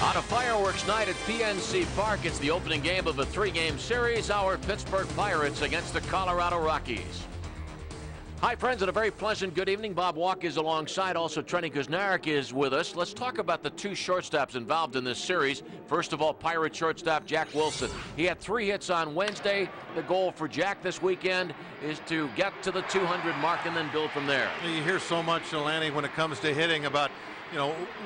On a fireworks night at PNC Park, it's the opening game of a three-game series. Our Pittsburgh Pirates against the Colorado Rockies. Hi, friends, and a very pleasant good evening. Bob Walk is alongside. Also, Trenny Kuznarek is with us. Let's talk about the two shortstops involved in this series. First of all, Pirate shortstop Jack Wilson. He had 3 hits on Wednesday. The goal for Jack this weekend is to get to the 200 mark and then build from there. You hear so much, Lanny, when it comes to hitting about,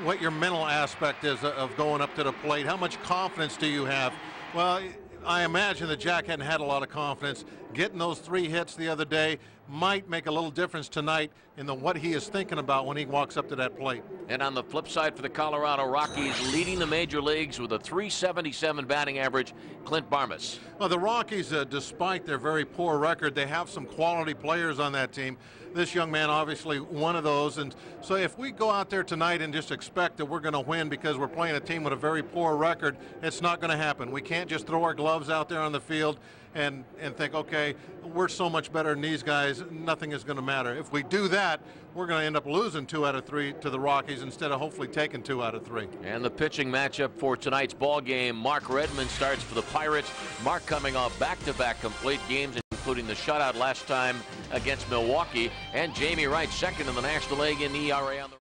what your mental aspect is of going up to the plate. How much confidence do you have? Well, I imagine that Jack hadn't had a lot of confidence. Getting those 3 hits the other day might make a little difference tonight in what he is thinking about when he walks up to that plate. And on the flip side for the Colorado Rockies, leading the major leagues with a .377 batting average, Clint Barmes. Well, the Rockies, despite their very poor record, they have some quality players on that team. This young man obviously one of those, and so if we go out there tonight and just expect that we're going to win because we're playing a team with a very poor record, it's not going to happen. We can't just throw our gloves out there on the field and think, okay, we're so much better than these guys, nothing is going to matter. If we do that, we're going to end up losing 2 out of 3 to the Rockies instead of hopefully taking 2 out of 3. And the pitching matchup for tonight's ball game, Mark Redmond starts for the Pirates. Mark coming off back-to-back complete games, including the shutout last time against Milwaukee, and Jamie Wright second in the National League in ERA on the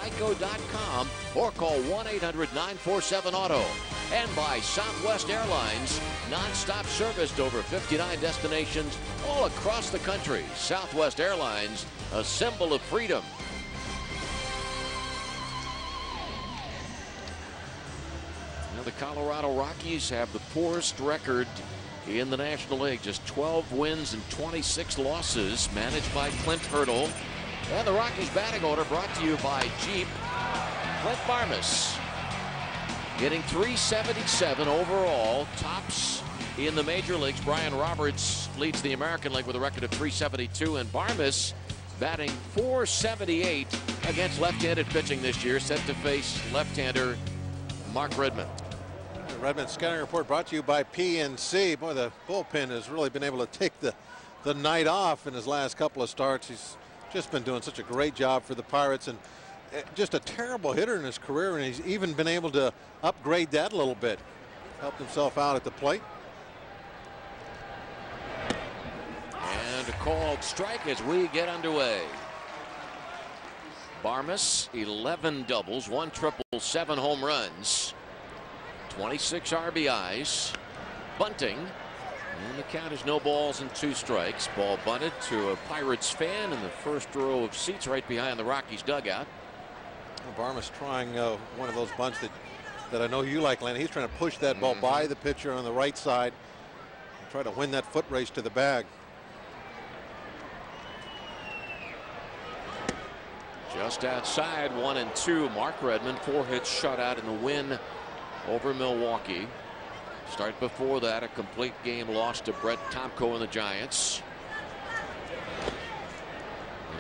Geico.com or call 1-800-947-AUTO. And by Southwest Airlines, non-stop service to over 59 destinations all across the country. Southwest Airlines, a symbol of freedom. Now the Colorado Rockies have the poorest record in the National League, just 12 wins and 26 losses, managed by Clint Hurdle. And the Rockies batting order brought to you by Jeep. Clint Barmes hitting .377 overall, tops in the major leagues. Brian Roberts leads the American League with a record of .372, and Barmes batting .478 against left-handed pitching this year, set to face left-hander Mark Redmond. Redmond scouting report brought to you by PNC. Boy, the bullpen has really been able to take the night off in his last couple of starts. He's just been doing such a great job for the Pirates, and just a terrible hitter in his career, and he's even been able to upgrade that a little bit. Helped himself out at the plate. And a called strike as we get underway. Barmes, 11 doubles, 1 triple, 7 home runs, 26 RBIs, bunting. And the count is no balls and 2 strikes. Ball bunted to a Pirates fan in the first row of seats right behind the Rockies dugout. Well, Barmes trying one of those bunts that I know you like, Lenny. He's trying to push that ball by the pitcher on the right side and try to win that foot race to the bag. Just outside, 1-2. Mark Redmond, 4 hits shutout in the win over Milwaukee. Start before that, a complete game loss to Brett Tomko and the Giants.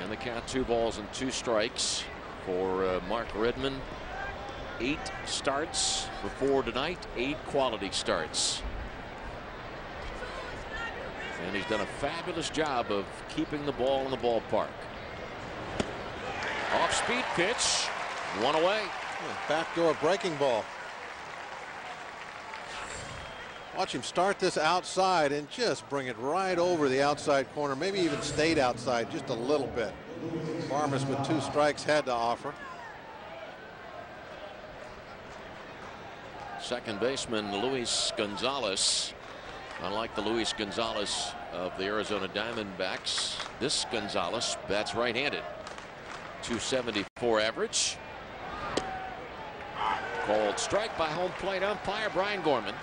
And the count 2 balls and 2 strikes for Mark Redmond. 8 starts before tonight, 8 quality starts. And he's done a fabulous job of keeping the ball in the ballpark. Off-speed pitch, 1 away. Backdoor breaking ball. Watch him start this outside and just bring it right over the outside corner, maybe even stayed outside just a little bit. Barmes with 2 strikes had to offer. Second baseman Luis Gonzalez. Unlike the Luis Gonzalez of the Arizona Diamondbacks, this Gonzalez bats right-handed. .274 average. Called strike by home plate umpire Brian Gorman.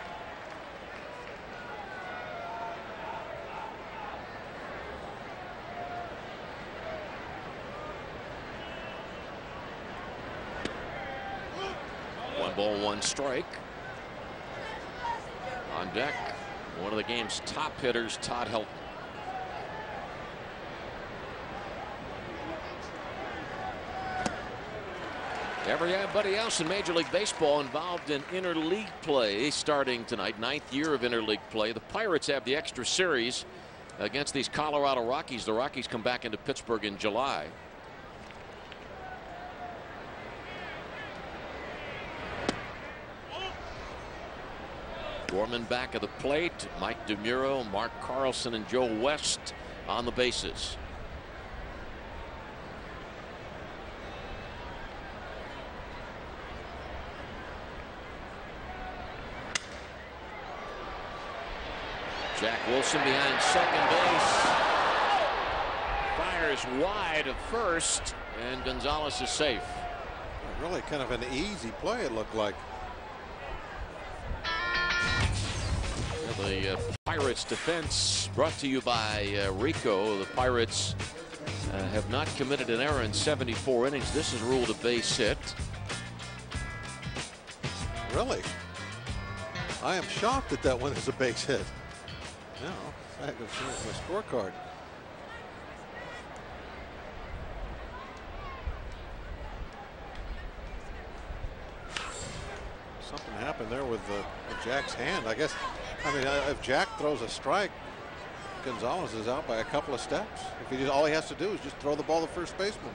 Ball 1 strike. On deck, one of the game's top hitters, Todd Helton. Everybody else in Major League Baseball involved in interleague play starting tonight, 9th year of interleague play. The Pirates have the extra series against these Colorado Rockies. The Rockies come back into Pittsburgh in July. Gorman back of the plate. Mike DeMuro, Mark Carlson, and Joe West on the bases. Jack Wilson behind second base. Fires wide of first, and Gonzalez is safe. Really kind of an easy play, it looked like. The Pirates defense brought to you by Rico. The Pirates have not committed an error in 74 innings. This is ruled a base hit. Really? I am shocked that that one is a base hit. No, I have my scorecard. Something happened there with Jack's hand. I guess, I mean, if Jack throws a strike, Gonzalez is out by a couple of steps. If he just, all he has to do is just throw the ball to first baseman.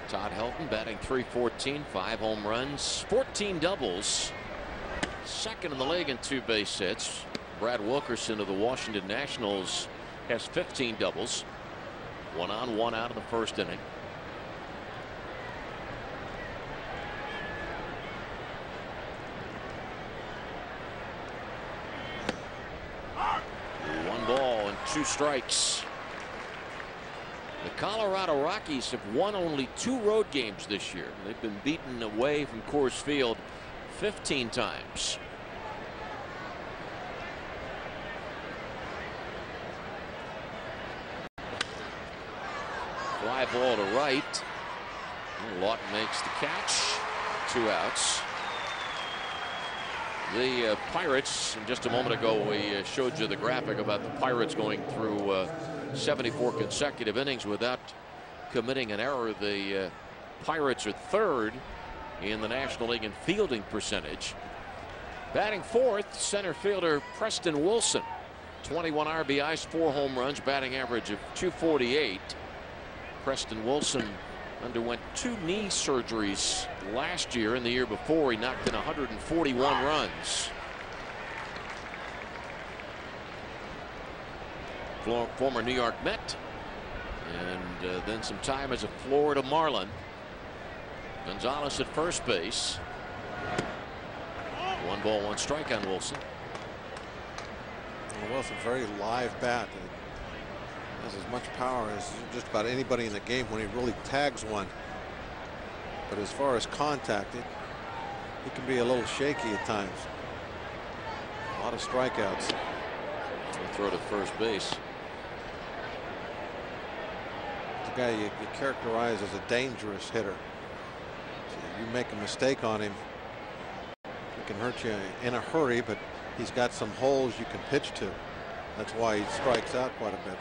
Todd Helton batting .314, 5 home runs, 14 doubles. Second in the league in 2 base hits. Brad Wilkerson of the Washington Nationals has 15 doubles. 1 on, 1 out in the first inning. One ball and 2 strikes. The Colorado Rockies have won only 2 road games this year. They've been beaten away from Coors Field 15 times. Fly ball to right. Lawton makes the catch. 2 outs. The Pirates, and just a moment ago we showed you the graphic about the Pirates going through 74 consecutive innings without committing an error. The Pirates are 3rd in the National League in fielding percentage. Batting 4th, center fielder Preston Wilson. 21 RBIs, 4 home runs, batting average of .248. Preston Wilson underwent 2 knee surgeries last year, and the year before he knocked in 141 runs. Former New York Met, and then some time as a Florida Marlin. Gonzalez at first base. 1 ball, 1 strike on Wilson. Well, Wilson's very live bat. Has as much power as just about anybody in the game when he really tags one. But as far as contact, he can be a little shaky at times. A lot of strikeouts. He'll throw to first base. The guy you characterize as a dangerous hitter. So you make a mistake on him, he can hurt you in a hurry, but he's got some holes you can pitch to. That's why he strikes out quite a bit.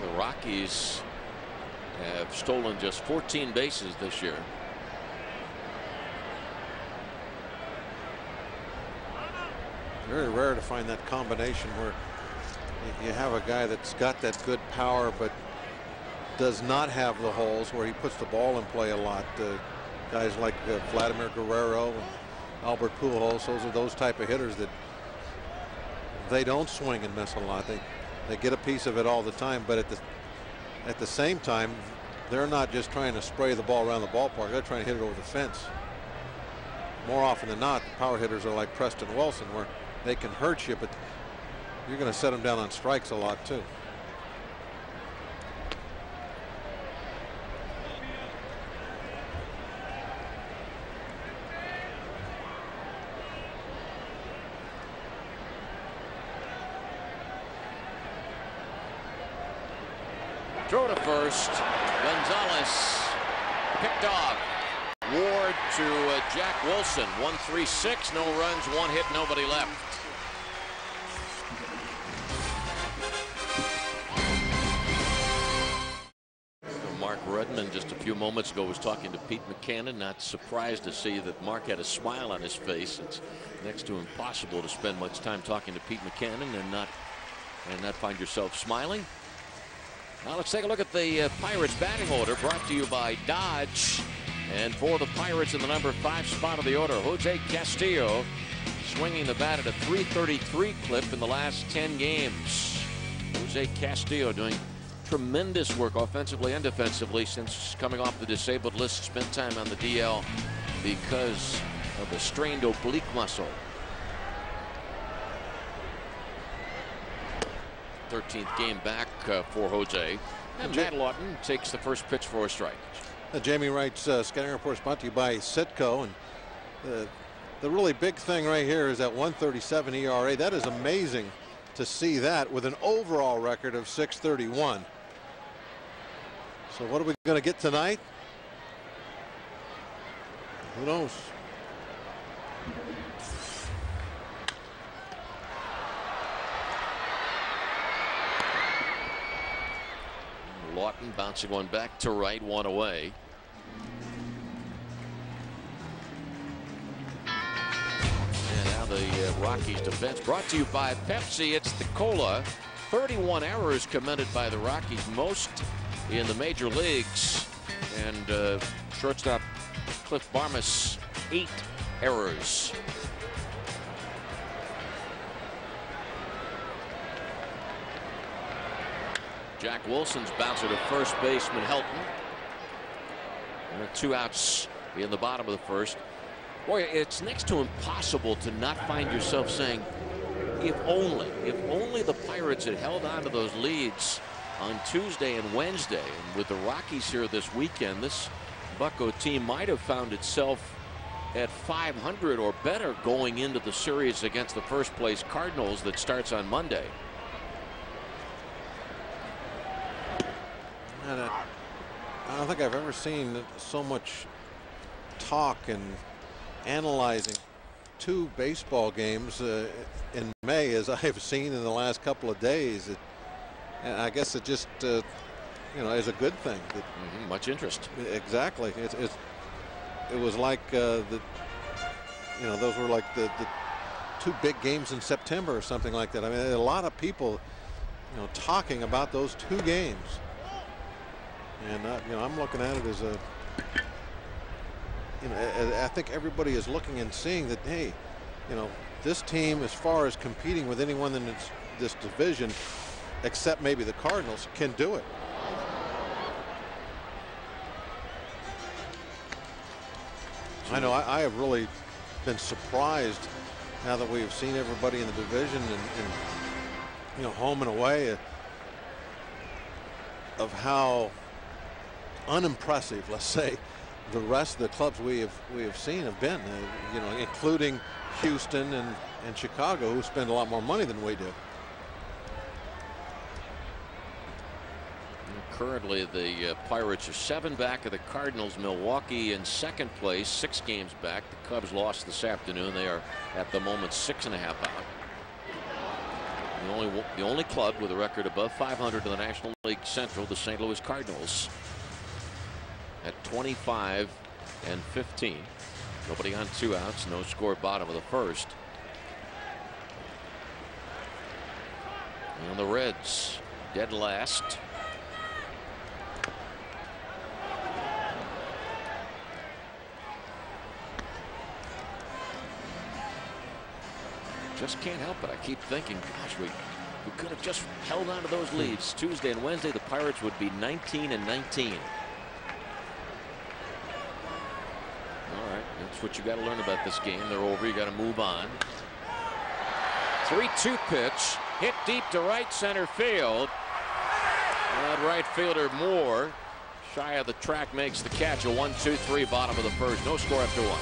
The Rockies have stolen just 14 bases this year. Very rare to find that combination where you have a guy that's got that good power but does not have the holes, where he puts the ball in play a lot. Guys like Vladimir Guerrero and Albert Pujols, those type of hitters that they don't swing and miss a lot. They get a piece of it all the time, but at the same time, they're not just trying to spray the ball around the ballpark. They're trying to hit it over the fence. More often than not, the power hitters are like Preston Wilson, where they can hurt you, but you're going to set them down on strikes a lot too. Throw to first. Gonzalez picked off. Ward to Jack Wilson. 1-3-6. No runs, 1 hit, nobody left. Mark Rudman just a few moments ago was talking to Pete Mackanin. Not surprised to see that Mark had a smile on his face. It's next to impossible to spend much time talking to Pete Mackanin and not and not find yourself smiling? Now let's take a look at the Pirates batting order, brought to you by Dodge. And for the Pirates in the number 5 spot of the order, Jose Castillo, swinging the bat at a .333 clip in the last 10 games. Jose Castillo doing tremendous work offensively and defensively since coming off the disabled list. Spent time on the DL because of a strained oblique muscle. 13th game back for Jose. And Matt Lawton takes the first pitch for a strike. Jamie Wright's scouting report is brought to you by Citco. And the really big thing right here is that 1.37 ERA. That is amazing to see that with an overall record of 6.31. So what are we going to get tonight? Who knows? Lawton bouncing one back to right, one away. And now the Rockies defense, brought to you by Pepsi. It's the Cola. 31 errors committed by the Rockies, most in the major leagues. And shortstop Cliff Barmas, 8 errors. Jack Wilson's bouncer to first baseman Helton. And 2 outs in the bottom of the first. Boy, it's next to impossible to not find yourself saying, if only the Pirates had held on to those leads on Tuesday and Wednesday. And with the Rockies here this weekend, this Bucco team might have found itself at 500 or better going into the series against the first place Cardinals that starts on Monday. And I don't think I've ever seen so much talk and analyzing 2 baseball games in May as I've seen in the last couple of days. And I guess it just you know, is a good thing. Much interest. Exactly. It was like you know, those were like the 2 big games in September or something like that. I mean, a lot of people, you know, talking about those 2 games. And you know, I'm looking at it as a, you know, I think everybody is looking and seeing that, hey, you know, this team, as far as competing with anyone in this division, except maybe the Cardinals, can do it. I know I have really been surprised now that we have seen everybody in the division and you know, home and away, of how unimpressive, let's say, the rest of the clubs we have seen have been, you know, including Houston and Chicago, who spend a lot more money than we do. Currently, the Pirates are 7 back of the Cardinals. Milwaukee in second place, 6 games back. The Cubs lost this afternoon. They are at the moment 6.5 out. The only club with a record above 500 in the National League Central, the St. Louis Cardinals, at 25 and 15. Nobody on 2 outs, no score, bottom of the first. And the Reds dead last. Just can't help it. I keep thinking, gosh, we could have just held on to those leads. Tuesday and Wednesday, the Pirates would be 19 and 19. All right, that's what you got to learn about this game. They're over. You got to move on. 3-2 pitch, hit deep to right center field. And right fielder Moore, shy of the track, makes the catch. A 1-2-3, bottom of the first. No score after 1.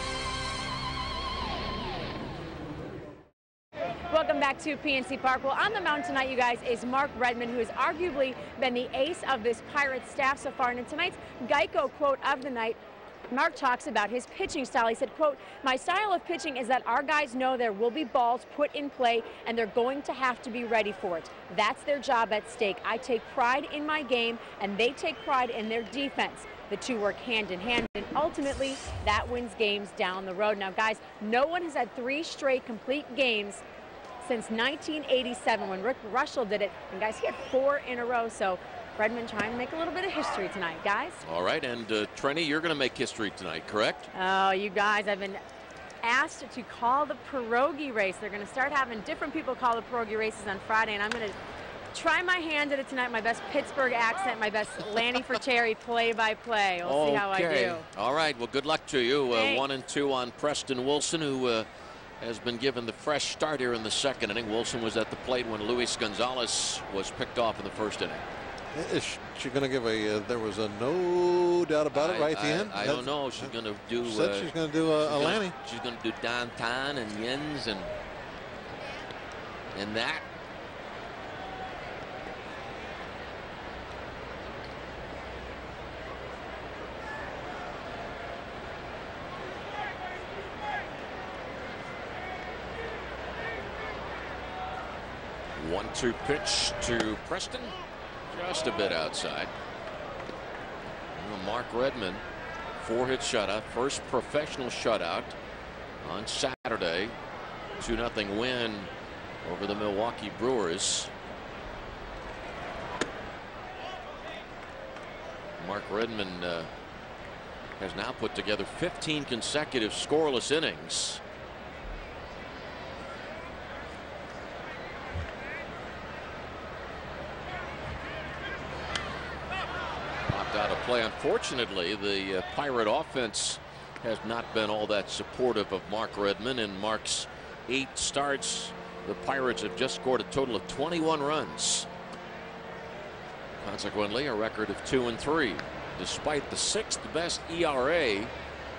Welcome back to PNC Park. Well, on the mound tonight, you guys, is Mark Redmond, who has arguably been the ace of this Pirates staff so far. And in tonight's Geico quote of the night, Mark talks about his pitching style. He said, quote, "My style of pitching is that our guys know there will be balls put in play and they're going to have to be ready for it. That's their job at stake. I take pride in my game and they take pride in their defense. The two work hand in hand, and ultimately that wins games down the road." Now, guys, no one has had 3 straight complete games since 1987 when Rick Russell did it. And guys, he had 4 in a row. So Redmond trying to make a little bit of history tonight, guys. All right, and Trenny, you're going to make history tonight, correct? Oh, you guys, I've been asked to call the pierogi race. They're going to start having different people call the pierogi races on Friday, and I'm going to try my hand at it tonight. My best Pittsburgh accent, my best Lanny for Terry play-by-play. We'll see how I do. All right. Well, good luck to you. Thanks. 1 and 2 on Preston Wilson, who has been given the fresh start here in the second inning. Wilson was at the plate when Luis Gonzalez was picked off in the first inning. Is she going to give a? There was a no doubt about it right at the end. I don't know. She's going to do. Said she's going to do a Lanny. She's going to do Dantan and Yens and that. One-two pitch to Preston, just a bit outside. Mark Redmond, 4-hit shutout, first professional shutout on Saturday. 2-0 win over the Milwaukee Brewers. Mark Redmond has now put together 15 consecutive scoreless innings. Out of play. Unfortunately, the Pirate offense has not been all that supportive of Mark Redmond. In Mark's 8 starts, the Pirates have just scored a total of 21 runs. Consequently, a record of 2 and 3, despite the 6th best ERA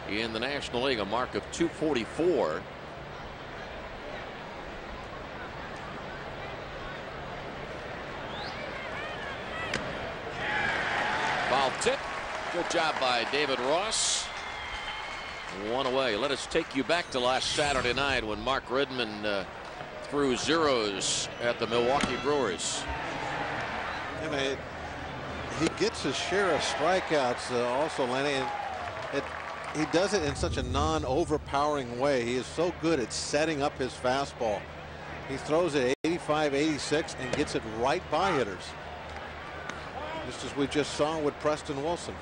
in the National League, a mark of 2.44. Foul tip. Good job by David Ross. 1 away. Let us take you back to last Saturday night when Mark Redmond threw zeros at the Milwaukee Brewers. I mean, he gets his share of strikeouts also, Lenny. And he does it in such a non-overpowering way. He is so good at setting up his fastball. He throws it 85, 86 and gets it right by hitters. Just as we just saw with Preston Wilson.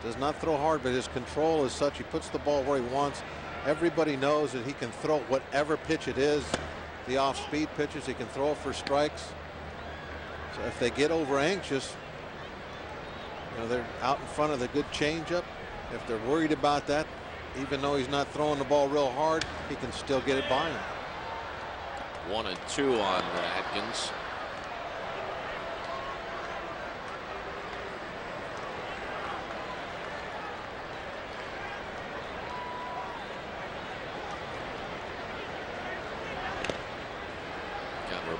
Does not throw hard, but his control is such. He puts the ball where he wants. Everybody knows that he can throw whatever pitch it is. The off-speed pitches, he can throw for strikes. So if they get over anxious, you know, they're out in front of the good changeup. If they're worried about that, even though he's not throwing the ball real hard, he can still get it by him. 1 and 2 on Atkins.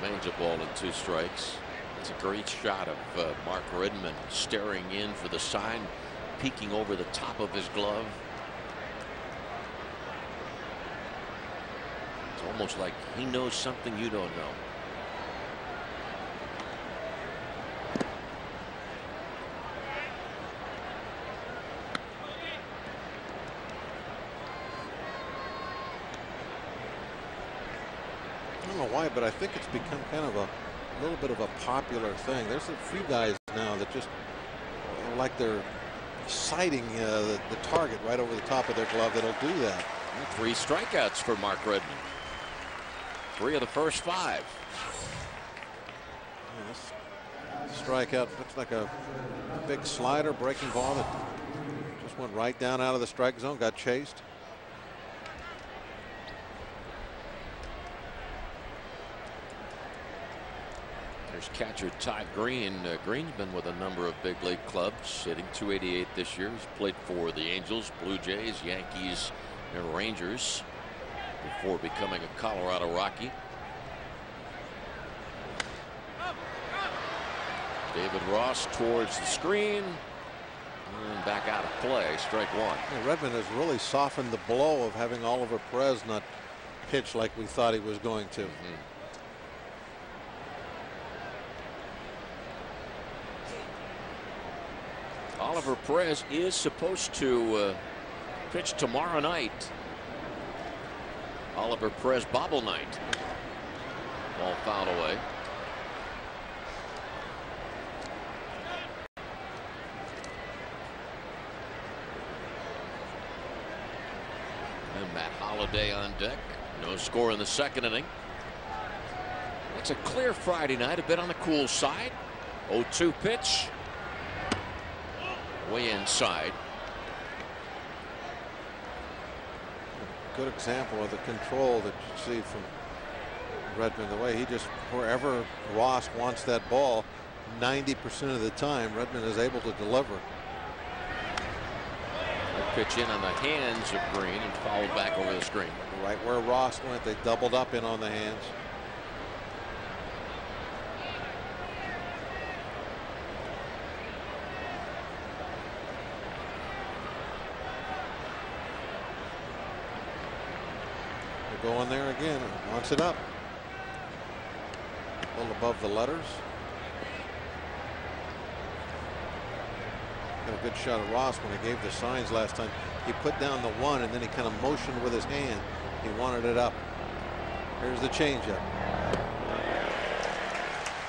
Remains a ball and 2 strikes. It's a great shot of Mark Redmond staring in for the sign, peeking over the top of his glove. It's almost like he knows something you don't know. I don't know why, but I think it's become kind of a little bit of a popular thing. There's a few guys now that just like they're sighting the target right over the top of their glove that'll do that. 3 strikeouts for Mark Redmond. 3 of the first 5. Yeah, this strikeout looks like a big slider breaking ball that just went right down out of the strike zone, got chased. There's catcher Todd Green. Green's been with a number of big league clubs, hitting .288 this year. He's played for the Angels, Blue Jays, Yankees, and Rangers before becoming a Colorado Rocky. David Ross towards the screen and back out of play. Strike 1. Yeah, Redmond has really softened the blow of having Oliver Perez not pitch like we thought he was going to. Oliver Perez is supposed to pitch tomorrow night. Oliver Perez bobble night. fouled away. And Matt Holliday on deck. No score in the second inning. It's a clear Friday night, a bit on the cool side. 0-2 pitch. Way inside. Good example of the control that you see from Redmond. The way he just, wherever Ross wants that ball, 90% of the time Redmond is able to deliver. That pitch in on the hands of Green and fouled back over the screen. Right where Ross went, they doubled up in on the hands. Going there again, wants it up. A little above the letters. Got a good shot of Ross when he gave the signs last time. He put down the one and then he kind of motioned with his hand. He wanted it up. Here's the changeup.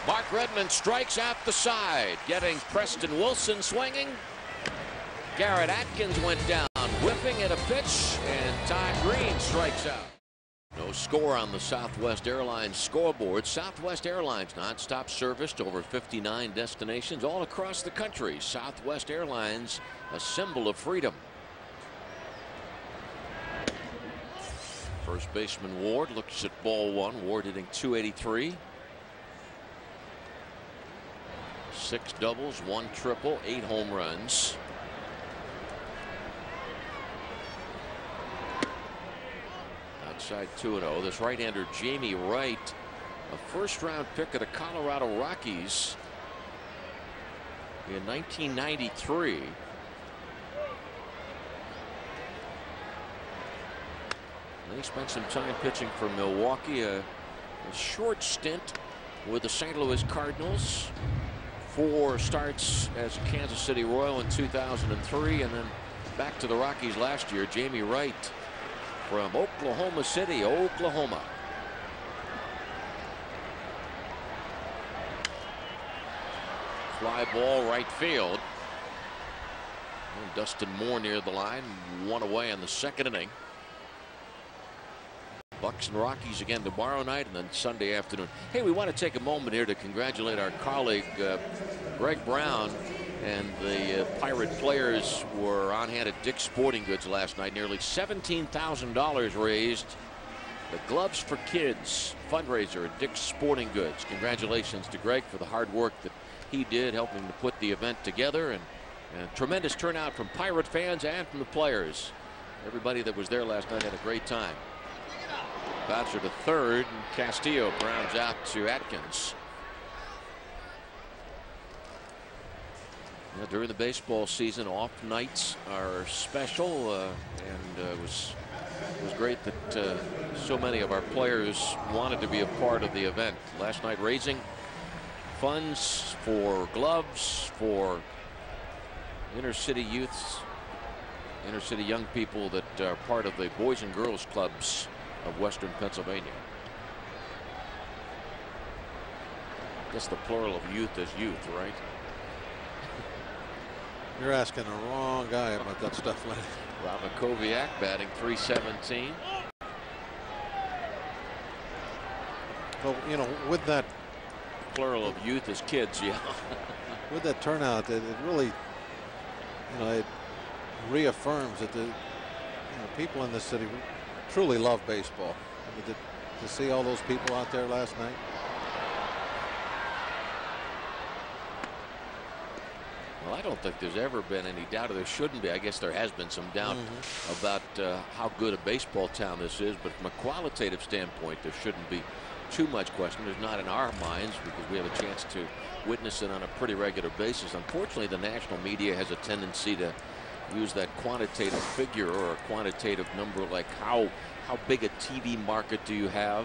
Mark Redmond strikes out the side, getting Preston Wilson swinging. Garrett Atkins went down, whipping at a pitch, and Todd Green strikes out. No score on the Southwest Airlines scoreboard. Southwest Airlines nonstop service to over 59 destinations all across the country. Southwest Airlines, a symbol of freedom. First baseman Ward looks at ball one. Ward hitting .283. 6 doubles, 1 triple, 8 home runs. Outside 2-0. This right-hander Jamie Wright, a first-round pick of the Colorado Rockies in 1993. And he spent some time pitching for Milwaukee, a short stint with the St. Louis Cardinals. 4 starts as a Kansas City Royal in 2003, and then back to the Rockies last year. Jamie Wright from Oklahoma City, Oklahoma. Fly ball right field. And Dustin Moore near the line, 1 away in the second inning. Bucks and Rockies again tomorrow night and then Sunday afternoon. Hey, we want to take a moment here to congratulate our colleague Greg Brown. And the Pirate players were on hand at Dick's Sporting Goods last night. Nearly $17,000 raised. The Gloves for Kids fundraiser at Dick's Sporting Goods. Congratulations to Greg for the hard work that he did helping to put the event together. And tremendous turnout from Pirate fans and from the players. Everybody that was there last night had a great time. Bouncer to third, and Castillo grounds out to Atkins. During the baseball season, off nights are special, and it was great that so many of our players wanted to be a part of the event last night, raising funds for gloves for inner city youths, inner city young people that are part of the Boys and Girls Clubs of Western Pennsylvania. I guess the plural of youth is youth, right? You're asking the wrong guy about that stuff, Lenny. Rob Makoviak batting .317. Well, you know, with that plural of youth is kids, yeah. With that turnout, it really, you know, it reaffirms that the people in this city truly love baseball. I mean, to see all those people out there last night. Well, I don't think there's ever been any doubt, or there shouldn't be. I guess there has been some doubt about how good a baseball town this is, but from a qualitative standpoint, there shouldn't be too much question. There's not in our minds because we have a chance to witness it on a pretty regular basis. Unfortunately, the national media has a tendency to use that quantitative figure or a quantitative number, like how big a TV market do you have?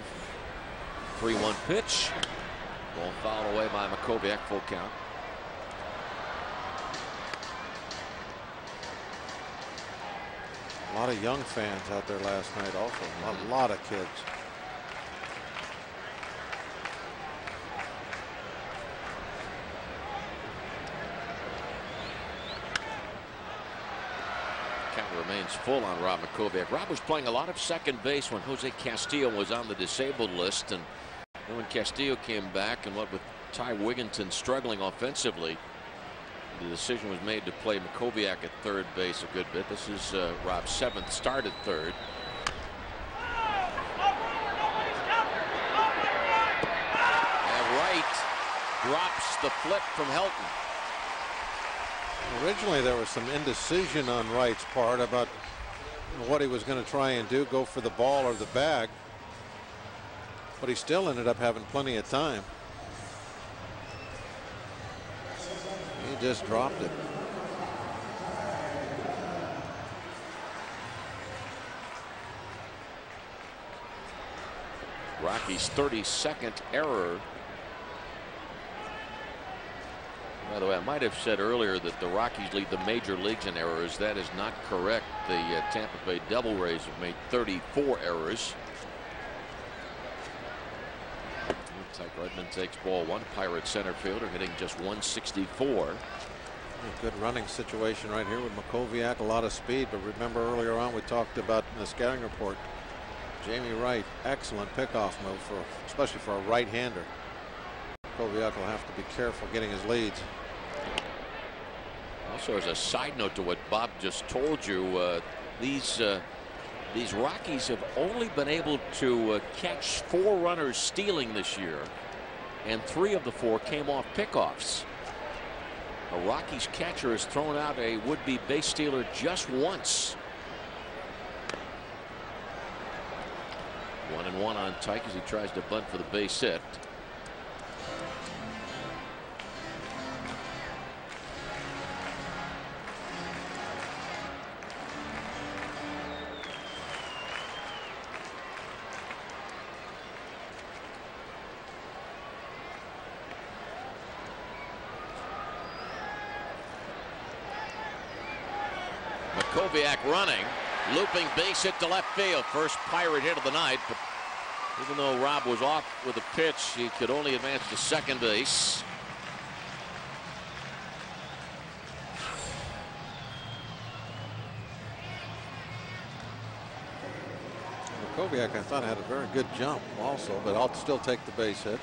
3-1 pitch. Ball fouled away by Makoviak, full count. A lot of young fans out there last night also. A lot of kids. hands full on Rob Makoviak. Rob was playing a lot of second base when Jose Castillo was on the disabled list, and when Castillo came back, and what with Ty Wigginton struggling offensively, the decision was made to play Makoviak at third base a good bit. This is Rob's 7th start at third. And Wright drops the flip from Helton. Originally there was some indecision on Wright's part about what he was going to try and do, go for the ball or the bag, but he still ended up having plenty of time. He just dropped it. Rockies' 32nd error. By the way, I might have said earlier that the Rockies lead the major leagues in errors. That is not correct. The Tampa Bay Devil Rays have made 34 errors. Tyke Redmond takes ball one. Pirate center fielder hitting just 164. A good running situation right here with Makoviak. A lot of speed, but remember earlier on we talked about in the scouting report, Jamie Wright, excellent pickoff move, especially for a right-hander. Makoviak will have to be careful getting his leads. Also, as a side note to what Bob just told you, these Rockies have only been able to catch 4 runners stealing this year, and 3 of the 4 came off pickoffs. A Rockies catcher has thrown out a would-be base stealer just once. 1-1 on Tyke as he tries to bunt for the base hit. Makoviak running, looping base hit to left field. First Pirate hit of the night, but even though Rob was off with a pitch, he could only advance to second base. Makoviak, I thought, had a very good jump also, but I'll still take the base hit.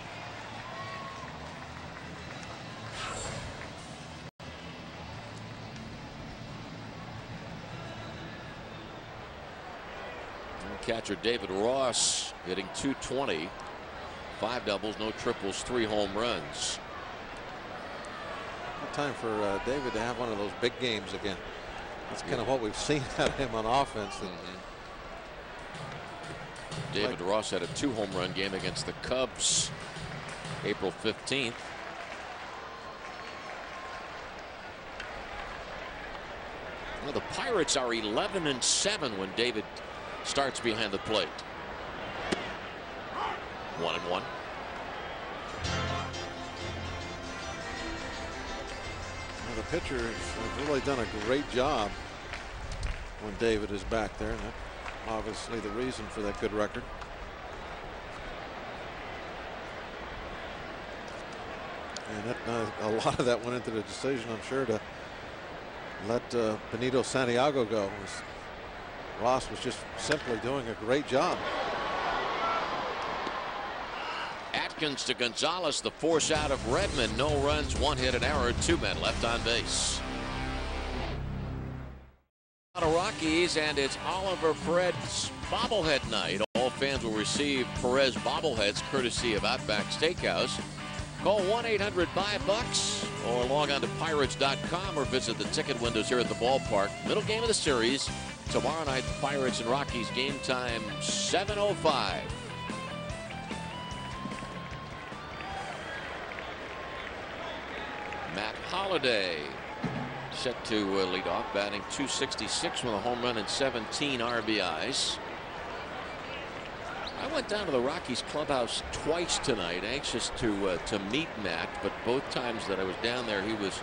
Catcher David Ross hitting .220, 5 doubles, no triples, 3 home runs. Good time for David to have one of those big games again. That's kind of what we've seen out of him on offense. David Ross had a 2 home run game against the Cubs April 15th. Well, the Pirates are 11-7 when David starts behind the plate. 1-1. Well, the pitcher has really done a great job when David is back there, and that's obviously the reason for that good record. And that, a lot of that went into the decision, I'm sure, to let Benito Santiago go. Ross was just simply doing a great job. Atkins to Gonzalez, the force out of Redmond. No runs, 1 hit, an error, 2 men left on base. Rockies, and it's Oliver Perez bobblehead night. All fans will receive Perez bobbleheads courtesy of Outback Steakhouse. Call 1-800-BUY-BUCKS or log on to Pirates.com or visit the ticket windows here at the ballpark. Middle game of the series tomorrow night. The Pirates and Rockies, game time 7:05. Matt Holliday set to lead off, batting .266 with a home run and 17 RBIs. I went down to the Rockies clubhouse twice tonight, anxious to meet Matt, but both times that I was down there, he was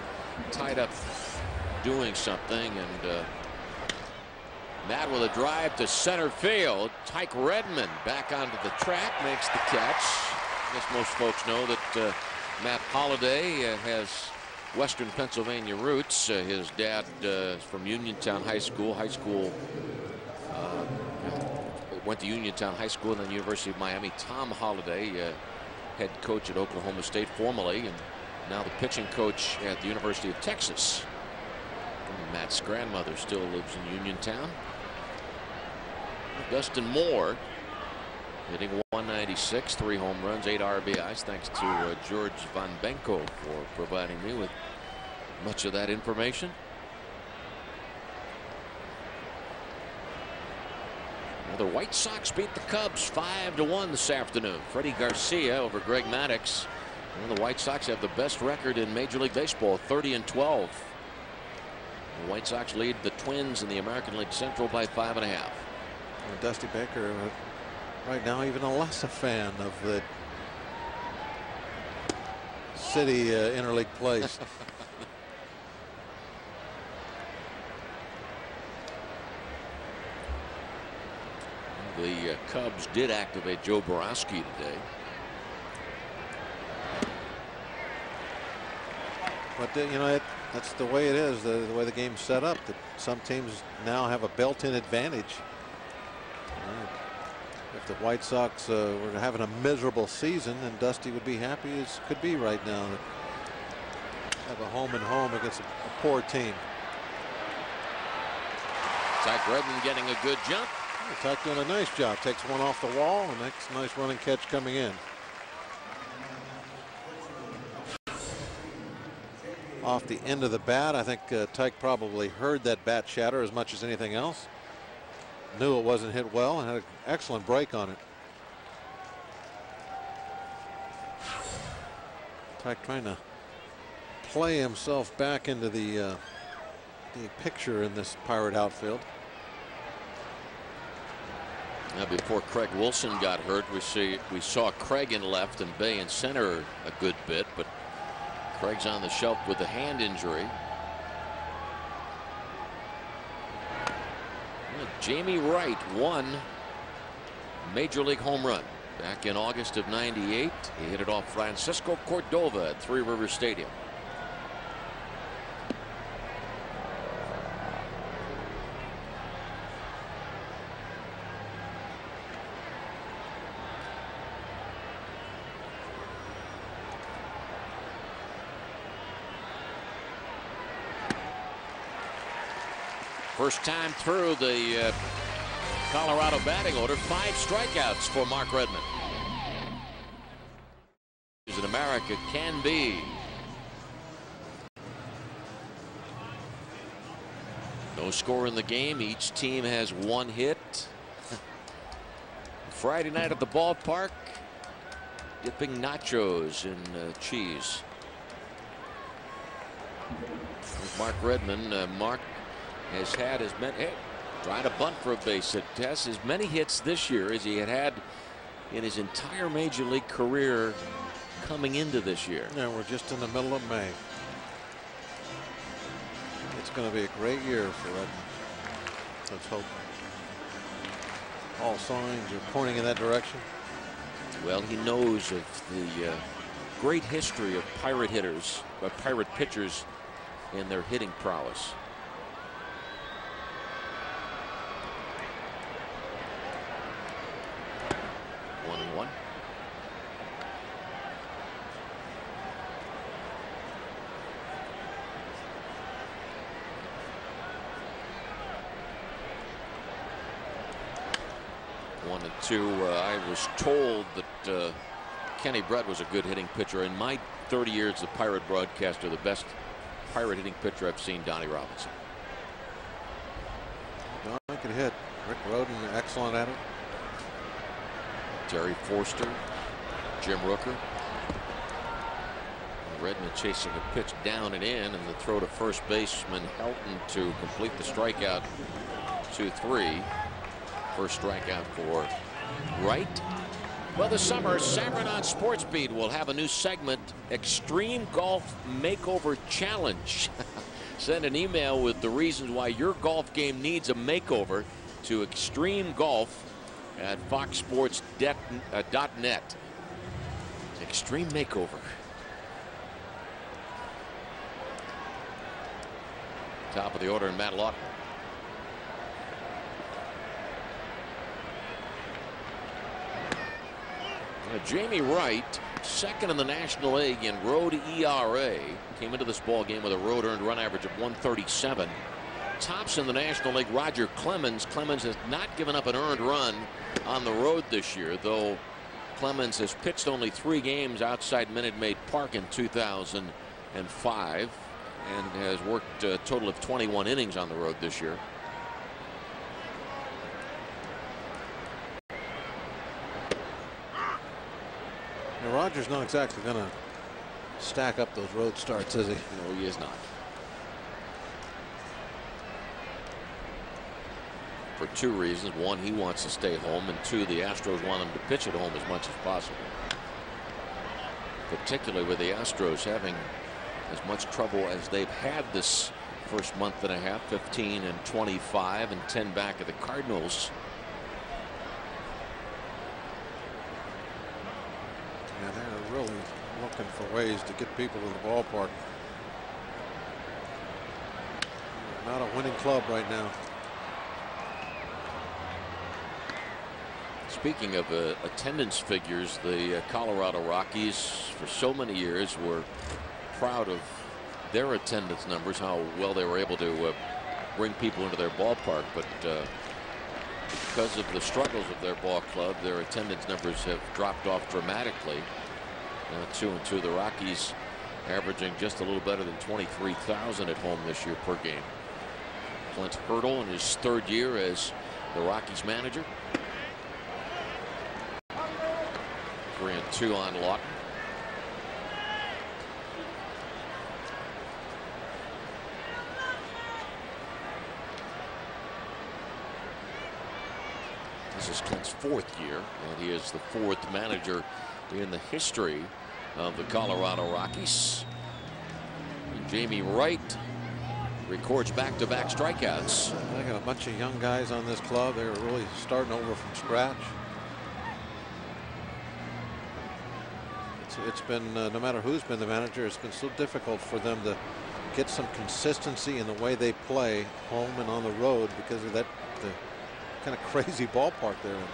tied up doing something. And Matt with a drive to center field. Tyke Redmond back onto the track, makes the catch. I guess most folks know that Matt Holliday has Western Pennsylvania roots. His dad is from Uniontown High School. Went to Uniontown High School and then University of Miami. Tom Holliday, head coach at Oklahoma State formerly, and now the pitching coach at the University of Texas. And Matt's grandmother still lives in Uniontown. Dustin Moore hitting 196, 3 home runs, 8 RBIs. Thanks to George Von Benko for providing me with much of that information. The White Sox beat the Cubs 5-1 this afternoon. Freddie Garcia over Greg Maddux. And the White Sox have the best record in Major League Baseball, 30-12. The White Sox lead the Twins in the American League Central by 5.5. Dusty Baker right now even a less a fan of the city interleague place. The Cubs did activate Joe Borowski today. But you know, that's the way it is, the way the game's set up, that some teams now have a built-in advantage. If the White Sox were having a miserable season, then Dusty would be happy as could be right now to have a home and home against a poor team. Tyke Redmond getting a good jump. Tyke doing a nice job. Takes one off the wall and makes a nice running catch coming in. Off the end of the bat, I think Tyke probably heard that bat shatter as much as anything else. Knew it wasn't hit well and had an excellent break on it. Tyke trying to play himself back into the picture in this Pirate outfield. Now, before Craig Wilson got hurt, we saw Craig in left and Bay in center a good bit, but Craig's on the shelf with a hand injury. Jamie Wright won Major League home run back in August of '98. He hit it off Francisco Cordova at Three Rivers Stadium. First time through the Colorado batting order, 5 strikeouts for Mark Redmond. In America can be. No score in the game. Each team has 1 hit. Friday night at the ballpark, dipping nachos in cheese. With Mark Redmond, Mark has had as many, trying to bunt for a base hit, has as many hits this year as he had in his entire Major League career coming into this year. Yeah, we're just in the middle of May. It's going to be a great year for Redmond. Let's hope. All signs are pointing in that direction. Well, he knows of the great history of Pirate hitters, Pirate pitchers, and their hitting prowess. 1-1. One and two. I was told that Kenny Brett was a good hitting pitcher. In my 30 years as a Pirate broadcaster, the best Pirate hitting pitcher I've seen, Donnie Robinson. Donnie could hit. Rick Rhoden, excellent at it. Terry Forster, Jim Rooker. Redmond chasing a pitch down and in, and the throw to first baseman Helton to complete the strikeout. 2-3. First strikeout for Wright. Well, this summer, San Bernardino Sports Beat will have a new segment, Extreme Golf Makeover Challenge. Send an email with the reasons why your golf game needs a makeover to Extreme Golf at foxsports.net. Extreme Makeover. Top of the order, and Matt Lawton. Jamie Wright, second in the National League in road ERA, came into this ball game with a road earned run average of 137. Tops in the National League, Roger Clemens. Clemens has not given up an earned run on the road this year, though Clemens has pitched only 3 games outside Minute Maid Park in 2005 and has worked a total of 21 innings on the road this year. Now, Roger's not exactly going to stack up those road starts, is he? No, he is not. For 2 reasons. 1, he wants to stay home, and 2, the Astros want him to pitch at home as much as possible. Particularly with the Astros having as much trouble as they've had this first month and a half, 15 and 25 and 10 back of the Cardinals. Yeah, they're really looking for ways to get people to the ballpark. Not a winning club right now. Speaking of attendance figures, the Colorado Rockies for so many years were proud of their attendance numbers, how well they were able to bring people into their ballpark. But because of the struggles of their ball club, their attendance numbers have dropped off dramatically. 2-2, the Rockies averaging just a little better than 23,000 at home this year per game. Clint Hurdle in his 3rd year as the Rockies manager. 3-2 on Lawton. This is Clint's 4th year, and he is the 4th manager in the history of the Colorado Rockies. And Jamie Wright records back-to-back strikeouts. They got a bunch of young guys on this club. They're really starting over from scratch. It's been no matter who's been the manager, it's been so difficult for them to get some consistency in the way they play home and on the road because of that the kind of crazy ballpark they're in.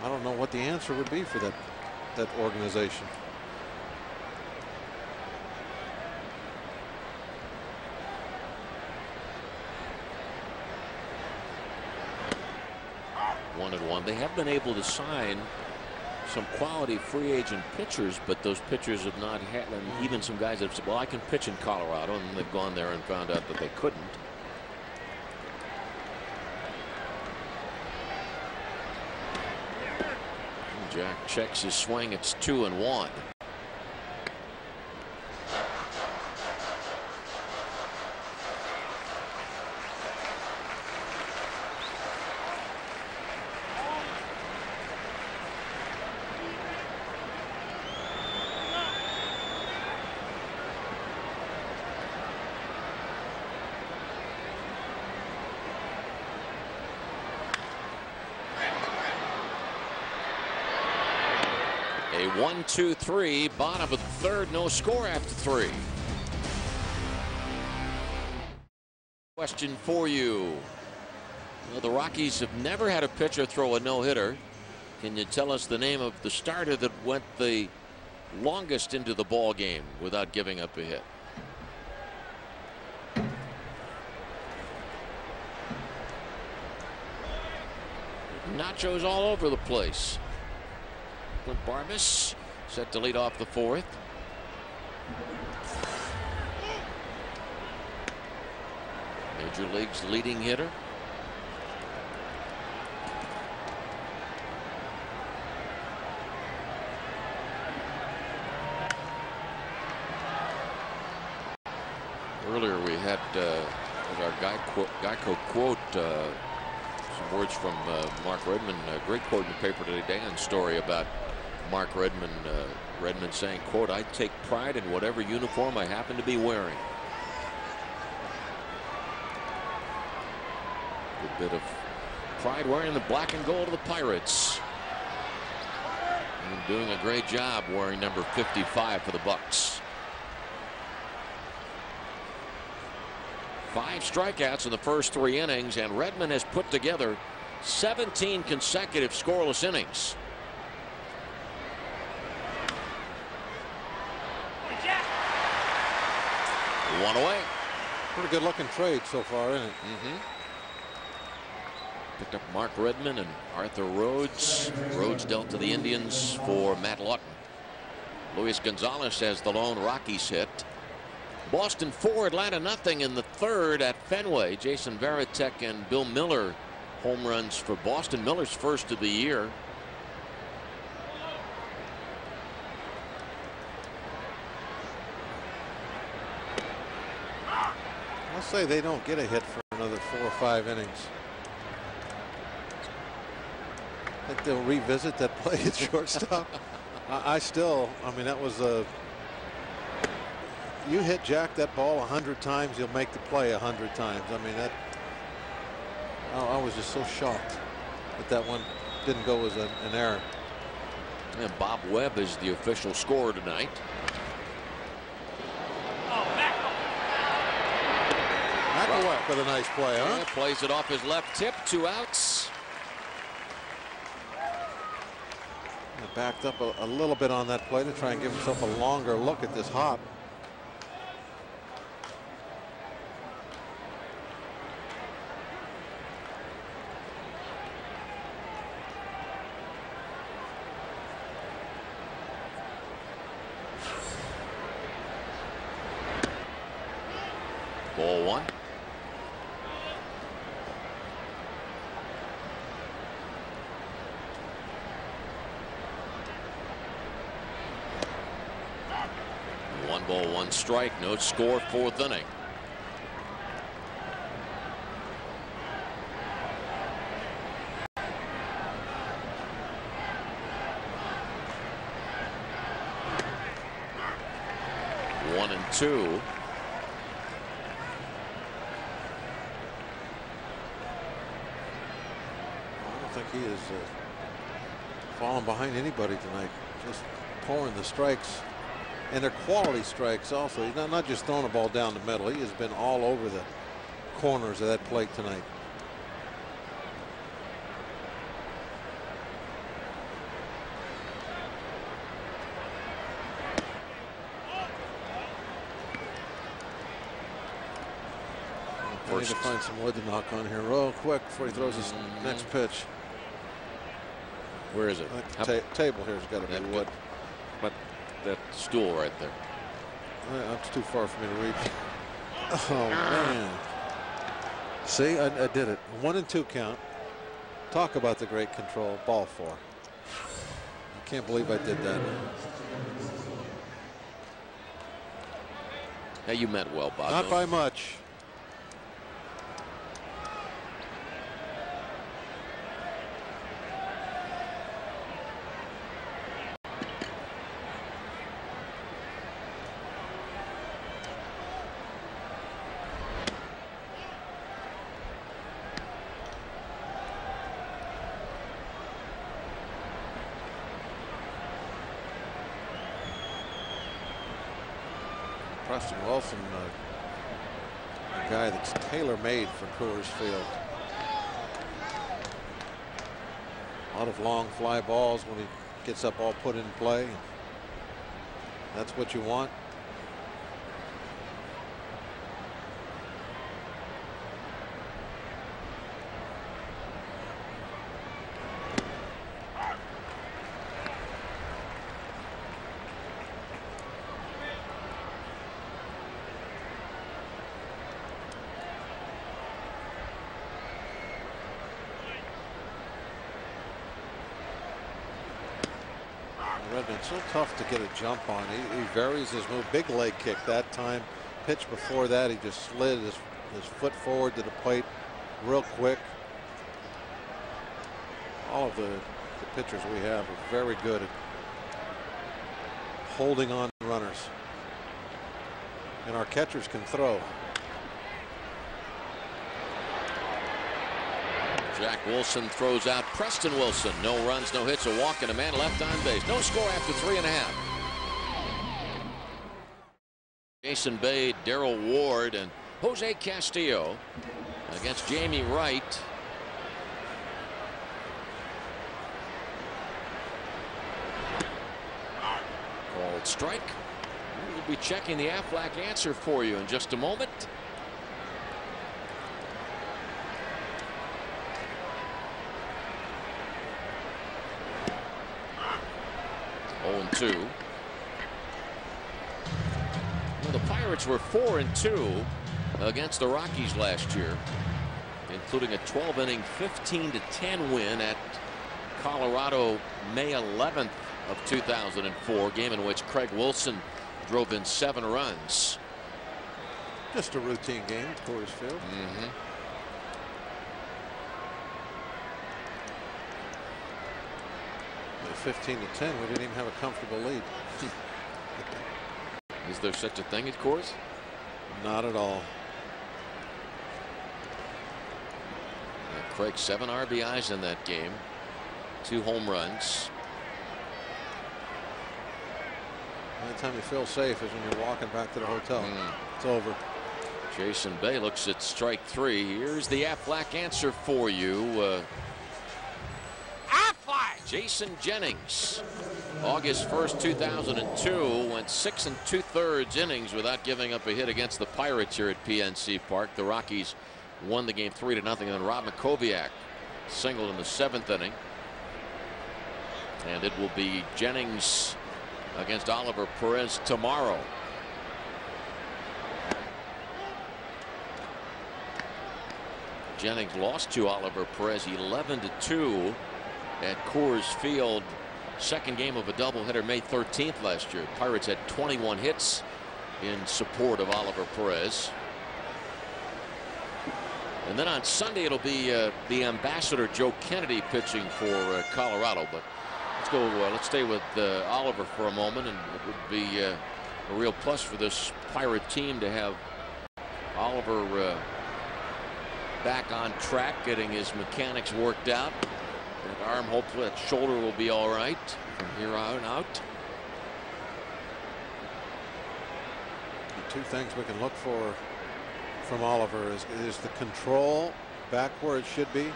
I don't know what the answer would be for that organization. One and one. They have been able to sign some quality free agent pitchers, but those pitchers have not had, and even some guys that have said, well, I can pitch in Colorado, and they've gone there and found out that they couldn't. And Jack checks his swing. It's 2-1. A 1-2-3, bottom of the 3rd, no score after 3. Question for you. Well, the Rockies have never had a pitcher throw a no-hitter. Can you tell us the name of the starter that went the longest into the ball game without giving up a hit? Nachos all over the place. Clint Barbas set to lead off the 4th. Major League's leading hitter. Earlier we had as our Geico quote some words from Mark Redmond. A great quote in the paper today on story about Mark Redmond. Redmond saying, quote, "I take pride in whatever uniform I happen to be wearing." A bit of pride wearing the black and gold of the Pirates. And doing a great job wearing number 55 for the Bucks. 5 strikeouts in the first 3 innings, and Redmond has put together 17 consecutive scoreless innings. One away. Pretty good looking trade so far, isn't it? Picked up Mark Redmond and Arthur Rhodes. Rhodes dealt to the Indians for Matt Lawton. Luis Gonzalez has the lone Rockies hit. Boston 4, Atlanta nothing in the 3rd at Fenway. Jason Varitek and Bill Miller home runs for Boston. Miller's first of the year. I'll say they don't get a hit for another 4 or 5 innings. I think they'll revisit that play at shortstop. I mean, that was a. You hit Jack that ball 100 times, you'll make the play 100 times. I mean, that. I was just so shocked that that one didn't go as an error. And Bob Webb is the official scorer tonight. McElwain with a nice play, huh? Yeah, plays it off his left tip. 2 outs. Backed up a little bit on that play to try and give himself a longer look at this hop. Ball 1. One ball, 1 strike, no score, 4th inning. One and 2. I don't think he is falling behind anybody tonight. Just pouring the strikes. And they're quality strikes also. He's not just throwing a ball down the middle. He has been all over the corners of that plate tonight. I need to find some wood to knock on here real quick before he throws his next pitch. Where is it? Table here's got to be wood. But that stool right there. That's too far for me to reach. Oh man. See, I did it. 1 and 2 count. Talk about the great control. Ball 4. I can't believe I did that. Hey, you meant well, Bob. Not by much. Preston Wilson, a guy that's tailor-made for Coors Field. A lot of long fly balls when he gets up all put in play. That's what you want. Redmond so tough to get a jump on. He varies his move. Big leg kick that time. Pitch before that, he just slid his foot forward to the plate real quick. All of the pitchers we have are very good at holding on to runners. And our catchers can throw. Jack Wilson throws out Preston Wilson. No runs, no hits, a walk, and a man left on base. No score after 3.5. Jason Bade, Darrell Ward, and Jose Castillo against Jamie Wright. Called strike. We'll be checking the Aflac answer for you in just a moment. Oh, 2. Well, the Pirates were 4-2 against the Rockies last year, including a 12-inning 15-10 win at Colorado May 11th of 2004, game in which Craig Wilson drove in 7 runs. Just a routine game at Coors Field. At 15-10, we didn't even have a comfortable lead. Is there such a thing at Coors? Not at all. Craig 7 RBIs in that game, 2 home runs. The only time you feel safe is when you're walking back to the hotel. It's over. Jason Bay looks at strike 3. Here's the Aflac answer for you. Aflac! Jason Jennings, August 1st, 2002, went 6 2/3 innings without giving up a hit against the Pirates here at PNC Park. The Rockies won the game 3-0, and then Rob Makoviak singled in the 7th inning. And it will be Jennings against Oliver Perez tomorrow. Jennings lost to Oliver Perez 11-2 at Coors Field. Second game of a doubleheader May 13th last year. Pirates had 21 hits in support of Oliver Perez. And then on Sunday it'll be the ambassador Joe Kennedy pitching for Colorado. But let's go. Let's stay with Oliver for a moment, and it would be a real plus for this Pirate team to have Oliver back on track, getting his mechanics worked out. That arm, hopefully, that shoulder will be all right from here on out. The 2 things we can look for from Oliver is the control back where it should be,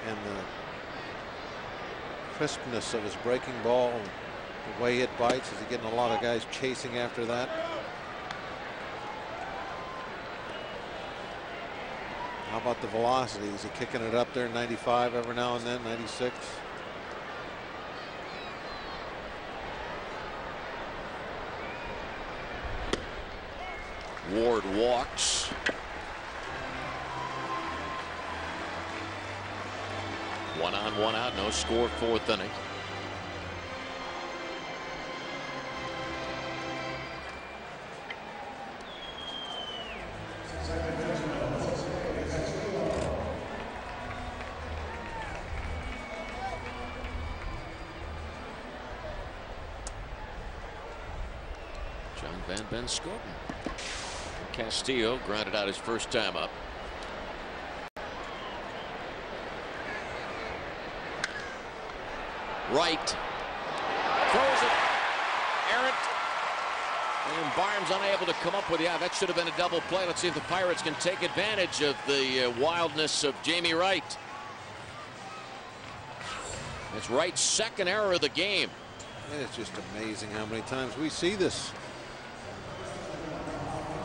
and the crispness of his breaking ball, the way it bites. Is he getting a lot of guys chasing after that? How about the velocity? Is he kicking it up there 95 every now and then, 96? Ward walks. One on, one out, no score, 4th inning. John Van Benschoten. Castillo grounded out his first time up. Right. Throws it. Errant. And Barnes unable to come up with the out. That should have been a double play. Let's see if the Pirates can take advantage of the wildness of Jamie Wright. It's Wright's 2nd error of the game. It's just amazing how many times we see this.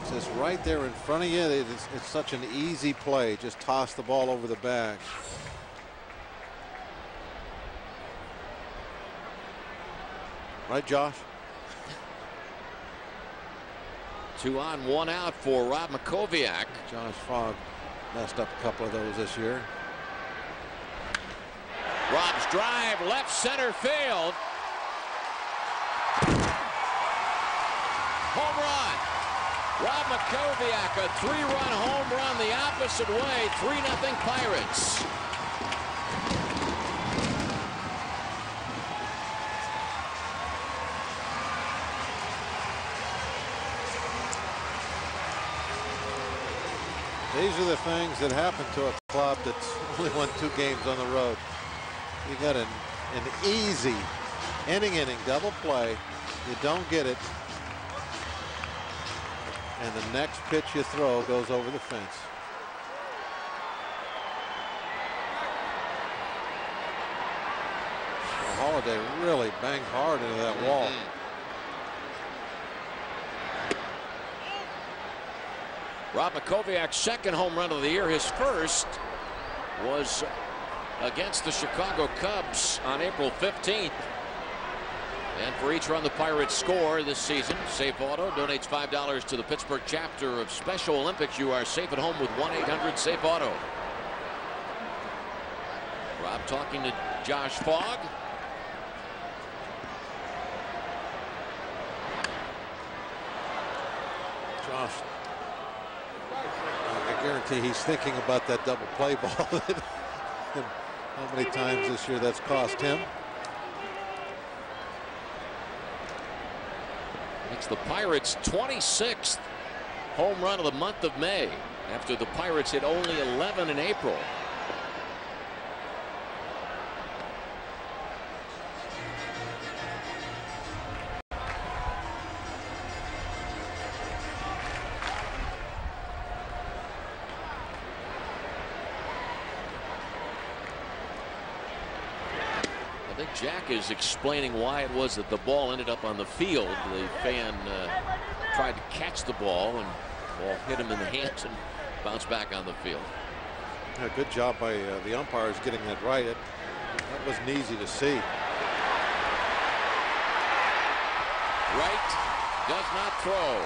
It's just right there in front of you. It's such an easy play. Just toss the ball over the bag. Right, Josh? 2 on, 1 out for Rob Makoviak. Josh Fogg messed up a couple of those this year. Rob's drive, left center field. Home run. Rob Makoviak, a 3-run home run the opposite way. 3-0 Pirates. These are the things that happen to a club that's only won 2 games on the road. You got an easy inning double play. You don't get it. and the next pitch you throw goes over the fence. Holiday really banged hard into that wall. Rob Makoviak's second home run of the year. His first was against the Chicago Cubs on April 15th. And for each run the Pirates score this season, Safe Auto donates $5 to the Pittsburgh chapter of Special Olympics. You are safe at home with 1-800-SAFE-AUTO. Rob talking to Josh Fogg. Josh, I guarantee he's thinking about that double play ball. And how many times this year that's cost him. It's the Pirates' 26th home run of the month of May, after the Pirates hit only 11 in April. I think Jack is explaining why it was that the ball ended up on the field. The fan tried to catch the ball, and the ball hit him in the hands and bounced back on the field. Yeah, good job by the umpires getting that right. That wasn't easy to see. Wright does not throw.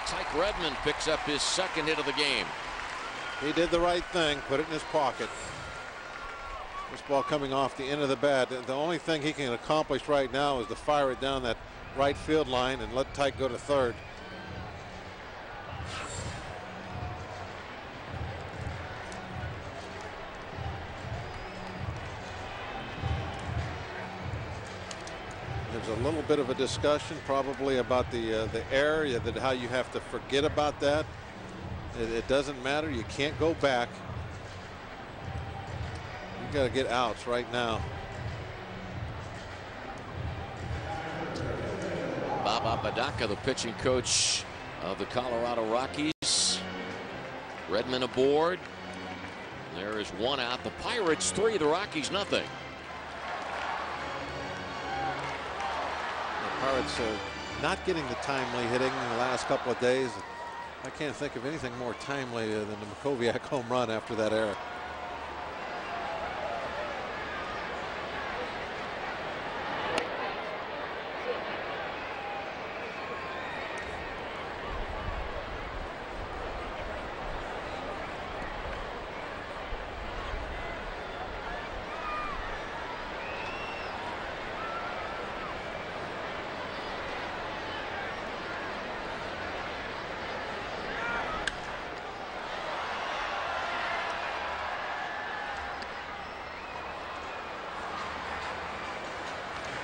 Tyke Redmond picks up his second hit of the game. He did the right thing, put it in his pocket. This ball coming off the end of the bat. The only thing he can accomplish right now is to fire it down that right field line and let Tyke go to third. There's a little bit of a discussion probably about the error, that how you have to forget about that. It doesn't matter. You can't go back. You got to get outs right now. Bob Apodaca, the pitching coach of the Colorado Rockies. Redmond aboard. There is one out. The Pirates 3, the Rockies nothing. The Pirates not getting the timely hitting in the last couple of days. I can't think of anything more timely than the Makoviak home run after that error.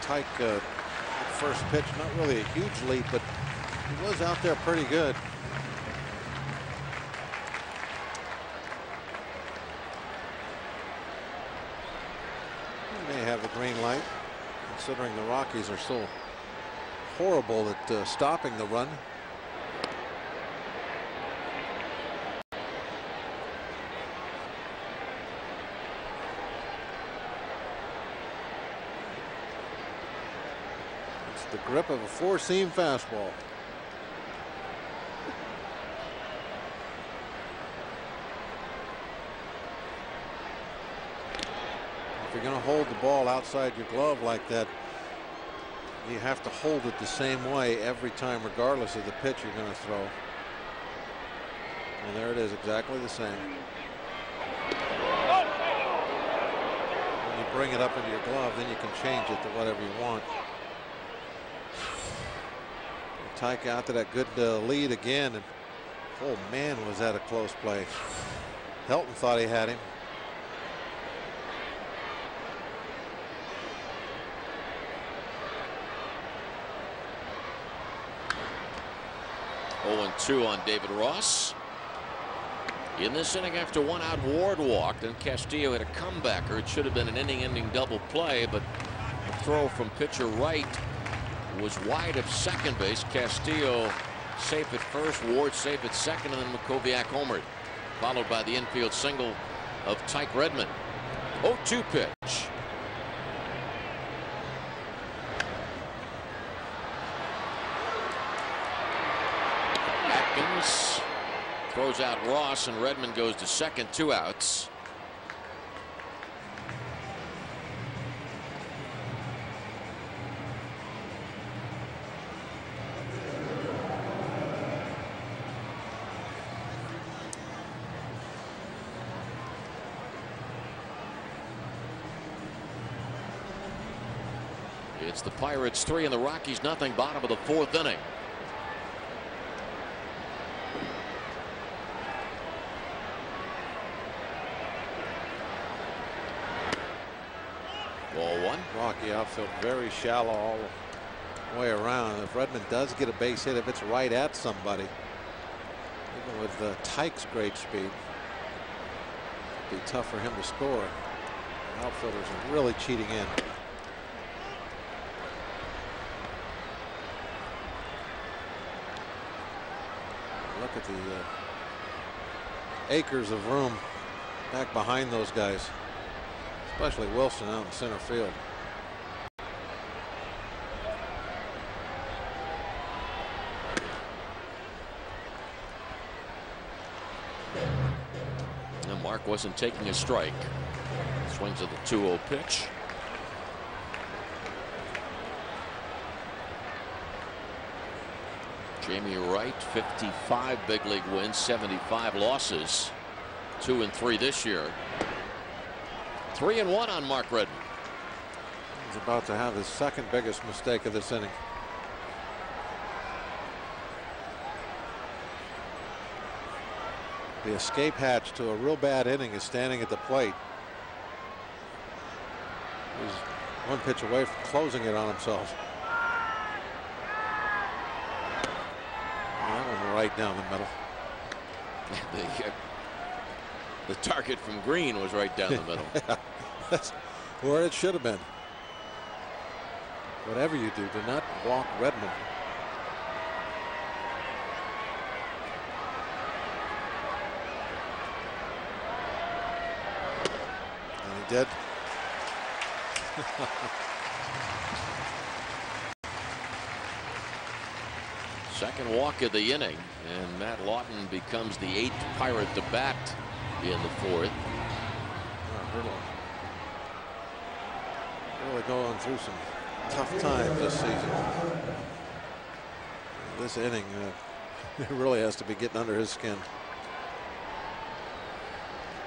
Tyke, first pitch, not really a huge lead, but he was out there pretty good. He may have the green light, considering the Rockies are so horrible at stopping the run. The grip of a four-seam fastball. If you're going to hold the ball outside your glove like that, you have to hold it the same way every time, regardless of the pitch you're going to throw. And there it is, exactly the same. When you bring it up into your glove, then you can change it to whatever you want. Tyke out to that good lead again, and oh man, was that a close play. Helton thought he had him. Oh, 2 on David Ross. In this inning, after one out, Ward walked, and Castillo had a comebacker. It should have been an inning-ending double play, but a throw from pitcher Wright was wide of second base. Castillo safe at first, Ward safe at second, and then Makoviak homered, followed by the infield single of Tyke Redmond. 0-2 pitch. Atkins throws out Ross, and Redmond goes to second, 2 outs. It's the Pirates 3 and the Rockies nothing, bottom of the 4th inning. Ball 1. Rocky outfield very shallow all the way around. If Redmond does get a base hit, if it's right at somebody, even with Tyke's great speed, it'd be tough for him to score. The outfielders are really cheating in. Look at the acres of room back behind those guys, especially Wilson out in center field. And Mark wasn't taking a strike. Swings at the 2-0 pitch. Jamie Wright, 55 big league wins, 75 losses, 2-3 this year. 3-1 on Mark Redmond. He's about to have his second biggest mistake of this inning. The escape hatch to a real bad inning is standing at the plate. He's one pitch away from closing it on himself. That one right down the middle. The target from Green was right down the middle. Yeah, that's where it should have been. Whatever you do not walk Redmond. And he did. Second walk of the inning, and Matt Lawton becomes the 8th Pirate to bat in the 4th. Really going through some tough times this season. This inning it really has to be getting under his skin.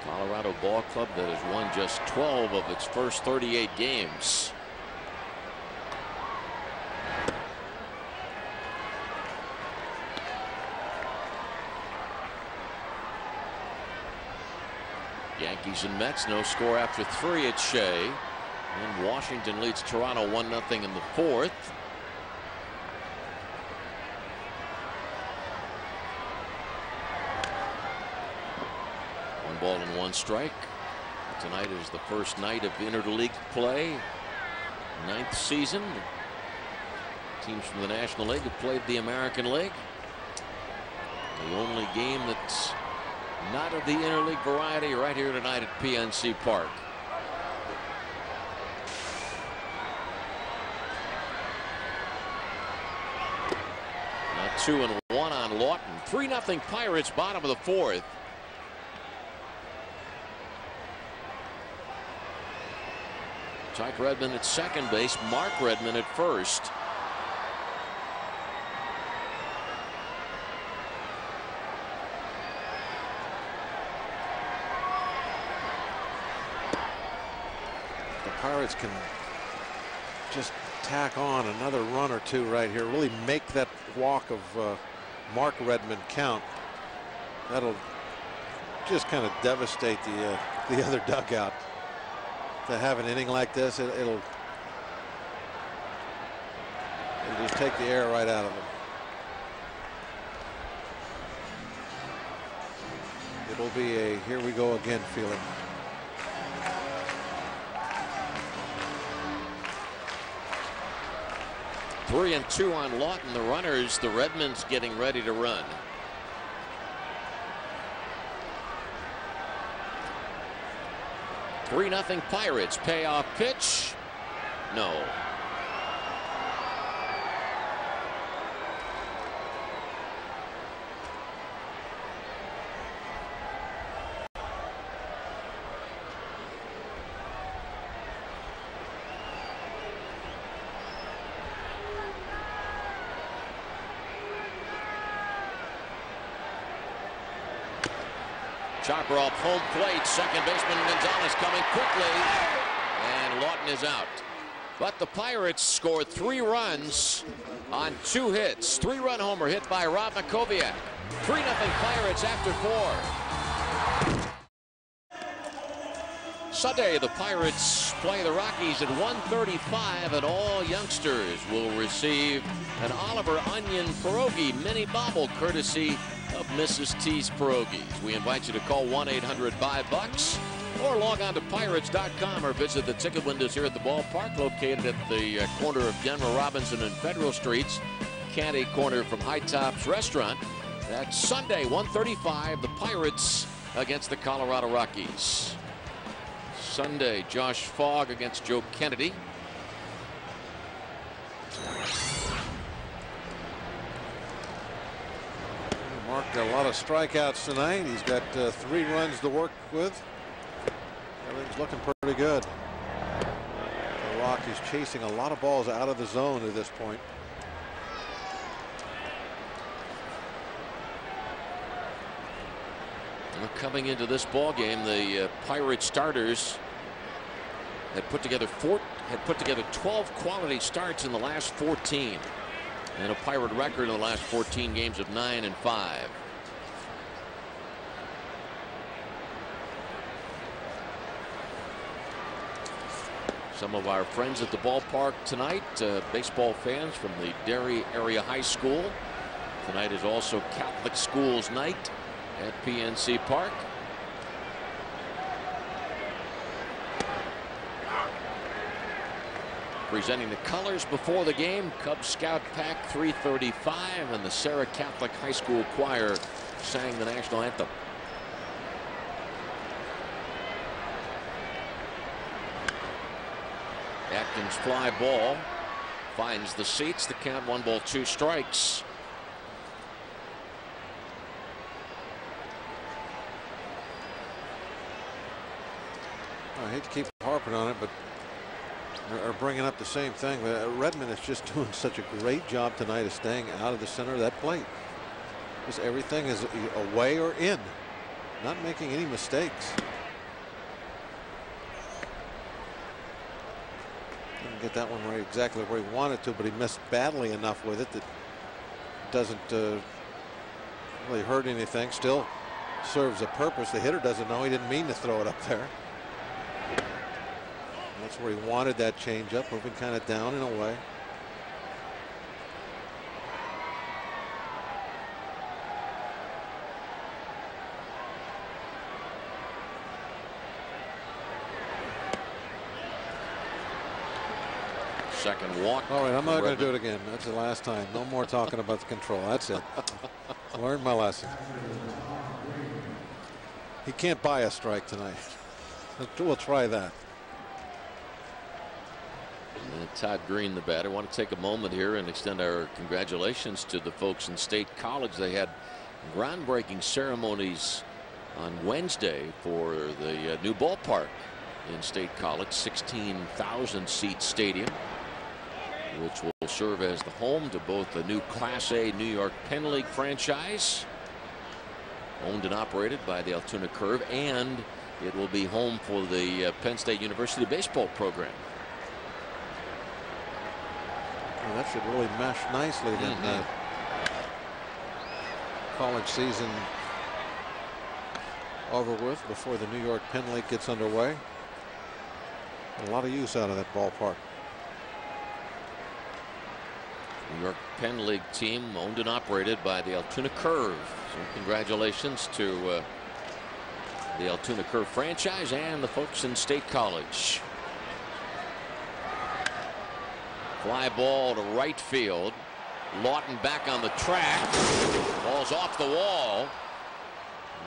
Colorado ball club that has won just 12 of its first 38 games. Yankees and Mets, no score after 3 at Shea. And Washington leads Toronto 1-0 in the 4th. One ball and 1 strike. Tonight is the first night of interleague play. 9th season. Teams from the National League have played the American League. The only game that's not of the interleague variety right here tonight at PNC Park. Now 2-1 on Lawton. 3-0 Pirates, bottom of the 4th. Tyke Redmond at second base, Mark Redmond at first. Pirates can just tack on another run or 2 right here, really make that walk of Mark Redmond count. That'll just kind of devastate the other dugout. To have an inning like this, it'll just take the air right out of them. It'll be a here we go again feeling. 3-2 on Lawton. The runners, the Redmonds getting ready to run. Three 0 Pirates. Payoff pitch. No. Chopper off home plate. Second baseman Gonzalez coming quickly, and Lawton is out. But the Pirates scored 3 runs on 2 hits. 3-run homer hit by Rob Makoviak. 3-0 Pirates after 4. Sunday, the Pirates play the Rockies at 1:35, and all youngsters will receive an Oliver Onion Pierogi mini bobble courtesy of Mrs. T's Pierogies. We invite you to call 1-800-5-BUCKS or log on to Pirates.com or visit the ticket windows here at the ballpark, located at the corner of General Robinson and Federal Streets, candy corner from High Tops Restaurant. That's Sunday, 1:35, the Pirates against the Colorado Rockies. Sunday, Josh Fogg against Joe Kennedy. Marked a lot of strikeouts tonight. He's got 3 runs to work with. Everything's looking pretty good. The Rockies chasing a lot of balls out of the zone at this point. Well, coming into this ball game, the Pirate starters had put together 12 quality starts in the last 14. And a Pirate record in the last 14 games of 9-5. Some of our friends at the ballpark tonight, baseball fans from the Derry Area High School. Tonight is also Catholic Schools Night at PNC Park. Presenting the colors before the game, Cub Scout Pack 335, and the Sarah Catholic High School Choir sang the national anthem. Atkins fly ball finds the seats. The count 1-2 strikes. I hate to keep harping on it, but are bringing up the same thing. Redmond is just doing such a great job tonight of staying out of the center of that plate. Just everything is away or in, not making any mistakes. Didn't get that one right exactly where he wanted to, but he missed badly enough with it that it doesn't really hurt anything. Still serves a purpose. The hitter doesn't know he didn't mean to throw it up there. That's where he wanted that changeup, moving kind of down and away. Second walk. All right, I'm not going to do it again. That's the last time. No more talking about the control. That's it. Learned my lesson. He can't buy a strike tonight. We'll try that. Todd Green, the batter. I want to take a moment here and extend our congratulations to the folks in State College. They had groundbreaking ceremonies on Wednesday for the new ballpark in State College, 16,000 seat stadium, which will serve as the home to both the new Class A New York Penn League franchise, owned and operated by the Altoona Curve, and it will be home for the Penn State University baseball program. Well, that should really mesh nicely then. College season over with before the New York Penn League gets underway. A lot of use out of that ballpark. New York Penn League team owned and operated by the Altoona Curve. So congratulations to the Altoona Curve franchise and the folks in State College. Fly ball to right field. Lawton back on the track. Ball's off the wall.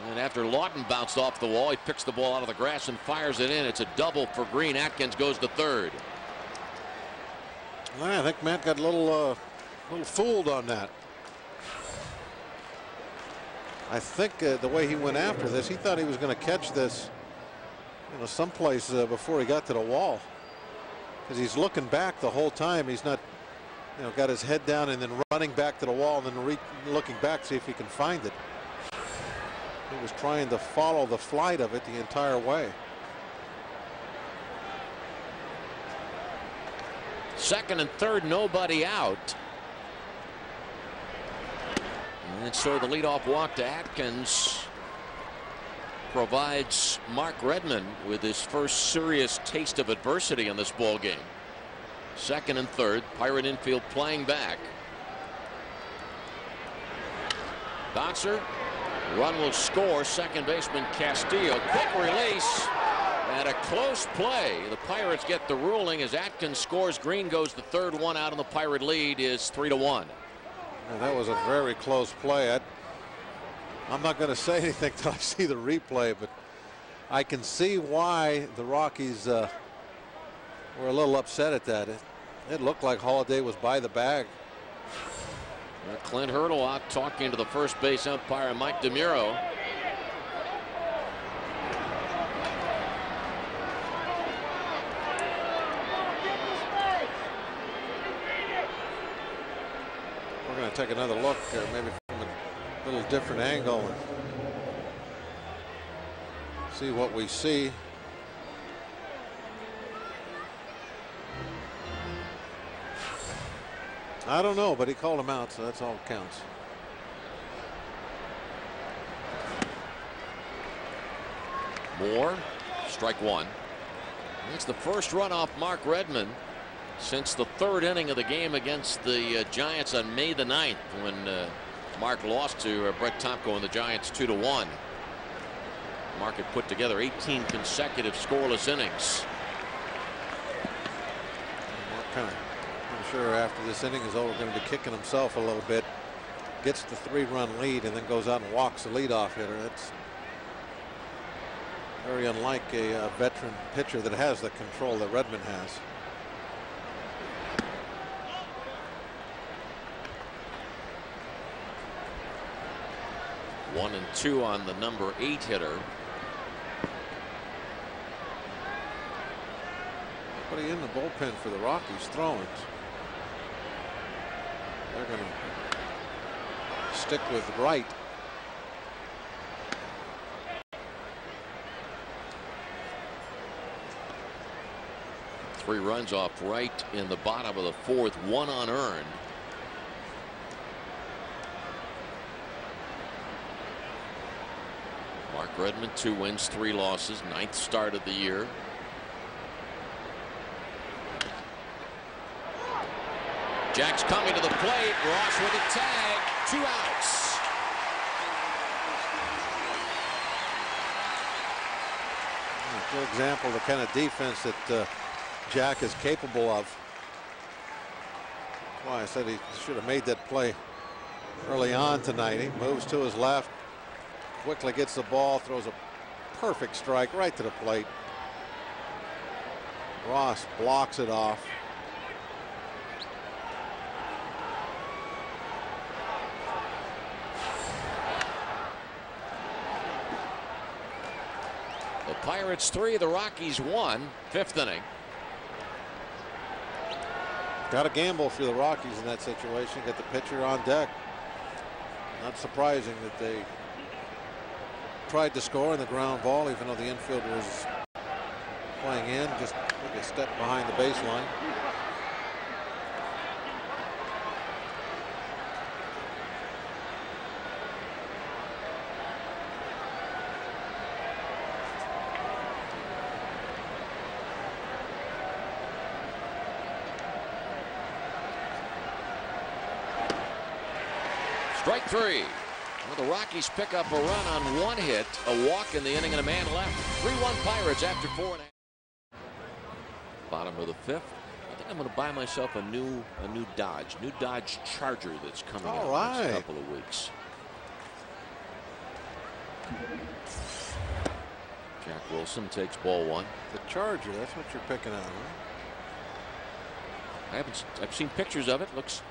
And after Lawton bounced off the wall, he picks the ball out of the grass and fires it in. It's a double for Green. Atkins goes to third. I think Matt got a little fooled on that. I think the way he went after this, he thought he was going to catch this, someplace before he got to the wall, because he's looking back the whole time. He's not, got his head down and then running back to the wall and then looking back to see if he can find it. He was trying to follow the flight of it the entire way. Second and third, nobody out. And so the leadoff walk to Atkins provides Mark Redmond with his first serious taste of adversity in this ball game. Second and third, Pirate infield playing back. Bouncer, run will score. Second baseman Castillo, quick release and a close play. The Pirates get the ruling as Atkins scores. Green goes the third, one out, and the Pirate lead is 3-1. Well, that was a very close play. I'm not going to say anything till I see the replay, but I can see why the Rockies were a little upset at that. It looked like Holiday was by the bag. Clint Hurdle out talking to the first base umpire, Mike DeMuro. We're going to take another look, maybe from a little different angle, and see what we see. I don't know, but he called him out, so that's all that counts. Moore, strike one. That's the first run off Mark Redmond since the third inning of the game against the Giants on May the 9th, when Mark lost to Brett Tomko and the Giants 2-1. Mark had put together 18 consecutive scoreless innings. I'm sure after this inning is over, going to be kicking himself a little bit. Gets the 3-run lead and then goes out and walks the leadoff hitter. That's very unlike a veteran pitcher that has the control that Redmond has. One and two on the number 8 hitter. Nobody in the bullpen for the Rockies throwing. They're going to stick with Wright. Three runs off Wright in the bottom of the fourth, one unearned. Mark Redmond, 2 wins, 3 losses, 9th start of the year. Jack's coming to the plate. Ross with a tag. 2 outs. A good example of the kind of defense that Jack is capable of. That's why I said he should have made that play early on tonight. He moves to his left, quickly gets the ball, throws a perfect strike right to the plate. Ross blocks it off. The Pirates 3, the Rockies 1, 5th inning. Got to gamble for the Rockies in that situation. Get the pitcher on deck. Not surprising that they tried to score in the ground ball, even though the infielder was playing in, just took a step behind the baseline. Strike 3. Well, the Rockies pick up a run on 1 hit, a walk in the inning, and a man left. 3-1 Pirates after 4 1/2. Bottom of the 5th. The I'm going to buy myself a new Dodge Charger that's coming out right. in the next couple of weeks. Jack Wilson takes ball 1. The Charger, that's what you're picking out, huh? I've seen pictures of it. Looks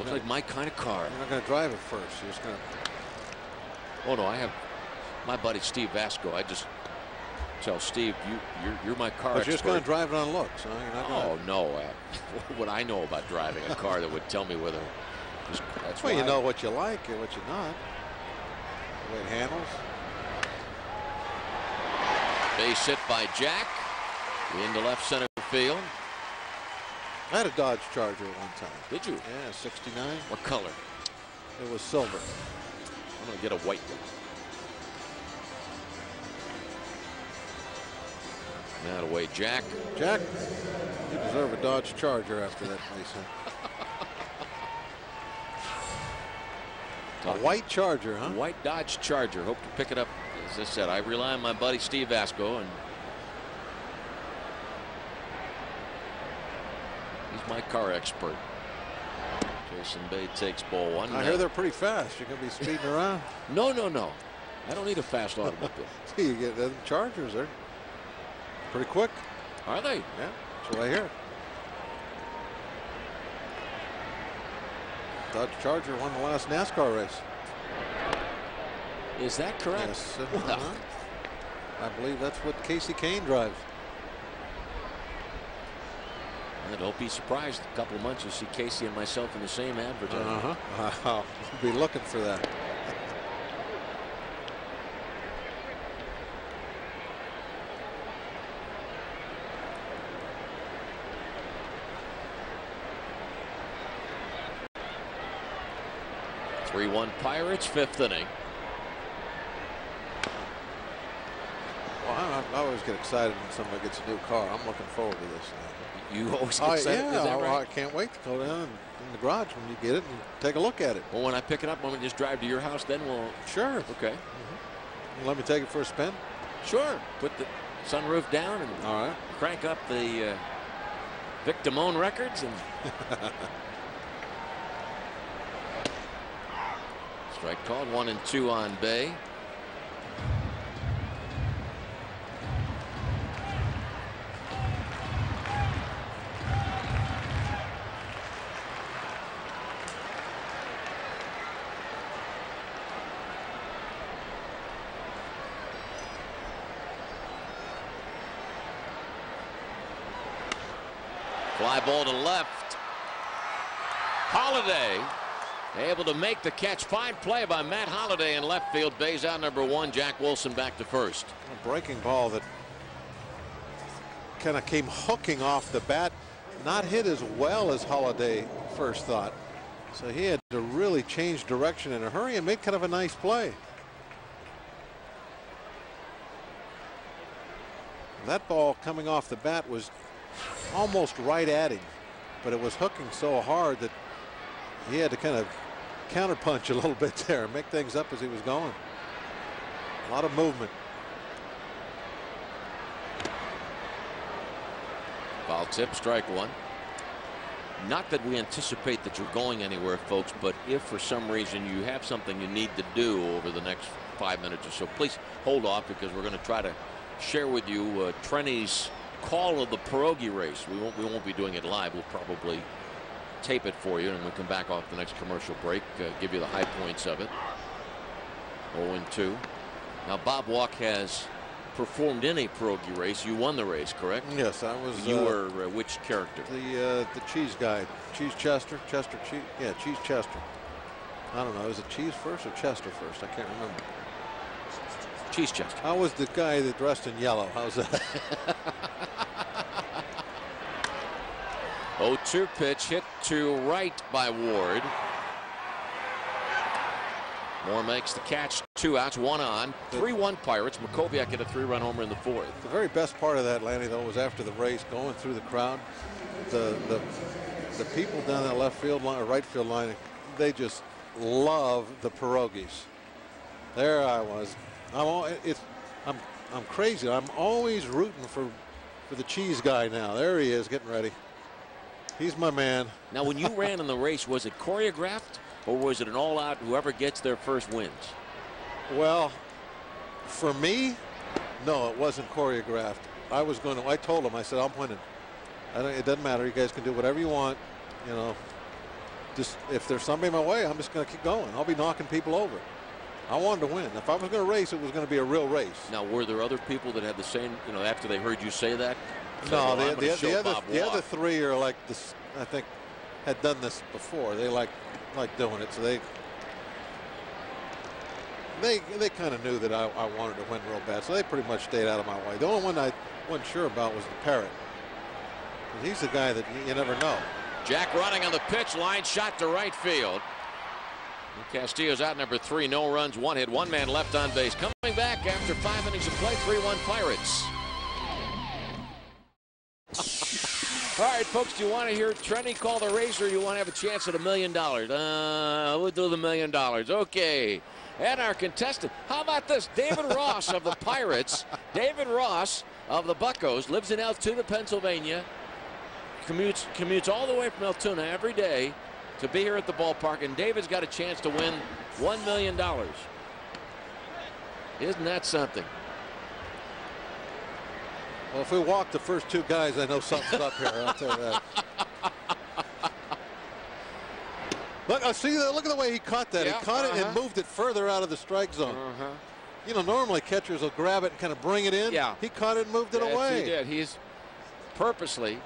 like my kind of car. You're not going to drive it first. You're just going to. Oh no, I have my buddy Steve Vasco. I just tell Steve, you're my car But expert. you're just going to drive it on looks, huh? You're not Oh no, what I know about driving a car that would tell me whether. That's well, why you know what you like and what you're not. The way it handles. Base hit by Jack into left center field. I had a Dodge Charger at one time. Did you? Yeah, 69. What color? It was silver. I'm going to get a white one. That away, Jack. Jack, you deserve a Dodge Charger after that base hit. A white Charger, huh? White Dodge Charger. Hope to pick it up. As I said, I rely on my buddy Steve Vasco, and he's my car expert. Jason Bay takes ball 1. I hear they're pretty fast. You're going to be speeding around. No. I don't need a fast automobile. You get the Chargers. They're pretty quick. Are they? Yeah, that's what I hear. Dodge Charger won the last NASCAR race. Is that correct? Yes. I believe that's what Casey Kane drives. And don't be surprised in a couple of months you see Casey and myself in the same advertisement. I'll be looking for that. Three-1 Pirates, 5th inning. Well, I always get excited when somebody gets a new car. I'm looking forward to this now. You always get excited? Yeah, Is that right? I can't wait to go down in the garage when you get it and take a look at it. Well, when I pick it up, when we just drive to your house, then we'll. Sure. Okay. Let me take it for a spin. Sure. Put the sunroof down and All right. crank up the Vic Damone records and. Strike called. 1-2 on Bay. Fly ball to left. Holiday able to make the catch. Fine play by Matt Holliday in left field. Bay's out number 1. Jack Wilson back to first. A breaking ball that kind of came hooking off the bat. Not hit as well as Holliday first thought. So he had to really change direction in a hurry and make kind of a nice play. That ball coming off the bat was almost right at him, but it was hooking so hard that he had to kind of counterpunch a little bit there and make things up as he was going. A lot of movement. Foul tip, strike 1. Not that we anticipate that you're going anywhere, folks, but if for some reason you have something you need to do over the next 5 minutes or so, please hold off, because we're going to try to share with you Trenny's call of the pierogi race. We won't be doing it live. We'll probably tape it for you, and we'll come back off the next commercial break, give you the high points of it. 0-2. Now Bob Walk has performed in a pierogi race. You won the race, correct? Yes, I was. You were which character? The cheese guy, Cheese Chester, Cheese. Yeah, Cheese Chester. I don't know. Was it Cheese first or Chester first? I can't remember. Cheese Chester. I was the guy that dressed in yellow. How's that? 0-2 pitch hit to right by Ward. Moore makes the catch. 2 outs, 1 on. 3-1 Pirates. Makoviak hit a 3-run homer in the 4th. The very best part of that, Lanny, though, was after the race, going through the crowd. The people down that left field line or right field line, they just love the pierogies. There I was. I'm crazy. I'm always rooting for the cheese guy now. There he is, getting ready. He's my man. Now, when you ran in the race, was it choreographed or was it an all-out whoever gets their first wins? Well, for me, no, it wasn't choreographed. I told him, I said, I'm winning. It doesn't matter. You guys can do whatever you want. You know, just if there's somebody in my way, I'm just going to keep going. I'll be knocking people over. I wanted to win. If I was going to race, it was going to be a real race. Now, were there other people that had the same, you know, after they heard you say that? No, the other three are like this. I think had done this before. They like doing it, so they kind of knew that I wanted to win real bad, so they pretty much stayed out of my way. The only one I wasn't sure about was the Parrot. He's the guy that you never know. Jack running on the pitch, line shot to right field. And Castillo's out, number 3, no runs, 1 hit, 1 man left on base. Coming back after 5 innings of play, 3-1 Pirates. All right, folks, do you want to hear Trenny call the race, or you want to have a chance at $1 million? We'll do the $1 million. Okay. And our contestant, how about this? David Ross of the Pirates. David Ross of the Buccos lives in Altoona, Pennsylvania. Commutes all the way from Altoona every day to be here at the ballpark, and David's got a chance to win $1 million. Isn't that something? Well, if we walk the first 2 guys, I know something's up here. I'll tell you that. Look at the way he caught that. He caught it and moved it further out of the strike zone. You know, normally catchers will grab it and kind of bring it in. Yeah. He caught it and moved it away. He did. He's purposely.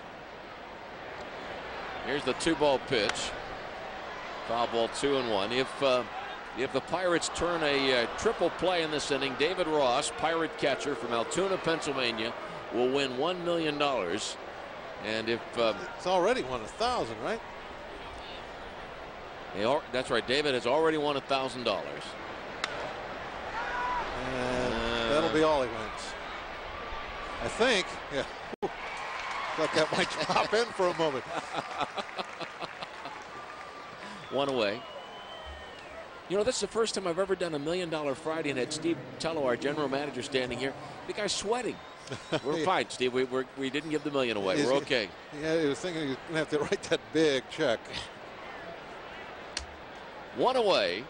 Here's the 2-ball pitch. Foul ball, 2-1. If the Pirates turn a triple play in this inning, David Ross, Pirate catcher from Altoona, Pennsylvania, will win $1 million. And if it's already won 1,000, right? That's right. David has already won $1,000. And that'll be all he wins. I think. Yeah. Thought that might drop in for a moment. 1 away. You know, this is the first time I've ever done $1 million Friday and had Steve Tello, our general manager, standing here. The guy's sweating. We're fine, Steve. We didn't give the $1 million away. We're okay. Yeah, he was thinking he was going to have to write that big check. 1 away.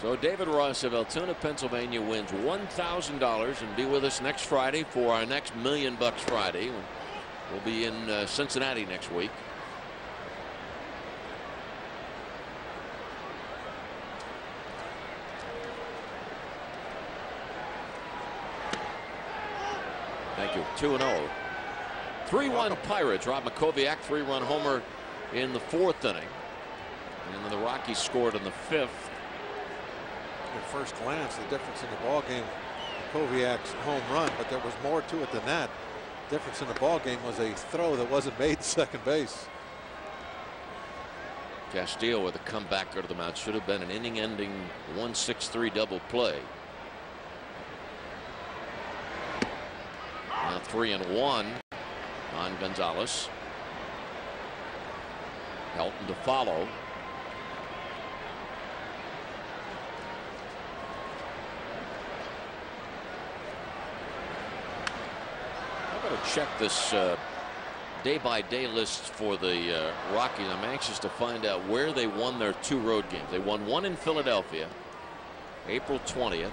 So David Ross of Altoona, Pennsylvania wins $1,000 and be with us next Friday for our next $1 Million Friday. We'll be in Cincinnati next week. Thank you. 2-0. 3-1 Pirates. Rob Makoviak, 3-run homer in the 4th inning. And then the Rockies scored in the 5th. At first glance, the difference in the ball game, Makoviak's home run, but there was more to it than that. The difference in the ball game was a throw that wasn't made to second base. Castillo with a comeback to the mound. Should have been an inning-ending 1-6-3 double play. Now 3-1 on Gonzalez. Helton to follow. I'm going to check this day-by-day list for the Rockies. I'm anxious to find out where they won their 2 road games. They won 1 in Philadelphia, April 20th,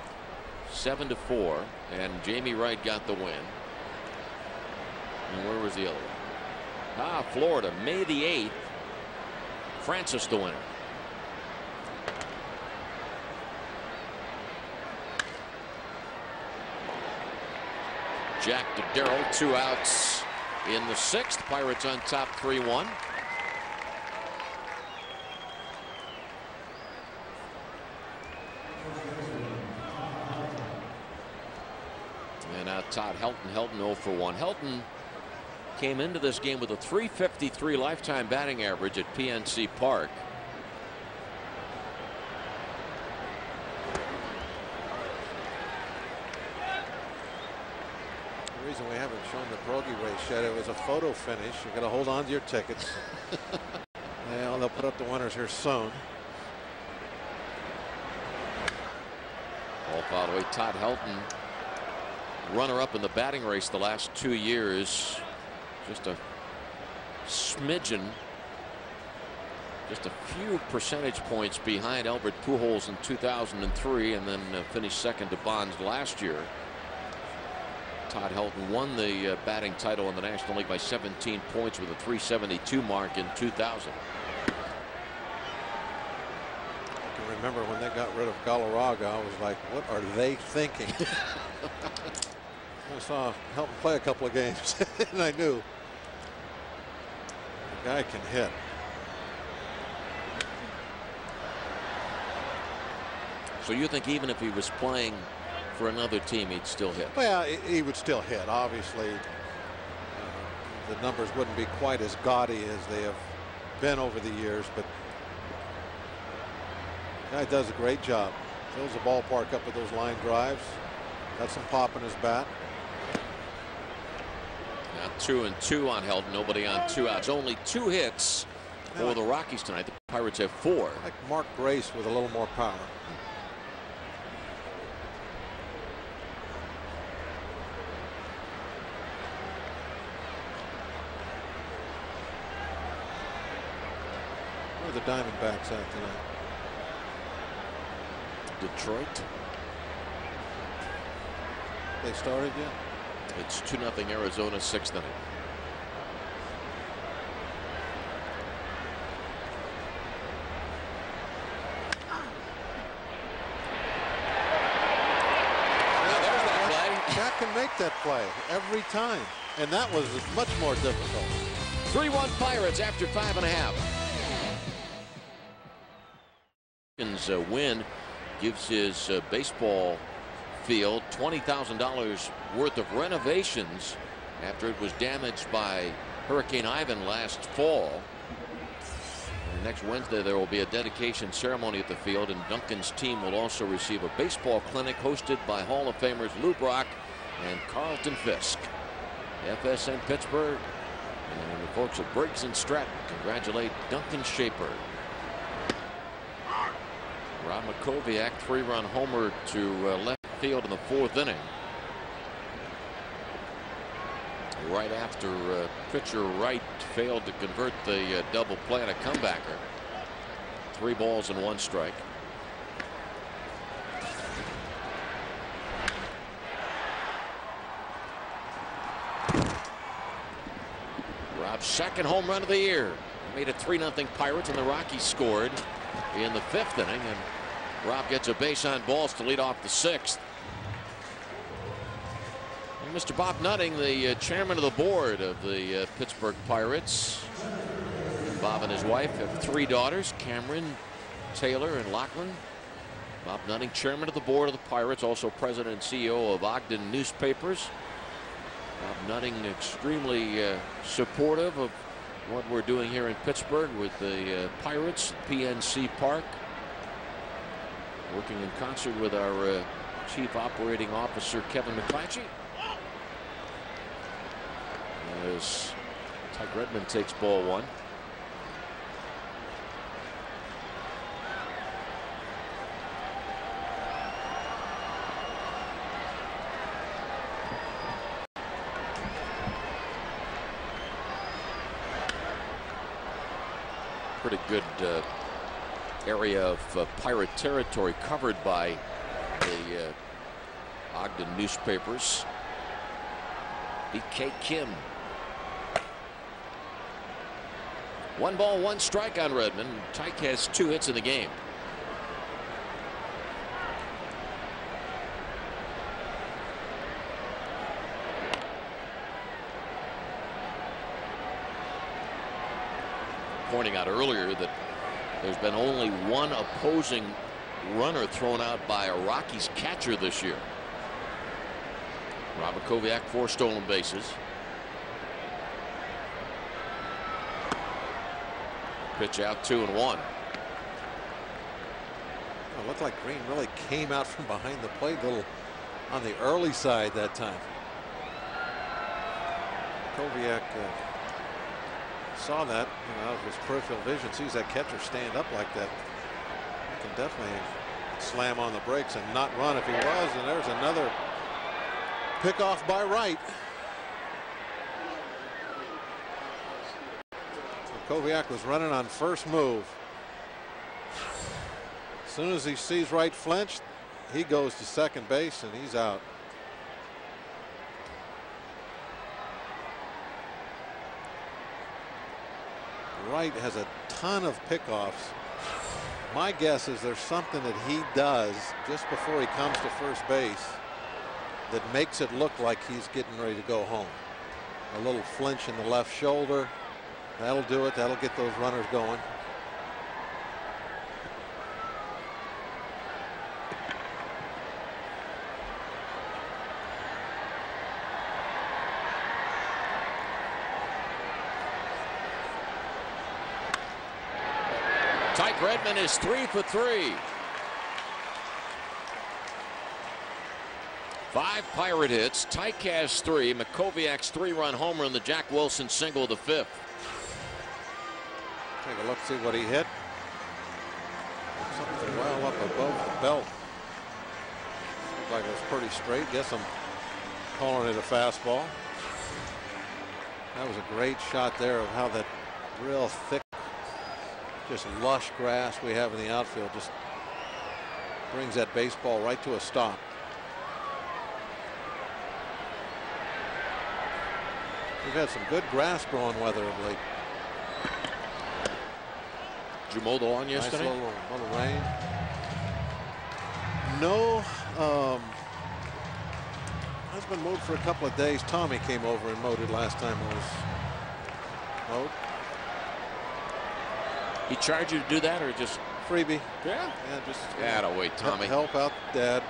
7-4, and Jamie Wright got the win. And where was the other one? Florida, May the 8th. Francis the winner. Jack to Darrell, 2 outs in the 6th. Pirates on top 3-1. And now Todd Helton. Helton 0 for 1. Helton came into this game with a .353 lifetime batting average at PNC Park. The reason we haven't shown the Brogy race yet, it was a photo finish. You got to hold on to your tickets. They'll put up the winners here soon. Ball fouled away. Todd Helton runner-up in the batting race the last 2 years. Just a smidgen, just a few percentage points behind Albert Pujols in 2003, and then finished second to Bonds last year. Todd Helton won the batting title in the National League by 17 points with a .372 mark in 2000. I can remember when they got rid of Galarraga, I was like, what are they thinking? I saw Helton play a couple of games and I knew the guy can hit. So you think even if he was playing for another team, he'd still hit? Well, he would still hit. Obviously, the numbers wouldn't be quite as gaudy as they have been over the years, but the guy does a great job. Fills the ballpark up with those line drives. Got some pop in his bat. Now 2-2 on Helton. Nobody on 2 outs. Only 2 hits for the Rockies tonight. The Pirates have 4. Like Mark Grace with a little more power. Where are the Diamondbacks at tonight? Detroit. They started yet? It's 2-0 Arizona, 6th inning. Now there's that play. Jack can make that play every time, and that was much more difficult. 3-1 Pirates after 5½. Win gives his baseball field $20,000 worth of renovations after it was damaged by Hurricane Ivan last fall. And next Wednesday there will be a dedication ceremony at the field, and Duncan's team will also receive a baseball clinic hosted by Hall of Famers Lou Brock and Carlton Fisk. FSN Pittsburgh and the folks at Briggs and Stratton congratulate Duncan Shaper. Rob Makoviak 3-run homer to left field in the 4th inning. Right after pitcher Wright failed to convert the double play on a comebacker. 3 balls and 1 strike. Rob's 2nd home run of the year. He made it 3-0 Pirates, and the Rockies scored in the 5th inning, and Rob gets a base on balls to lead off the 6th. And Mr. Bob Nutting, the chairman of the board of the Pittsburgh Pirates. Bob and his wife have 3 daughters, Cameron, Taylor, and Lachlan. Bob Nutting, chairman of the board of the Pirates, also president and CEO of Ogden Newspapers. Bob Nutting extremely supportive of what we're doing here in Pittsburgh with the Pirates, PNC Park. Working in concert with our Chief Operating Officer, Kevin McClatchy. As Tyke Redmond takes ball 1. Pretty good area of Pirate territory covered by the Ogden newspapers. BK Kim. 1 ball, 1 strike on Redmond. Tyke has 2 hits in the game. Pointing out earlier that there's been only 1 opposing runner thrown out by a Rockies catcher this year. Robert Koviak 4 stolen bases. Pitch out 2-1. It looked like Green really came out from behind the plate a little on the early side that time. Koviak saw that out of his peripheral vision, sees that catcher stand up like that. He can definitely slam on the brakes and not run if he was. And there's another Pickoff by Wright. Koviak was running on first move. As soon as he sees Wright flinch, he goes to second base and he's out. Wright has a ton of pickoffs. My guess is there's something that he does just before he comes to first base that makes it look like he's getting ready to go home. A little flinch in the left shoulder. That'll do it. That'll get those runners going. Tyke Redmond is 3 for 3. 5 Pirate hits. Tyke has 3. Makoviak's 3-run homer and the Jack Wilson single of the 5th. Take a look, see what he hit. Something well up above the belt. Looked like it was pretty straight. Guess I'm calling it a fastball. That was a great shot there of how that real thick, just lush grass we have in the outfield just brings that baseball right to a stop. We've had some good grass growing weather of late. Did you mow the lawn yesterday? Nice little rain. No, it's been mowed for a couple of days. Tommy came over and mowed it last time it was mowed. He charged you to do that or just freebie? Yeah. Yeah, just wait, Tommy. Help out Dad.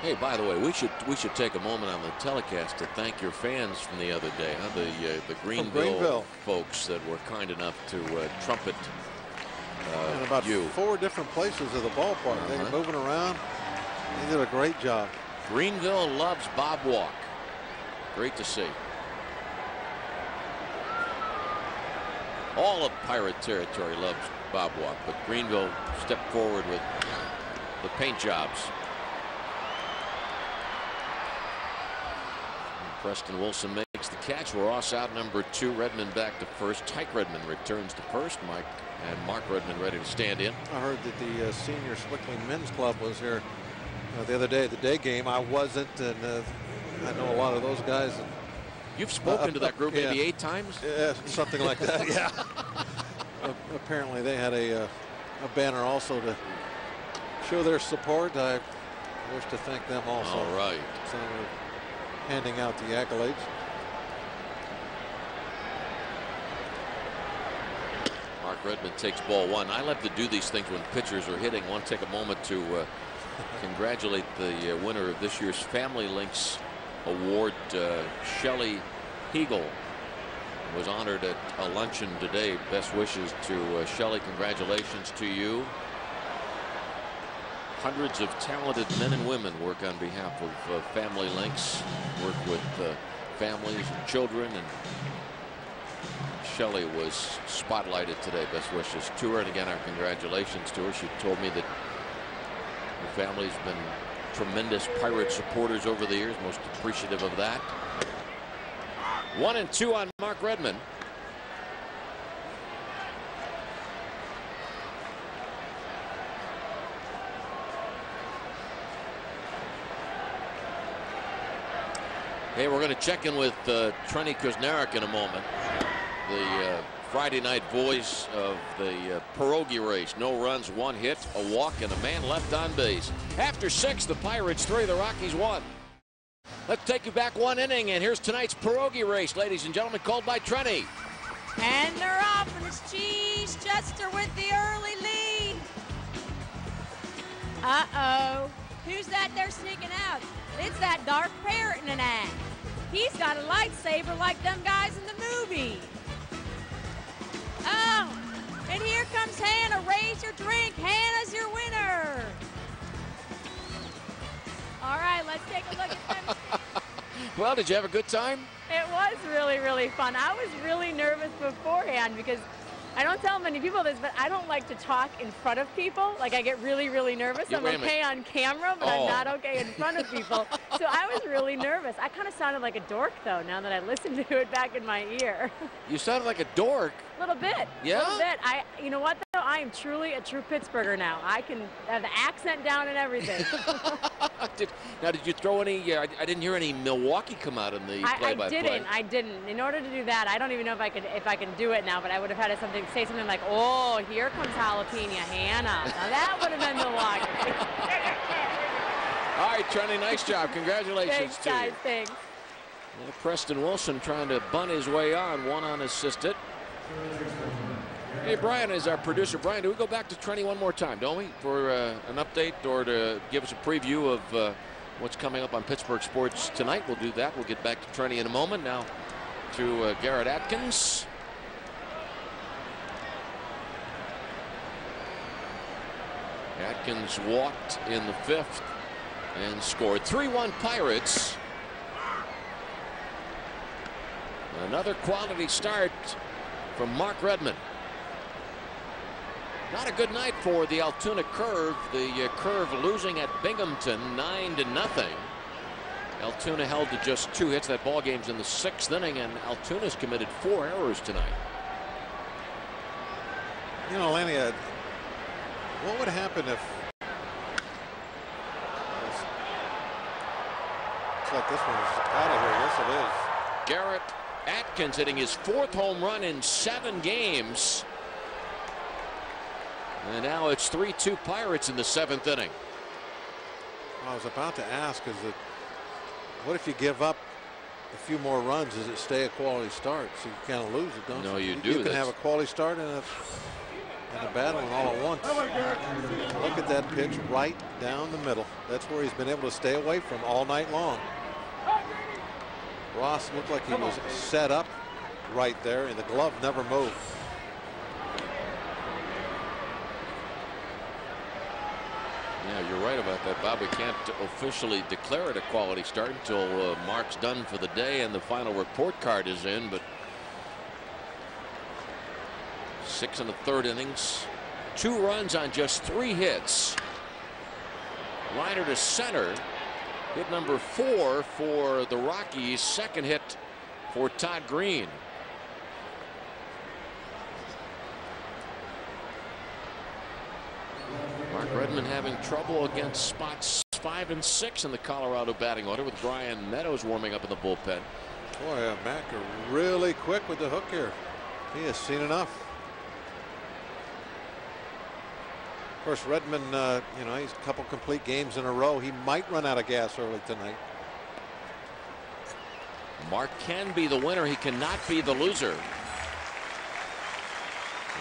Hey, by the way, we should take a moment on the telecast to thank your fans from the other day, huh? The Greenville folks that were kind enough to trumpet in about you. 4 different places of the ballpark. They were moving around. They did a great job. Greenville loves Bob Walk. Great to see. All of Pirate territory loves Bob Walk, but Greenville stepped forward with the paint jobs. Preston Wilson makes the catch. Ross out number 2. Redmond back to first. Tyke Redmond returns to first. Mark Redmond ready to stand in. I heard that the senior Swickling Men's Club was here the other day at the day game. I wasn't, and I know a lot of those guys. You've spoken to that group maybe 8 times? Yeah, something like that, yeah. Apparently they had a banner also to show their support. I wish to thank them also. All right. So handing out the accolades. Mark Redmond takes ball 1. I love to do these things when pitchers are hitting. I want to take a moment to congratulate the winner of this year's Family Links Award. Shelley Hegel was honored at a luncheon today. Best wishes to Shelley. Congratulations to you. Hundreds of talented men and women work on behalf of Family Links, work with families and children, and Shelley was spotlighted today. Best wishes to her, and again our congratulations to her. She told me that her family's been tremendous Pirate supporters over the years, most appreciative of that. 1-2 on Mark Redmond. Hey, we're going to check in with Trenny Kusnarek in a moment. The Friday night voice of the pierogi race. No runs, 1 hit, a walk, and a man left on base. After 6, the Pirates 3, the Rockies 1. Let's take you back 1 inning, and here's tonight's pierogi race, ladies and gentlemen, called by Trenny. And they're off, and it's Cheese Chester with the early lead. Uh-oh. Who's that there sneaking out? It's that dark parrot in an act. He's got a lightsaber like them guys in the movie. Oh, and here comes Hannah. Raise your drink. Hannah's your winner. All right, let's take a look at them. Well, did you have a good time? It was really, really fun. I was really nervous beforehand because I don't tell many people this, but I don't like to talk in front of people. Like, I get really, really nervous. I'm okay on camera, but I'm not okay in front of people. So I was really nervous. I kind of sounded like a dork, though, now that I listened to it back in my ear. You sounded like a dork. A little bit. Yeah? A little bit. You know what, though? I am truly a true Pittsburgher now. I can have the accent down and everything. Now, did you throw any? I didn't hear any Milwaukee come out in the play-by-play. I didn't. In order to do that, I don't even know if I can do it now. But I would have had to say something like, "Oh, here comes Jalapeno Hannah." Now that would have been Milwaukee. All right, Trenny, nice job. Congratulations. Thanks, guys. Thanks. Well, Preston Wilson trying to bunt his way on, one unassisted. Hey, Brian is our producer. Brian, do we go back to Trenny one more time, don't we, for an update or to give us a preview of what's coming up on Pittsburgh sports tonight? We'll do that. We'll get back to Trenny in a moment. Now to Garrett Atkins. Atkins walked in the 5th and scored. 3-1 Pirates. Another quality start from Mark Redmond. Not a good night for the Altoona Curve. The Curve losing at Binghamton 9-0. Altoona held to just 2 hits. That ball game's in the 6th inning, and Altoona's committed 4 errors tonight. You know, Lanny, what would happen if looks like this one's out of here? Yes, it is. Garrett Atkins hitting his 4th home run in 7 games. And now it's 3-2 Pirates in the 7th inning. I was about to ask, what if you give up a few more runs? Does it stay a quality start? So you kind of lose it, don't you? No, you do. You can have a quality start and a bad one all at once. Look at that pitch right down the middle. That's where he's been able to stay away from all night long. Ross looked like he was set up right there, and the glove never moved. Yeah, you're right about that, Bob. We can't officially declare it a quality start until Mark's done for the day and the final report card is in. But 6 1/3 innings, 2 runs on just 3 hits. Liner to center. Hit number 4 for the Rockies. 2nd hit for Todd Green. Mark Redmond having trouble against spots 5 and 6 in the Colorado batting order, with Brian Meadows warming up in the bullpen. Boy, Mac really quick with the hook here. He has seen enough. Of course, Redmond, you know, he's a couple complete games in a row. He might run out of gas early tonight. Mark can be the winner. He cannot be the loser.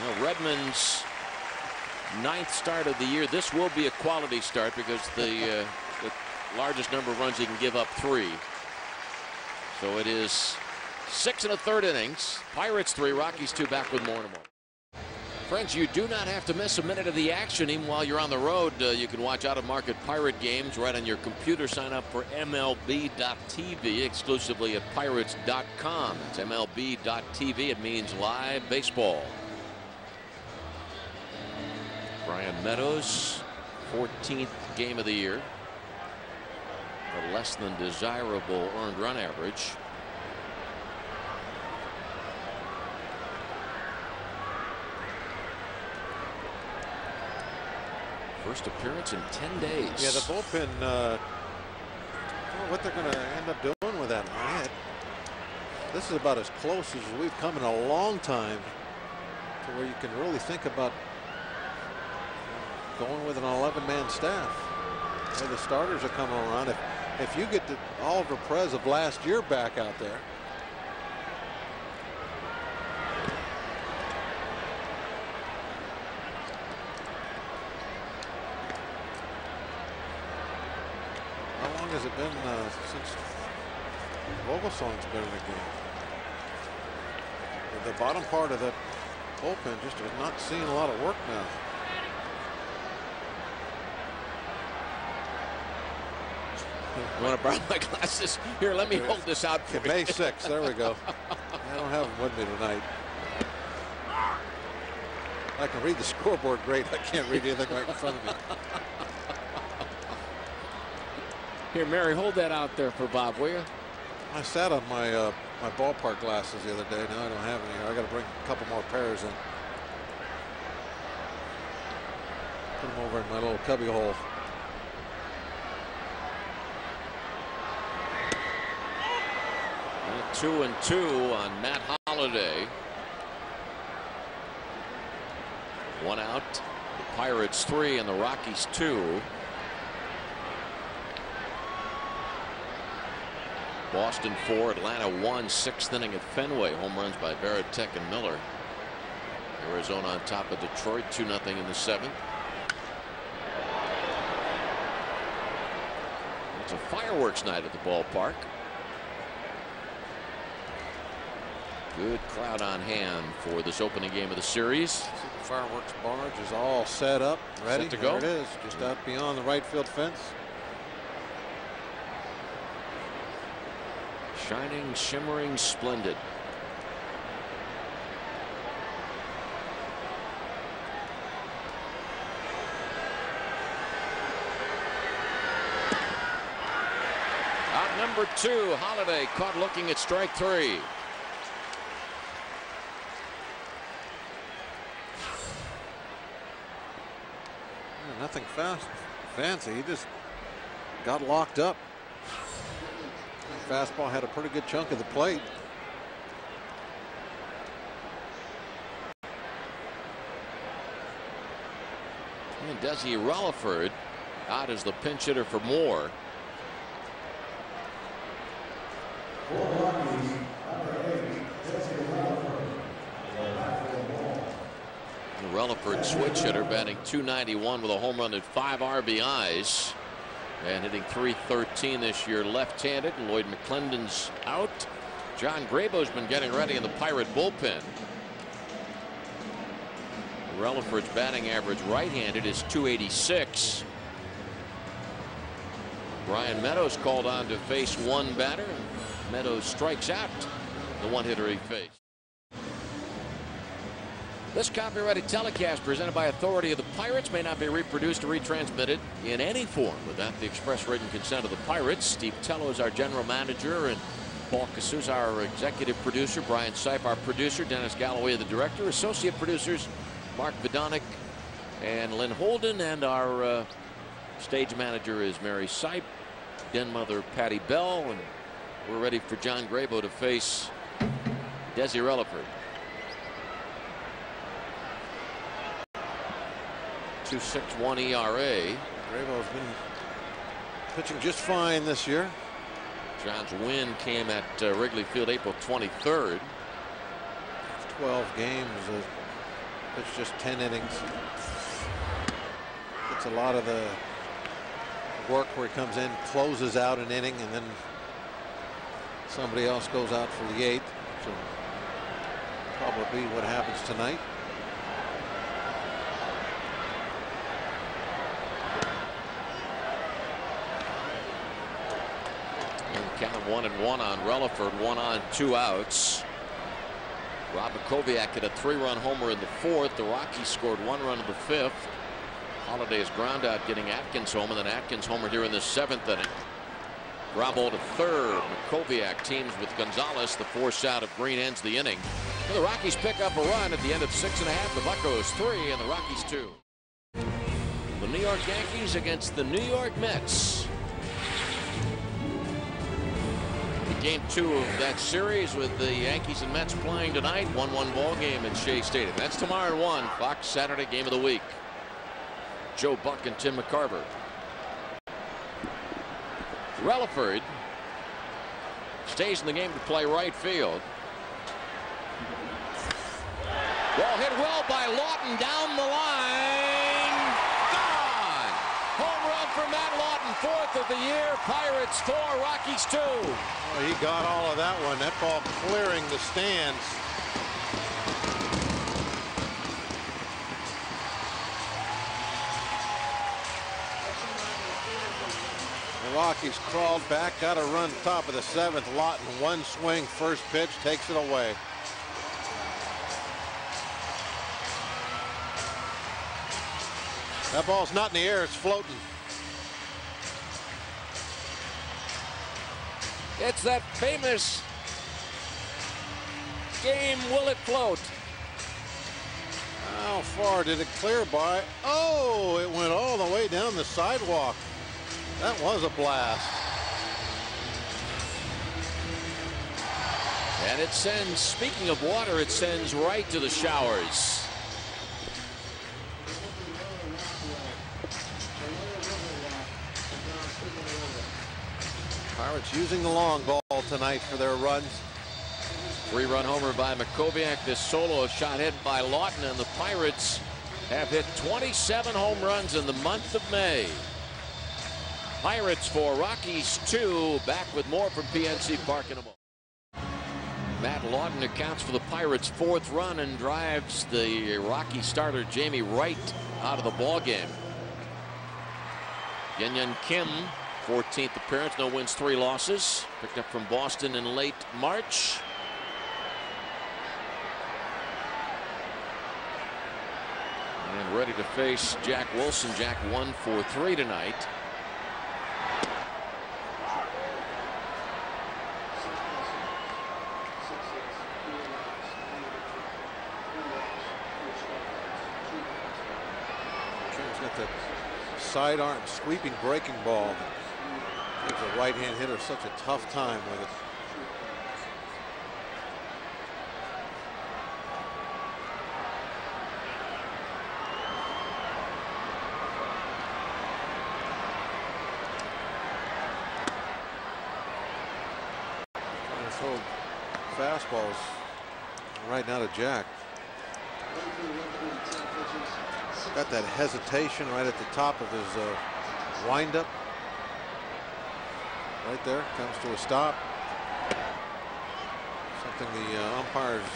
Now, Redmond's 9th start of the year. This will be a quality start because the largest number of runs he can give up, 3. So it is 6 1/3 innings. Pirates 3, Rockies 2. Back with more in a moment. Friends, you do not have to miss a minute of the action even while you're on the road. You can watch out-of-market Pirate games right on your computer. Sign up for MLB.TV exclusively at Pirates.com. It's MLB.TV. It means live baseball. Brian Meadows, 14th game of the year. A less than desirable earned run average. First appearance in 10 days. Yeah, the bullpen, I don't know what they're going to end up doing with that. This is about as close as we've come in a long time to where you can really think about going with an 11-man staff. The way the starters are coming around. If you get the Oliver Perez of last year back out there. How long has it been since Vogelsong's been in the game? The bottom part of that bullpen just is not seeing a lot of work now. You want to borrow my glasses? Here, let me hold this out for you. May 6th. There we go. I don't have them with me tonight. I can read the scoreboard great. I can't read anything right in front of me. Here, Mary, hold that out there for Bob, will you? I sat on my my ballpark glasses the other day. Now I don't have any here. I got to bring a couple more pairs in. Put them over in my little cubby hole. And 2-2 on Matt Holliday. 1 out. The Pirates 3 and the Rockies 2. Boston 4, Atlanta 1, 6th inning at Fenway. Home runs by Varitek and Miller. Arizona on top of Detroit 2-0 in the 7th. It's a fireworks night at the ballpark. Good crowd on hand for this opening game of the series. The fireworks barge is all set up, ready Set to go. There it is, just out beyond the right field fence. Shining, shimmering, splendid. Out number 2, Holliday caught looking at strike 3. Nothing fancy. He just got locked up. Fastball had a pretty good chunk of the plate. And Desi Relaford out as the pinch hitter for Moore. And Relaford, switch hitter, batting .291 with a home run and 5 RBIs. And hitting .313 this year, left-handed. Lloyd McClendon's out. John Grabo's been getting ready in the Pirate bullpen. Relaford's batting average right-handed is .286. Brian Meadows called on to face one batter. Meadows strikes out the one hitter he faced. This copyrighted telecast presented by authority of the Pirates may not be reproduced or retransmitted in any form without the express written consent of the Pirates. Steve Tello is our general manager, and Paul Cassuz, our executive producer. Brian Sipe, our producer. Dennis Galloway, the director. Associate producers Mark Vidonic and Lynn Holden, and our stage manager is Mary Sipe. Den mother Patty Bell, and we're ready for John Grabo to face Desi Relaford. 2.61 ERA. Grabo's been pitching just fine this year. John's win came at Wrigley Field April 23rd. 12 games, pitched just 10 innings. Gets a lot of the work where he comes in, closes out an inning, and then somebody else goes out for the 8th. So probably what happens tonight. Count 1-1 on Relaford, 1 on 2 outs. Rob Makoviak hit a 3-run homer in the 4th. The Rockies scored 1 run in the 5th. Holliday's ground out getting Atkins home, and then Atkins homered here in the 7th inning. Bravo to third. Makoviak teams with Gonzalez. The force out of Green ends the inning. And the Rockies pick up a run at the end of 6.5. The Buccos 3 and the Rockies 2. The New York Yankees against the New York Mets. Game 2 of that series with the Yankees and Mets playing tonight. 1-1 ball game in Shea Stadium. That's tomorrow at 1. Fox Saturday game of the week. Joe Buck and Tim McCarver. Relaford stays in the game to play right field. Ball hit well by Lawton down the line. Gone. Home run for Matt Lawton, 4th of the year. Pirates 4, Rockies 2. Well, he got all of that one. That ball clearing the stands. The Rockies crawled back, got a run top of the 7th. Lawton, one swing, first pitch, takes it away. That ball's not in the air, it's floating. It's that famous game, will it float? How far did it clear by? Oh, it went all the way down the sidewalk. That was a blast. And it sends, speaking of water, it sends right to the showers. Pirates using the long ball tonight for their runs. 3-run homer by Makoviak. This solo shot hit by Lawton, and the Pirates have hit 27 home runs in the month of May. Pirates 4, Rockies 2. Back with more from PNC Park in a moment. Matt Lawton accounts for the Pirates' 4th run and drives the Rocky starter Jamie Wright out of the ball game. Yun Kim, 14th appearance, no wins, 3 losses. Picked up from Boston in late March. And ready to face Jack Wilson. Jack 1 for 3 tonight. Kim's got that sidearm sweeping breaking ball. Gives a right-hand hitter such a tough time with it. Throw fastballs right now to Jack. Got that hesitation right at the top of his windup. Right there, comes to a stop. Something the umpires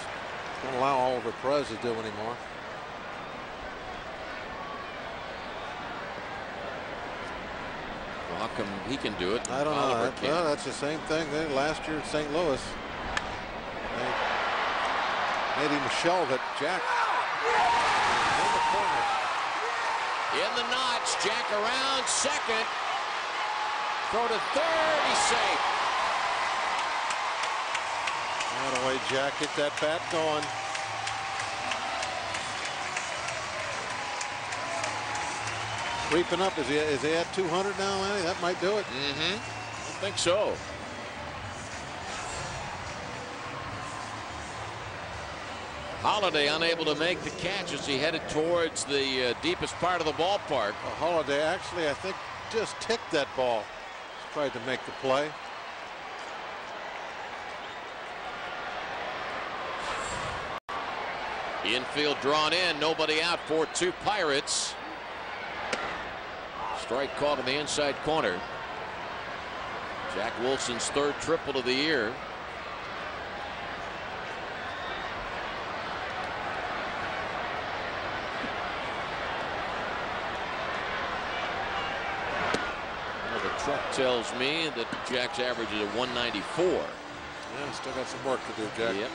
don't allow Oliver Perez to do anymore. Well, how come he can do it? I don't know. Well, that's the same thing. Last year at St. Louis, they made him shelve it. Jack in the corner. In the notch, Jack around second. Throw to third, he's safe. That away, Jack, get that bat going. Creeping up. Is he at 200 now, Lanny? That might do it. I think so. Holiday unable to make the catch as he headed towards the deepest part of the ballpark. Holiday actually, I think, just ticked that ball. Tried to make the play. Infield drawn in, nobody out, 4-2 Pirates. Strike caught in the inside corner. Jack Wilson's 3rd triple of the year. Truck tells me that Jack's average is at 194. Yeah, still got some work to do, Jack. Yep.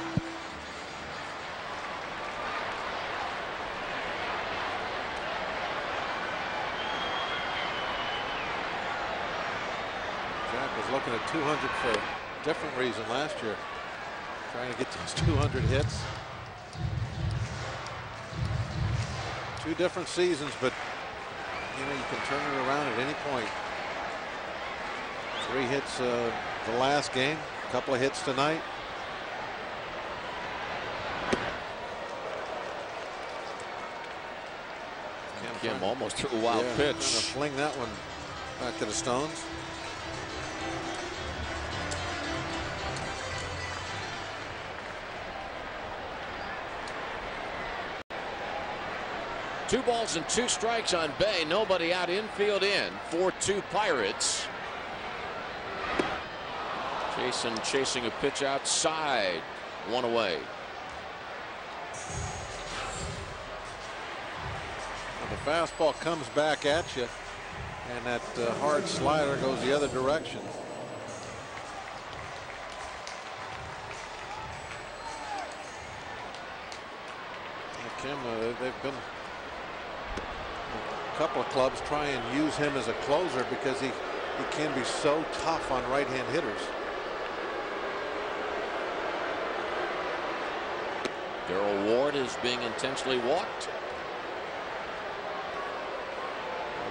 Jack was looking at 200 for a different reason last year. Trying to get those 200 hits. 2 different seasons, but you know, you can turn it around at any point. 3 hits the last game, a couple of hits tonight. Kim almost threw a wild pitch. Trying to fling that one back to the Stones. Two balls and 2 strikes on Bay. Nobody out, infield in. 4-2 Pirates. Jason chasing a pitch outside. 1 away. When the fastball comes back at you, and that hard slider goes the other direction. Kim, they've been couple of clubs try and use him as a closer because he can be so tough on right-hand hitters. Darrell Ward is being intentionally walked.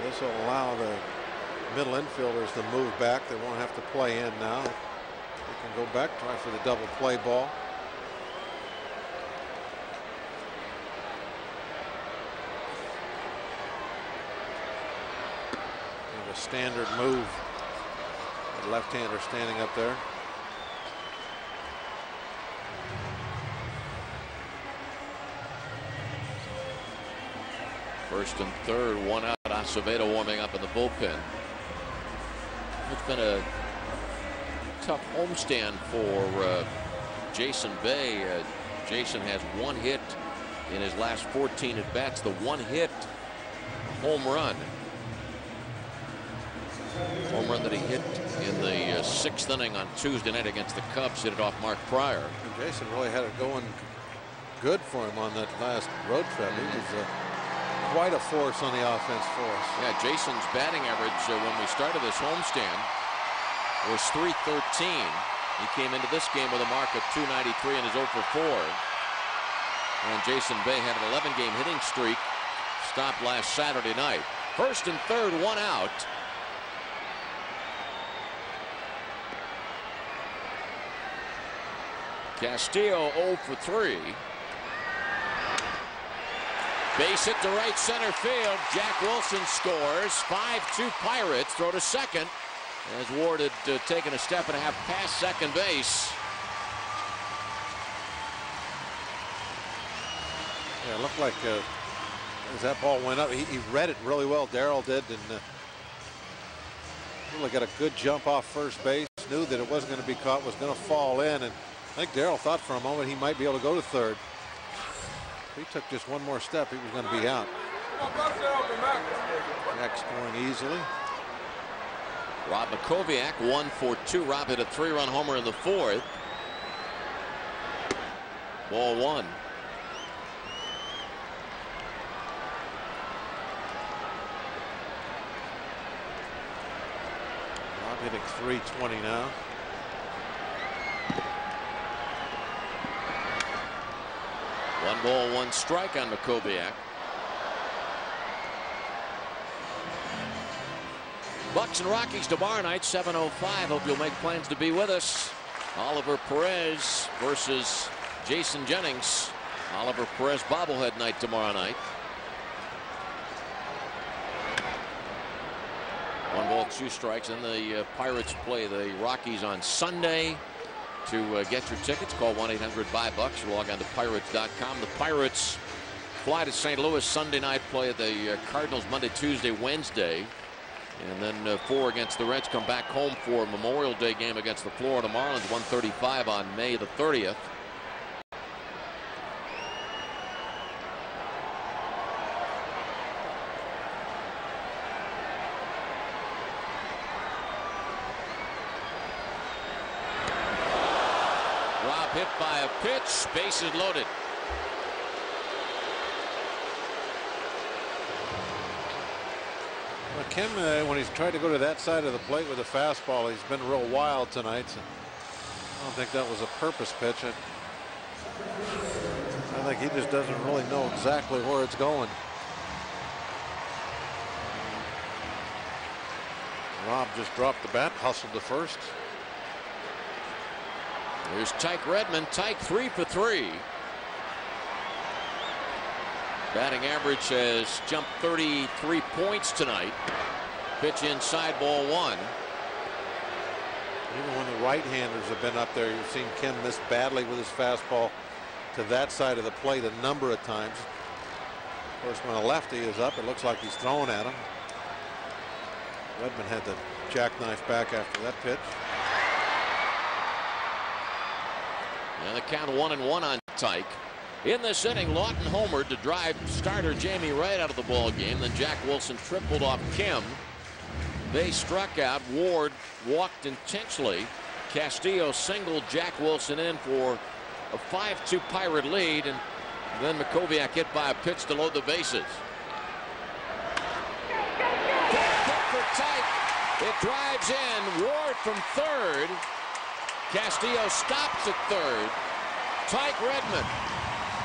This will allow the middle infielders to move back. They won't have to play in now. They can go back, try for the double play ball. A standard move. The left-hander standing up there. First and third, one out. Acevedo warming up in the bullpen. It's been a tough homestand for Jason Bay. Jason has one hit in his last 14 at bats. The one hit home run. Home run that he hit in the 6th inning on Tuesday night against the Cubs. Hit it off Mark Pryor. And Jason really had it going good for him on that last road trip. He was quite a force on the offense for us. Yeah, Jason's batting average when we started this homestand was .313. He came into this game with a mark of .293 and is 0 for 4. And Jason Bay had an 11-game hitting streak stopped last Saturday night. First and third, one out. Castillo 0 for 3. Base hit to right center field. Jack Wilson scores. 5-2 Pirates. Throw to second as Ward had taken a step and a half past second base. Yeah, it looked like as that ball went up, he read it really well. Darrell did, and really got a good jump off first base. Knew that it wasn't going to be caught, was going to fall in, and I think Darrell thought for a moment he might be able to go to third. If he took just one more step, he was going to be out. Jack scoring easily. Rob Makoviak 1 for 2. Rob hit a 3-run homer in the 4th. Ball 1. Rob hitting .320 now. One ball, one strike on Makoviak. Bucks and Rockies tomorrow night, 7:05. Hope you'll make plans to be with us. Oliver Perez versus Jason Jennings. Oliver Perez bobblehead night tomorrow night. One ball, two strikes, and the Pirates play the Rockies on Sunday. To get your tickets, call 1-800-BUY-BUCKS or log on to Pirates.com. The Pirates fly to St. Louis Sunday night, play the Cardinals Monday, Tuesday, Wednesday. And then 4 against the Reds, come back home for a Memorial Day game against the Florida Marlins, 1:35 on May the 30th. Rob hit by a pitch, bases loaded. Kim, when he's tried to go to that side of the plate with a fastball, he's been real wild tonight. So I don't think that was a purpose pitch. I think he just doesn't really know exactly where it's going. Rob just dropped the bat, hustled to first. Here's Tyke Redmond. Tyke 3 for 3. Batting average has jumped 33 points tonight. Pitch inside, ball 1. Even when the right-handers have been up there, you've seen Kim miss badly with his fastball to that side of the plate a number of times. Of course, when a lefty is up, it looks like he's throwing at him. Redmond had the jackknife back after that pitch. And the count 1-1 on Tyke. In this inning, Lawton homered to drive starter Jamie Wright out of the ball game. Then Jack Wilson tripled off Kim. They struck out. Ward walked intentionally. Castillo singled Jack Wilson in for a 5-2 Pirate lead, and then Makoviak hit by a pitch to load the bases. Tyke. It drives in. Ward from third. Castillo stops at third. Tyke Redmond.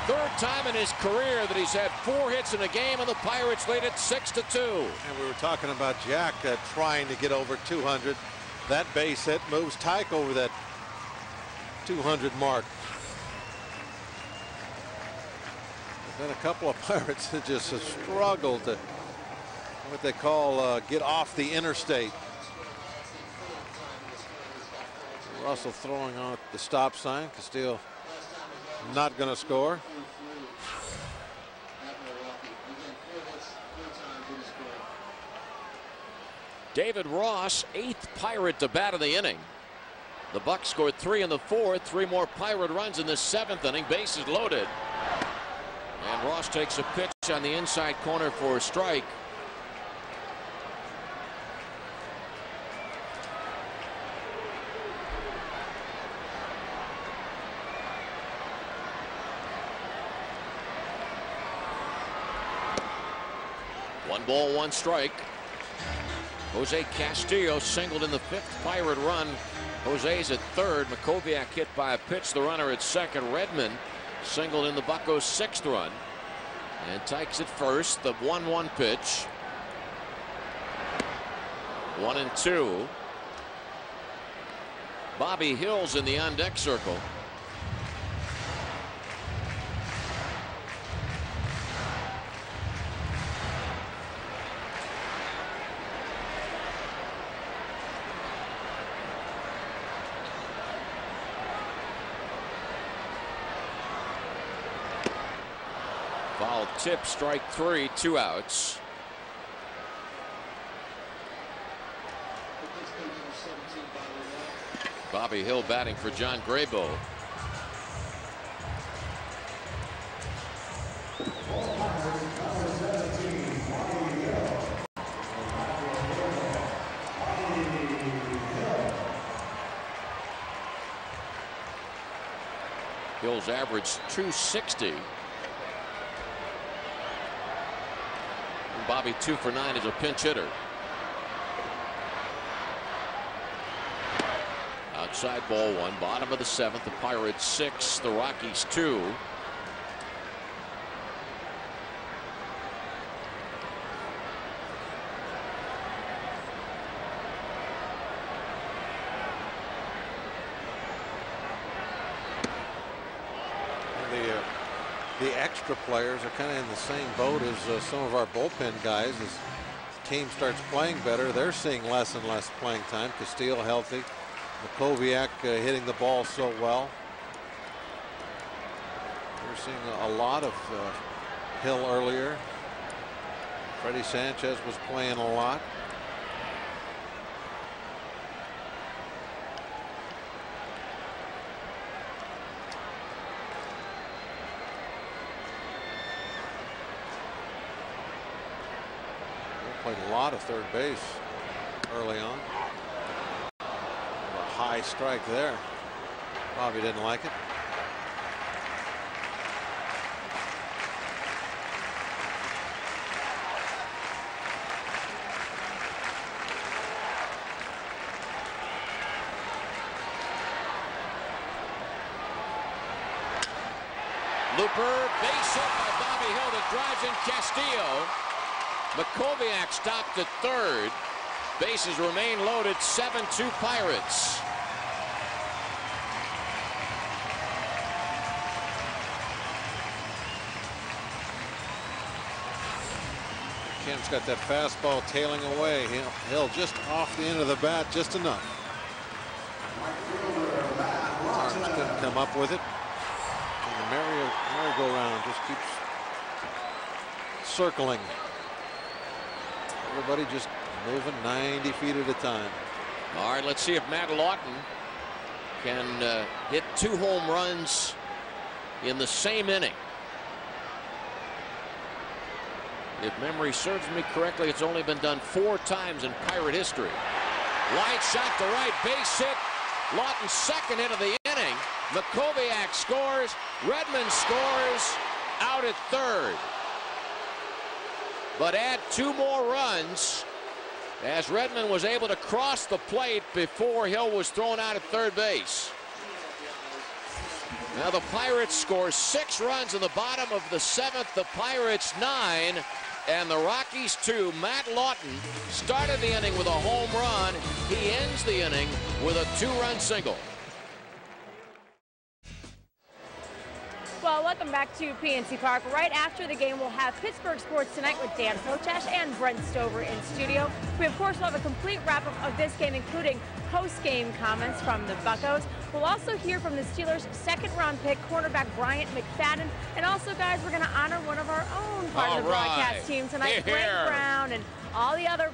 Third time in his career that he's had 4 hits in a game, and the Pirates lead it 6-2. And we were talking about Jack trying to get over 200. That base hit moves Tyke over that 200 mark. There's been a couple of Pirates that just have struggled to what they call get off the interstate. Russell throwing on the stop sign. Castillo not going to score. David Ross, 8th Pirate to bat of the inning. The Bucs scored 3 in the 4th. 3 more Pirate runs in the 7th inning. Bases loaded. And Ross takes a pitch on the inside corner for a strike. One ball, 1 strike. Jose Castillo singled in the 5th Pirate run. Jose's at third. Makoviak hit by a pitch. The runner at second. Redmond singled in the Buccos' 6th run. And Tyke's at first. The 1-1 pitch. 1-2. Bobby Hill's in the on-deck circle. Foul tip, strike 3, 2 outs. Bobby Hill batting for John Graybo. Hill's averaged .260. Bobby 2 for 9 as a pinch hitter. Outside ball 1, bottom of the 7th. The Pirates 6, the Rockies 2. The extra players are kind of in the same boat as some of our bullpen guys. As the team starts playing better, they're seeing less and less playing time. Castillo healthy. Makoviak hitting the ball so well. We're seeing a lot of Hill earlier. Freddie Sanchez was playing a lot. Played a lot of third base early on. A high strike there. Bobby didn't like it. Looper, base hit by Bobby Hill that drives in Castillo. Makoviak stopped at third. Bases remain loaded. 7-2 Pirates. Ken's got that fastball tailing away. Hill just off the end of the bat, just enough. Arms couldn't come up with it. And the merry-go-round just keeps circling. Everybody just moving 90 feet at a time. All right, let's see if Matt Lawton can hit 2 home runs in the same inning. If memory serves me correctly, it's only been done 4 times in Pirate history. Line shot to right, base hit. Lawton's second hit of the inning. Makoviak scores. Redmond scores. Out at third. But add 2 more runs, as Redmond was able to cross the plate before Hill was thrown out at third base. Now the Pirates score 6 runs in the bottom of the 7th. The Pirates 9 and the Rockies 2. Matt Lawton started the inning with a home run. He ends the inning with a 2-run single. Well, welcome back to PNC Park. Right after the game, we'll have Pittsburgh Sports Tonight with Dan Potash and Brent Stover in studio. We, of course, will have a complete wrap-up of this game, including post-game comments from the Buccos. We'll also hear from the Steelers' second-round pick, cornerback Bryant McFadden. And also, guys, we're going to honor one of our own part of the broadcast team tonight, Greg Brown, and all the other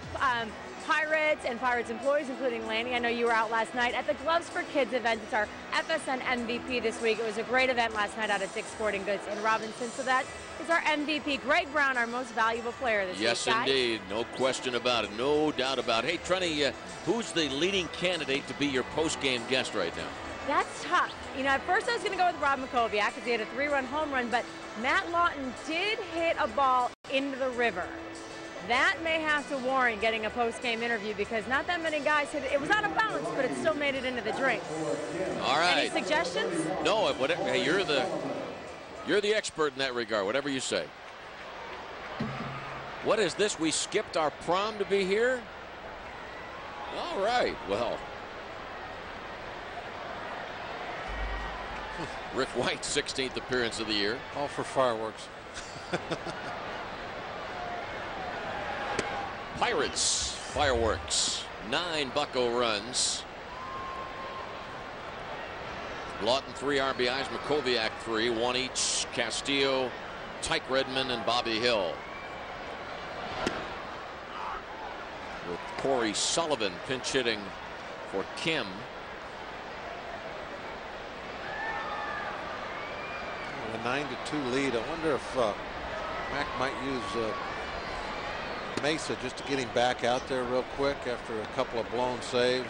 Pirates and Pirates employees, including Lanny. I know you were out last night at the Gloves for Kids event. It's our FSN MVP this week. It was a great event last night out at Dick's Sporting Goods in Robinson. So that is our MVP, Greg Brown, our most valuable player this week, guys. Yes, indeed. No question about it. No doubt about it. Hey, Trenny, who's the leading candidate to be your post-game guest right now? That's tough. You know, at first I was going to go with Rob Makoviak because he had a 3-run home run, but Matt Lawton did hit a ball into the river. That may have to warrant getting a post-game interview because not that many guys hit it. It was out of bounds, but it still made it into the drink. All right. Any suggestions? No, whatever. Hey, you're the expert in that regard. Whatever you say. What is this? We skipped our prom to be here? All right. Well, Rick White's 16th appearance of the year. All for fireworks. Pirates fireworks. 9 Bucco runs. Lawton 3 RBIs, Makoviak 3, 1 each. Castillo, Tyke Redmond, and Bobby Hill. With Corey Sullivan pinch hitting for Kim. A 9-2 lead. I wonder if Mac might use Mesa just to get him back out there real quick after a couple of blown saves.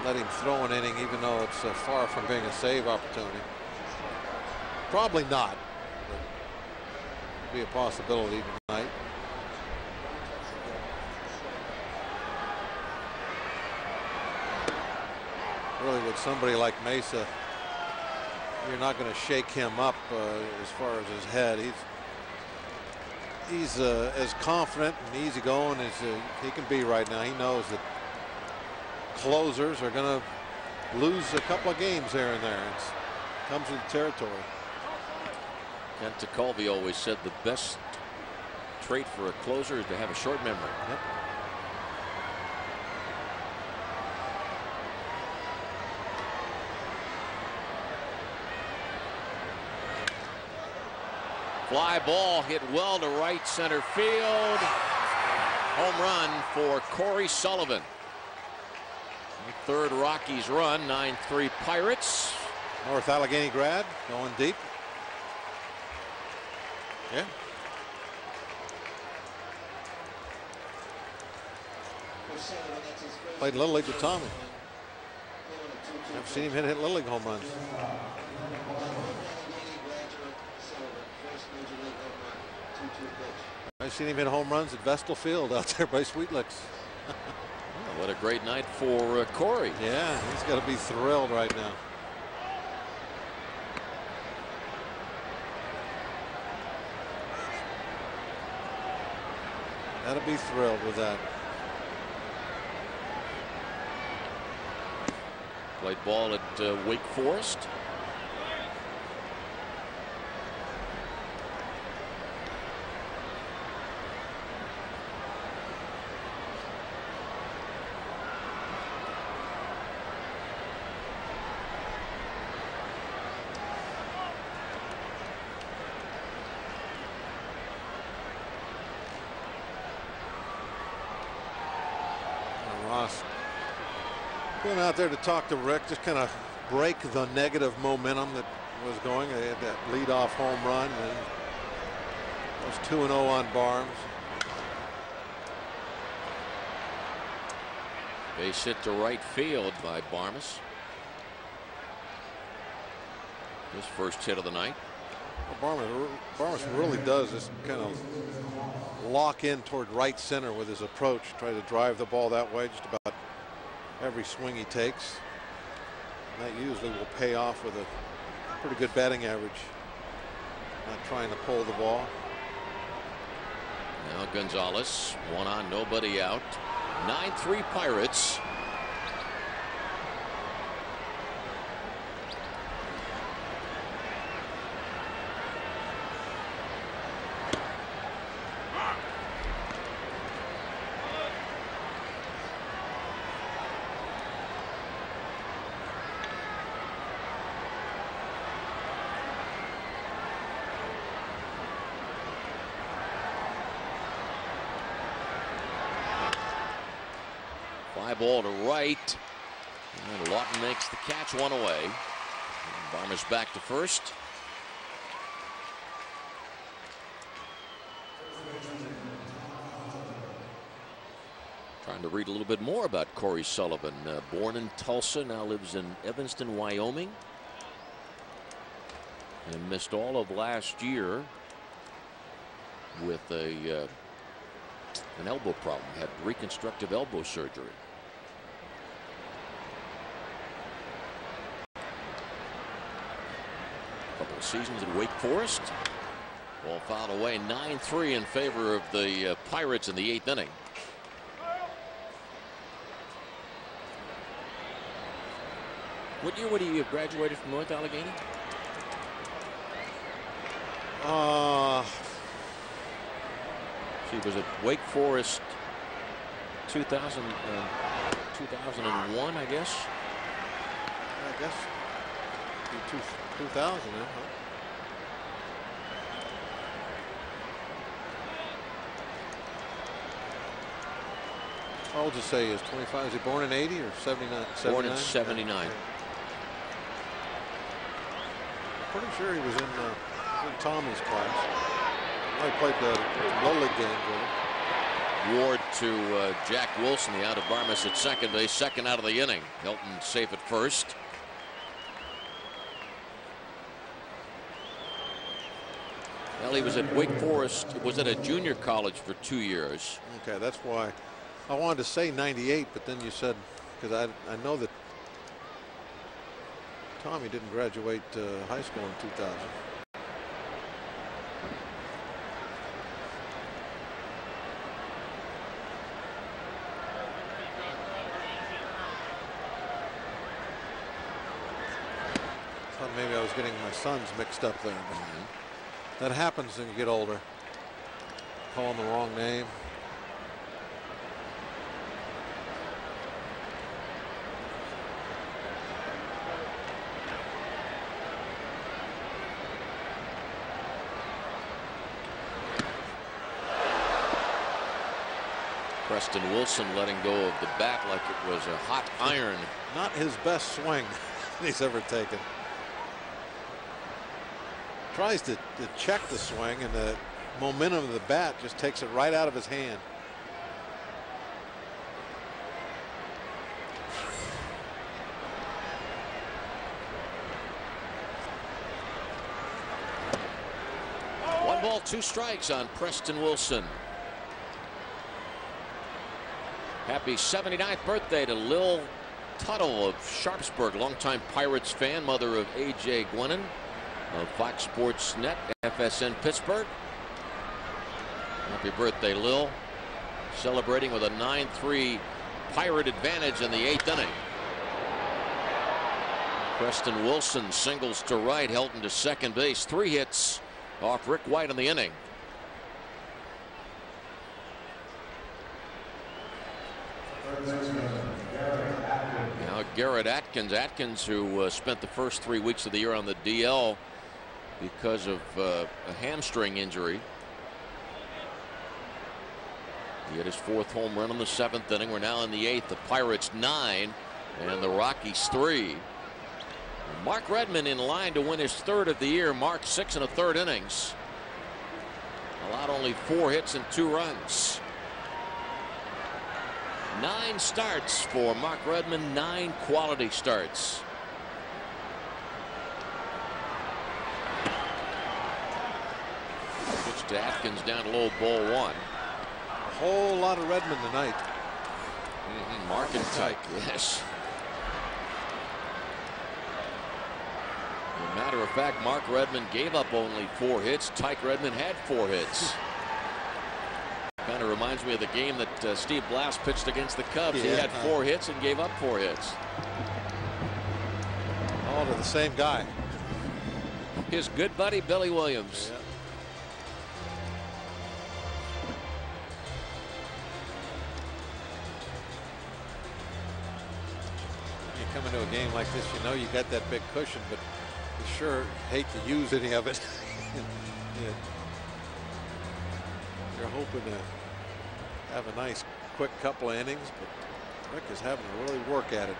Let him throw an inning, even though it's far from being a save opportunity. Probably not, but it'd be a possibility tonight. Really, with somebody like Mesa, you're not going to shake him up as far as his head. He's as confident and easygoing as he can be right now. He knows that closers are going to lose a couple of games here and there. It comes with the territory. Kent Tekulve always said the best trait for a closer is to have a short memory. Yep. Fly ball hit well to right center field. Home run for Corey Sullivan. Third Rockies run, 9-3 Pirates. North Allegheny grad, going deep. Yeah. Played Little League with Tommy. I've seen him hit Little League home runs. I've seen him hit home runs at Vestal Field out there by Sweet Licks. Oh, what a great night for Corey. Yeah, he's got to be thrilled right now. Got to be thrilled with that. Played ball at Wake Forest. Ross going out there to talk to Rick, just kind of break the negative momentum that was going. They had that leadoff home run and it was 2-0 on Barnes. Base hit to right field by Barmes. His first hit of the night. Barmes really does just kind of lock in toward right center with his approach, try to drive the ball that way just about every swing he takes. And that usually will pay off with a pretty good batting average. Not trying to pull the ball. Now Gonzalez, one on, nobody out. 9-3 Pirates. Fly ball to right. And Lawton makes the catch, one away. Barmes back to first. Trying to read a little bit more about Corey Sullivan. Born in Tulsa, now lives in Evanston, Wyoming. And missed all of last year with an elbow problem. Had reconstructive elbow surgery. Couple of seasons at Wake Forest. Ball fouled away, 9-3 in favor of the Pirates in the 8th inning. What year would he have graduated from North Allegheny? He was at Wake Forest 2001, I guess. I guess 2000. How old does he say he is? 25. Is he born in 80 or 79? Born in 79. I'm pretty sure he was in Tommy's class. I played the low league games with him. Ward to Jack Wilson, the out of Barmes at second base, second out of the inning. Hilton safe at first. Well, he was at Wake Forest. Was at a junior college for 2 years. Okay, that's why I wanted to say 98, but then you said, because I know that Tommy didn't graduate high school in 2000. Thought maybe I was getting my sons mixed up there. That happens when you get older. Calling the wrong name. Preston Wilson letting go of the bat like it was a hot iron. Not his best swing he's ever taken. Tries to check the swing, and the momentum of the bat just takes it right out of his hand. One ball, 2 strikes on Preston Wilson. Happy 79th birthday to Lil Tuttle of Sharpsburg, longtime Pirates fan, mother of A.J. Gwennon of Fox Sports Net, FSN Pittsburgh. Happy birthday, Lil. Celebrating with a 9-3 Pirate advantage in the 8th inning. Preston Wilson singles to right, Helton to second base. 3 hits off Rick White in the inning. Now Garrett Atkins, who spent the first 3 weeks of the year on the DL because of a hamstring injury. He had his 4th home run in the 7th inning. We're now in the 8th. The Pirates 9 and the Rockies 3. Mark Redmond in line to win his 3rd of the year. Mark 6 1/3 innings. Allowed only 4 hits and 2 runs. 9 starts for Mark Redmond, 9 quality starts. to Atkins down low, ball one. A whole lot of Redmond tonight. Mark and Tyke, yes. As a matter of fact, Mark Redmond gave up only 4 hits. Tyke Redmond had 4 hits. Kind of reminds me of the game that Steve Blass pitched against the Cubs. Yeah. He had 4 hits and gave up 4 hits. All to the same guy. His good buddy Billy Williams. Yeah. You come into a game like this, you know you got that big cushion, but you sure hate to use any of it. Yeah. You're hoping to have a nice quick couple of innings, but Rick is having to really work at it.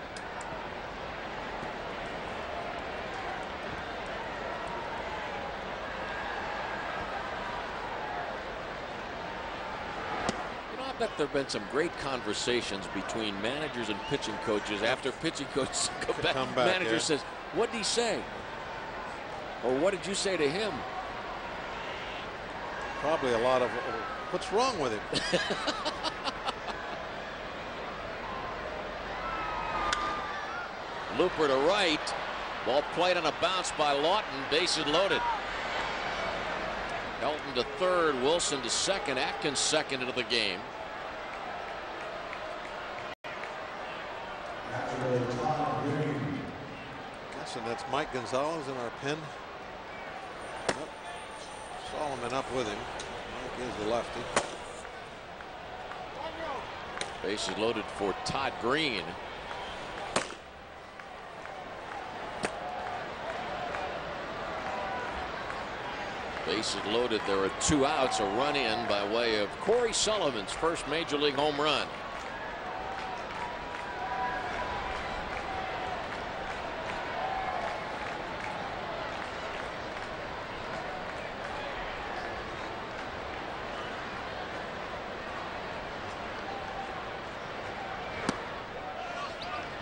I bet there have been some great conversations between managers and pitching coaches after pitching coaches come back. Manager says, "What did he say?" Or "What did you say to him?" Probably a lot of what's wrong with him. Looper to right. Ball played on a bounce by Lawton. Bases loaded. Helton to third. Wilson to second. Atkins second into the game. Guessing that's Mike Gonzalez in our pen. Yep. Solomon up with him. Mike is the lefty. Bases loaded for Todd Green. Bases loaded. There are 2 outs. A run in by way of Corey Sullivan's first major league home run.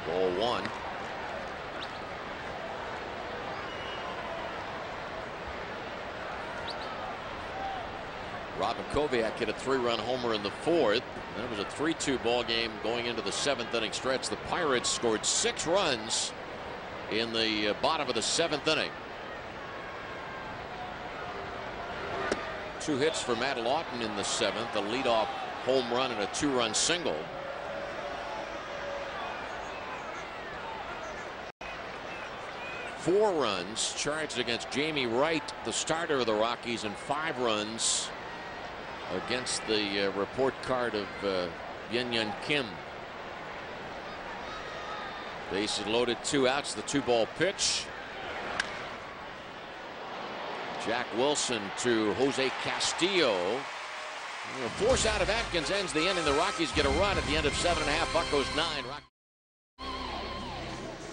Ball one. Robin Kovac hit a 3-run homer in the 4th. Then it was a 3-2 ball game going into the 7th inning stretch. The Pirates scored 6 runs in the bottom of the 7th inning. 2 hits for Matt Lawton in the 7th, a leadoff home run and a 2-run single. Four runs charged against Jamie Wright, the starter of the Rockies, and 5 runs against the report card of Yen Kim. Bases loaded, 2 outs, the 2-ball pitch. Jack Wilson to Jose Castillo. Force out of Atkins ends the inning. The Rockies get a run at the end of 7.5. Buccos 9.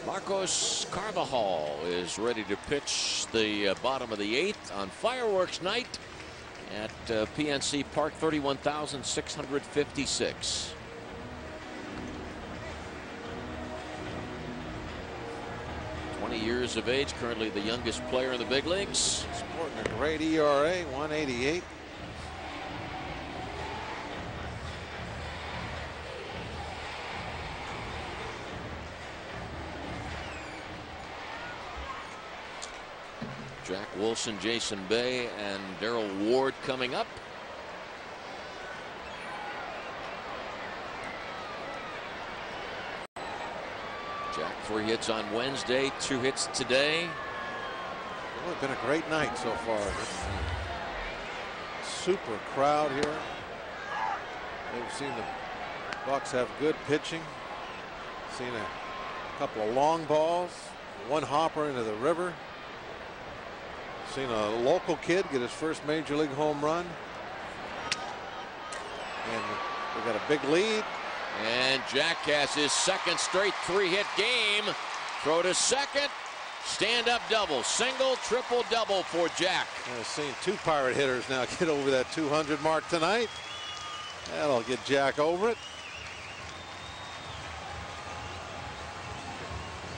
Marcos Carvajal is ready to pitch the bottom of the 8th on fireworks night at PNC Park. 31,656. Years of age, currently the youngest player in the big leagues. Sporting a great ERA, 188. Jack Wilson, Jason Bay, and Darrell Ward coming up. Jack 3 hits on Wednesday, 2 hits today. It's been a great night so far. Super crowd here. They've seen the Bucs have good pitching. Seen a couple of long balls, 1 hopper into the river. Seen a local kid get his first major league home run. And they got a big lead. And Jack has his second straight 3-hit game. Throw to second. Stand up double. Single, triple, double for Jack. I've seen 2 Pirate hitters now get over that 200 mark tonight. That'll get Jack over it.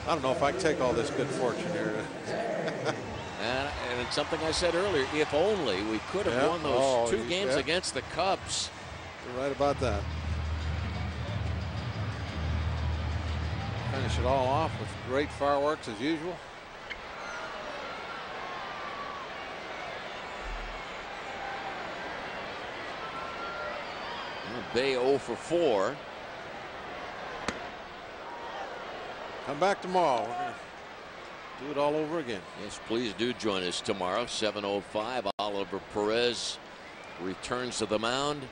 I don't know if I can take all this good fortune here. And it's something I said earlier, if only we could have won those 2 games against the Cubs. You're right about that. Finish it all off with great fireworks as usual. Bay 0 for 4. Come back tomorrow. We're going to do it all over again. Yes, please do join us tomorrow. 7:05. Oliver Perez returns to the mound.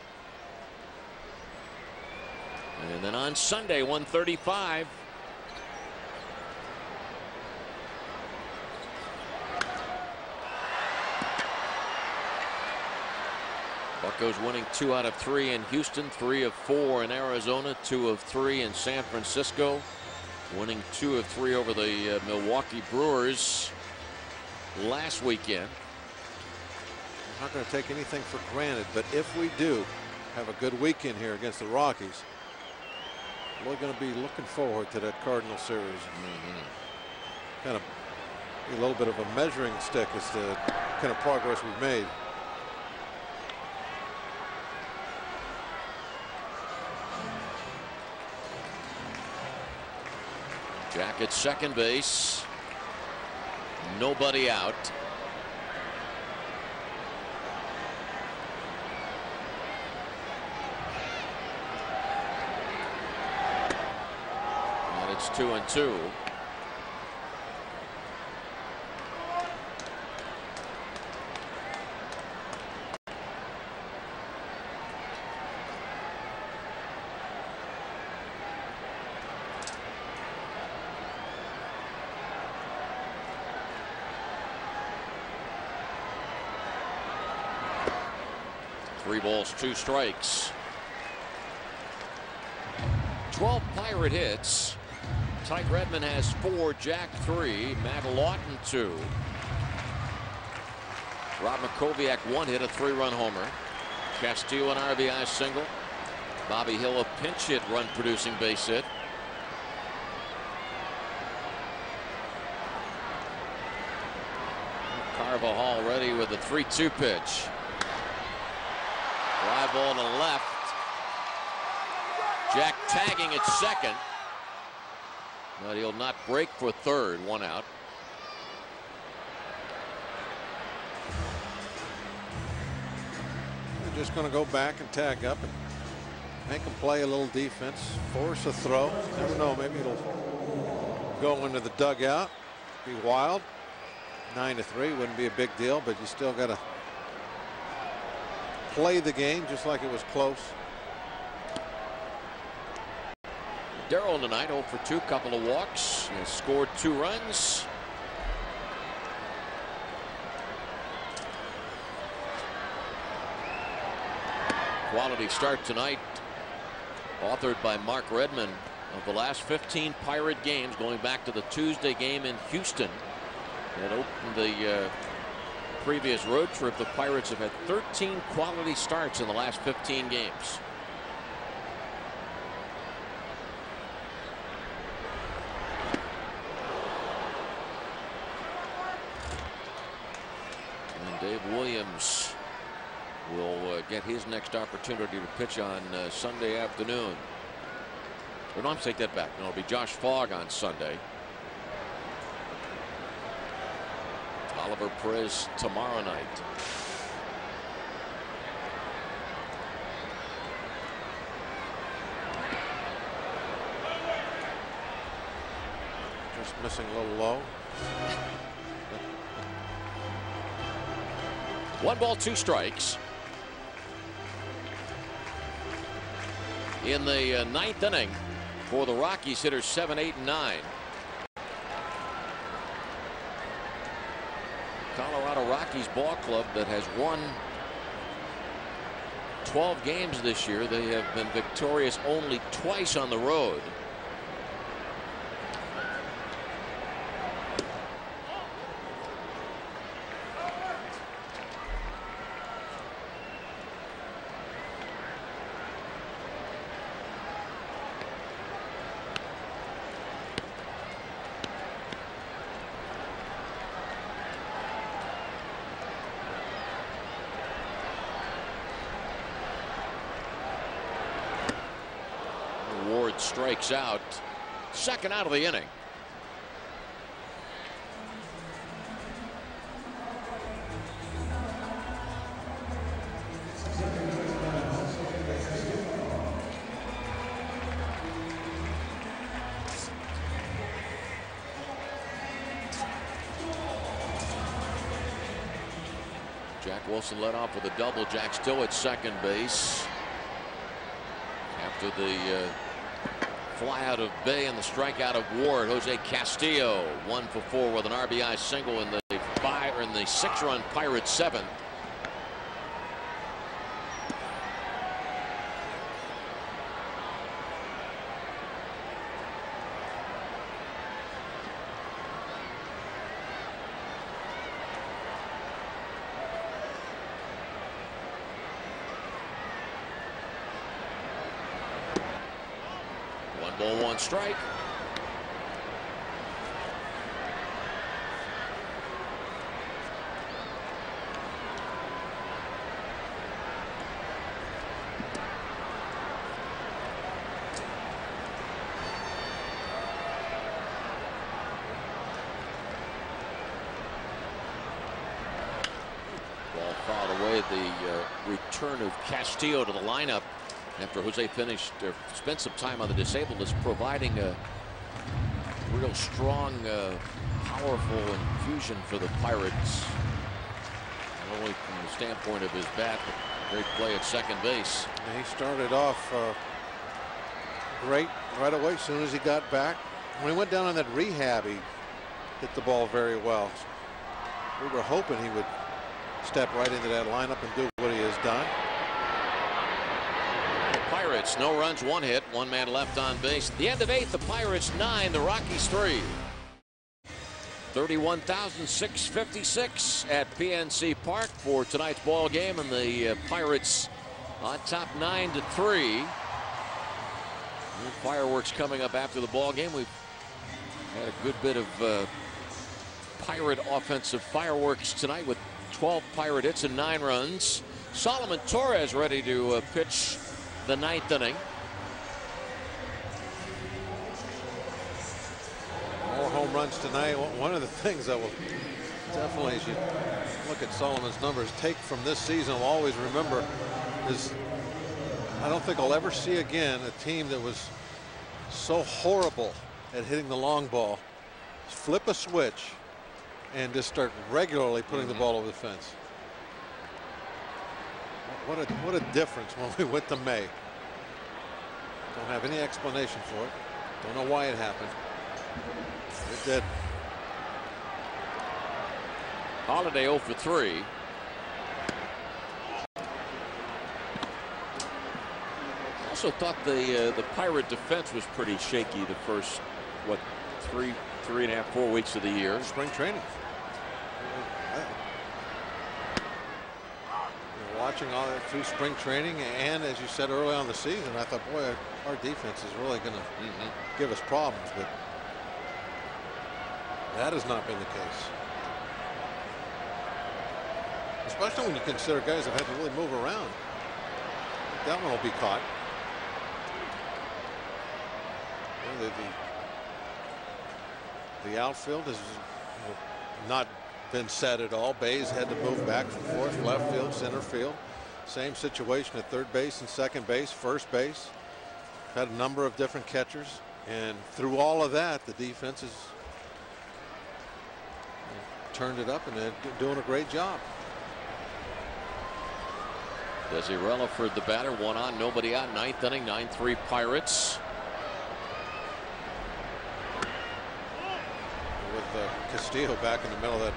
And then on Sunday, 1:35. Buccos winning 2 out of 3 in Houston, 3 of 4 in Arizona, 2 of 3 in San Francisco, winning 2 of 3 over the Milwaukee Brewers last weekend. I'm not going to take anything for granted, but if we do have a good weekend here against the Rockies, we're going to be looking forward to that Cardinal series. Kind of a little bit of a measuring stick as to the kind of progress we've made. Jack at second base. Nobody out. And it's 2-2. Three balls, 2 strikes. 12 Pirate hits. Tyke Redmond has 4, Jack 3, Matt Lawton 2. Rob Makoviak 1 hit, a 3-run homer. Castillo an RBI single. Bobby Hill a pinch hit, run producing base hit. Carvajal ready with a 3-2 pitch. Fly ball to left. Jack tagging at second. But he'll not break for third. 1 out. We're just going to go back and tag up and make them play a little defense. Force a throw. Never know. Maybe it'll go into the dugout. Be wild. 9-3 wouldn't be a big deal, but you still got to play the game just like it was close. Darrell tonight 0 for 2, couple of walks, and scored 2 runs. Quality start tonight, authored by Mark Redmond, of the last 15 Pirate games, going back to the Tuesday game in Houston that opened the previous road trip. The Pirates have had 13 quality starts in the last 15 games. And Dave Williams will get his next opportunity to pitch on Sunday afternoon. Or no, I'm take that back. No, it'll be Josh Fogg on Sunday. Oliver Perez tomorrow night. Just missing a little low. 1 ball, 2 strikes. In the 9th inning for the Rockies, hitters 7, 8, and 9. Colorado Rockies ball club that has won 12 games this year. They have been victorious only twice on the road. strikes out. Second out of the inning. Jack Wilson led off with a double. Jack still at second base after the fly out of Bay and the strikeout of Ward. Jose Castillo 1 for 4 with an RBI single in the 6-run Pirates 7th. Ball, 1 strike. Ball fouled away. The return of Castillo to the lineup after Jose spent some time on the disabled list, providing a real strong, powerful infusion for the Pirates. Not only from the standpoint of his bat, but great play at second base. He started off great right away as soon as he got back. When he went down on that rehab, he hit the ball very well. We were hoping he would step right into that lineup and do what he has done. Pirates, no runs, 1 hit, 1 man left on base. The end of 8th, the Pirates 9, the Rockies 3. 31,656 at PNC Park for tonight's ball game, and the Pirates on top 9-3. Fireworks coming up after the ball game. We've had a good bit of Pirate offensive fireworks tonight with 12 Pirate hits and 9 runs. Solomon Torres ready to pitch the 9th inning. More home runs tonight. One of the things that will definitely, as you look at Solomon's numbers, take from this season, I'll always remember is I don't think I'll ever see again a team that was so horrible at hitting the long ball. Flip a switch and just start regularly putting the ball over the fence. What a difference when we went to May. Don't have any explanation for it. Don't know why it happened. It did. Holiday 0 for 3. Also thought the Pirate defense was pretty shaky the first, what, 3.5, 4 weeks of the year. Spring training. Watching all that through spring training, and as you said early on in the season, I thought, boy, our defense is really going to give us problems, but that has not been the case. Especially when you consider guys have had to really move around. That one will be caught. The outfield has not been set at all. Bays had to move back and forth, left field, center field. Same situation at third base and second base, first base. Had a number of different catchers, and through all of that, the defense has turned it up, and they're doing a great job. Desi Relaford, the batter, 1 on, nobody out, 9th inning, 9-3 Pirates. With Castillo back in the middle of that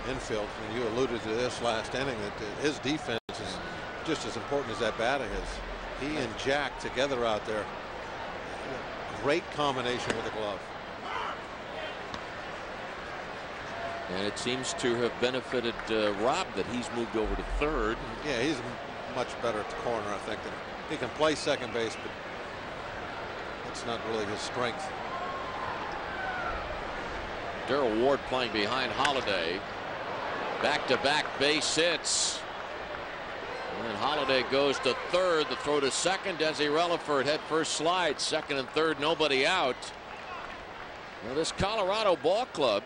infield, and you alluded to this last inning, that his defense is just as important as that batting is. He and Jack together out there, great combination with the glove. And it seems to have benefited Rob that he's moved over to third. Yeah, he's much better at the corner, I think. Than he can play second base, but it's not really his strength. Darrell Ward playing behind Holiday. Back-to-back base hits. And Holiday goes to third. The throw to second. Desi Relaford head first slide. Second and third, nobody out. Now this Colorado ball club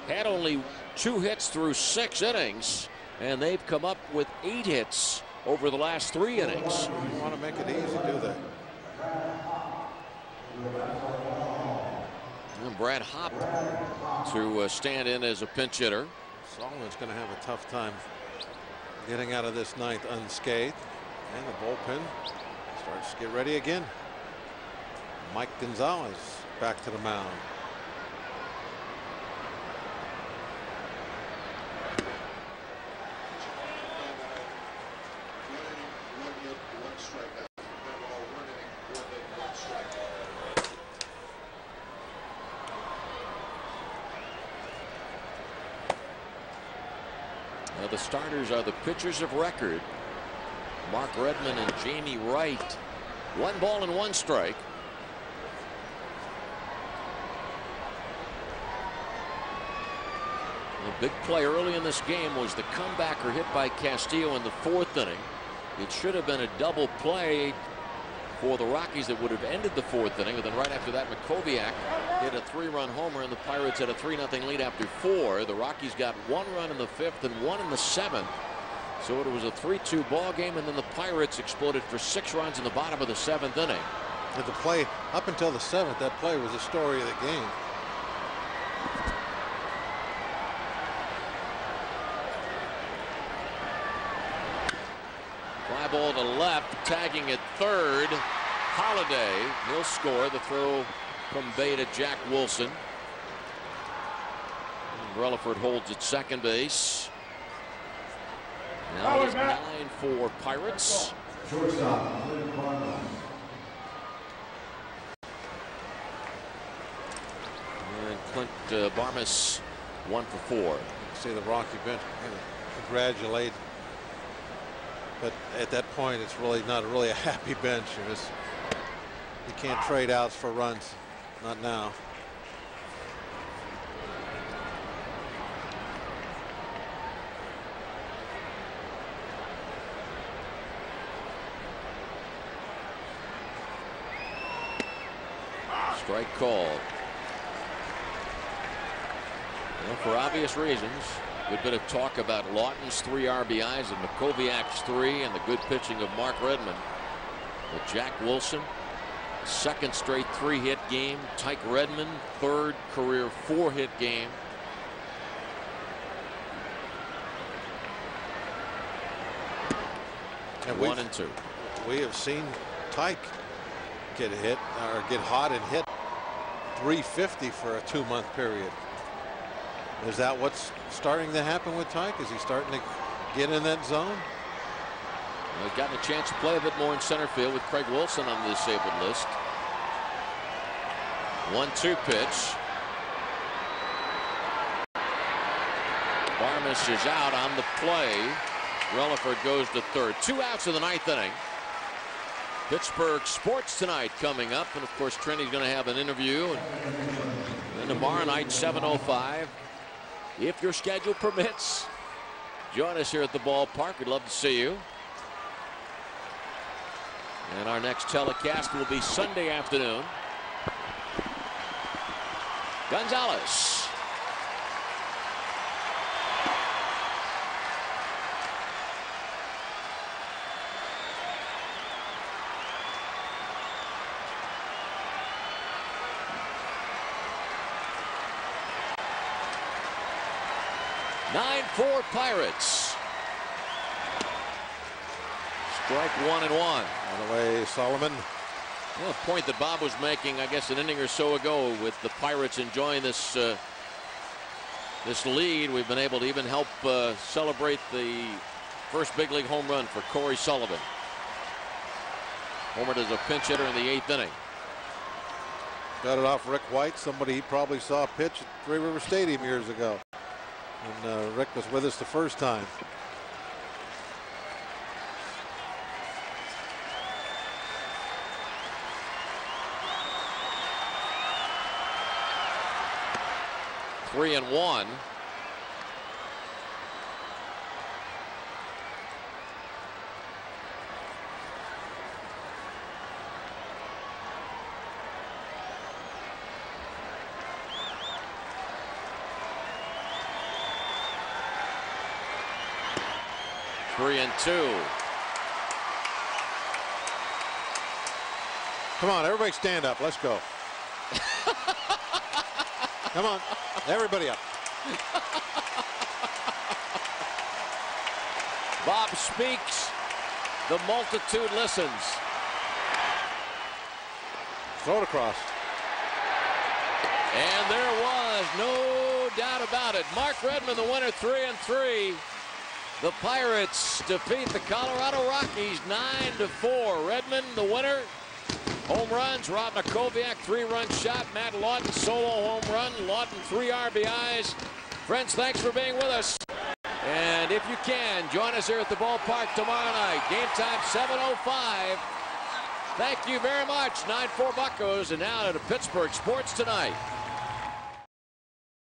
had only 2 hits through 6 innings, and they've come up with 8 hits over the last 3 innings. You want to make it easy, do that. And Brad Hopp to stand in as a pinch hitter. Solomon's going to have a tough time getting out of this ninth unscathed. And the bullpen starts to get ready again. Mike Gonzalez back to the mound. Now the starters are the pitchers of record, Mark Redmond and Jamie Wright. 1 ball and 1 strike. The big play early in this game was the comebacker hit by Castillo in the 4th inning. It should have been a double play for the Rockies that would have ended the 4th inning. And then right after that, Makoviak hit a 3-run homer, and the Pirates had a 3-0 lead after 4. The Rockies got 1 run in the 5th and 1 in the 7th. So it was a 3-2 ball game, and then the Pirates exploded for 6 runs in the bottom of the 7th inning. And the play up until the 7th, that play was the story of the game. Fly ball to left, tagging at third. Holiday, he'll score. The throw from Bay to Jack Wilson. And Relaford holds at second base. Now it is 9-4 Pirates. And Clint Barmas 1 for 4. See the Rocky bench congratulate. But at that point, it's really not a happy bench. You can't trade outs for runs. Not now. Strike called. Well, for obvious reasons. Good bit of talk about Lawton's 3 RBIs and Makoviak's 3 and the good pitching of Mark Redmond. But Jack Wilson, 2nd straight 3-hit game. Tyke Redmond, 3rd career 4-hit game. And 1 and 2. We have seen Tyke get hit or get hot and hit 350 for a 2-month period. Is that what's starting to happen with Tyke? Is he starting to get in that zone? Well, he's gotten a chance to play a bit more in center field with Craig Wilson on the disabled list. 1-2 pitch. Barmas is out on the play. Relaford goes to third. 2 outs in the 9th inning. Pittsburgh Sports Tonight coming up, and of course Trinity's going to have an interview. And then tomorrow night, 7:05. If your schedule permits, join us here at the ballpark. We'd love to see you. And our next telecast will be Sunday afternoon. Gonzalez. Nine-4 Pirates. Strike 1 and 1. On the way, Solomon. Well, a point that Bob was making, I guess, an inning or so ago, with the Pirates enjoying this this lead. We've been able to even help celebrate the first big league home run for Corey Sullivan. Homered as a pinch hitter in the 8th inning. Got it off Rick White, somebody he probably saw pitch at Three River Stadium years ago. And Rick was with us the first time. Three and 1. 3-2. Come on, everybody stand up. Let's go. Come on, everybody up. Bob speaks, the multitude listens. Throw it across. And there was no doubt about it. Mark Redmond, the winner, 3-3. The Pirates defeat the Colorado Rockies 9-4. Redmond, the winner. Home runs, Rob Makoviak, 3-run shot. Matt Lawton, solo home run. Lawton, 3 RBIs. Friends, thanks for being with us. And if you can, join us here at the ballpark tomorrow night. Game time, 7:05. Thank you very much. 9-4 Buccos, and now to Pittsburgh Sports Tonight.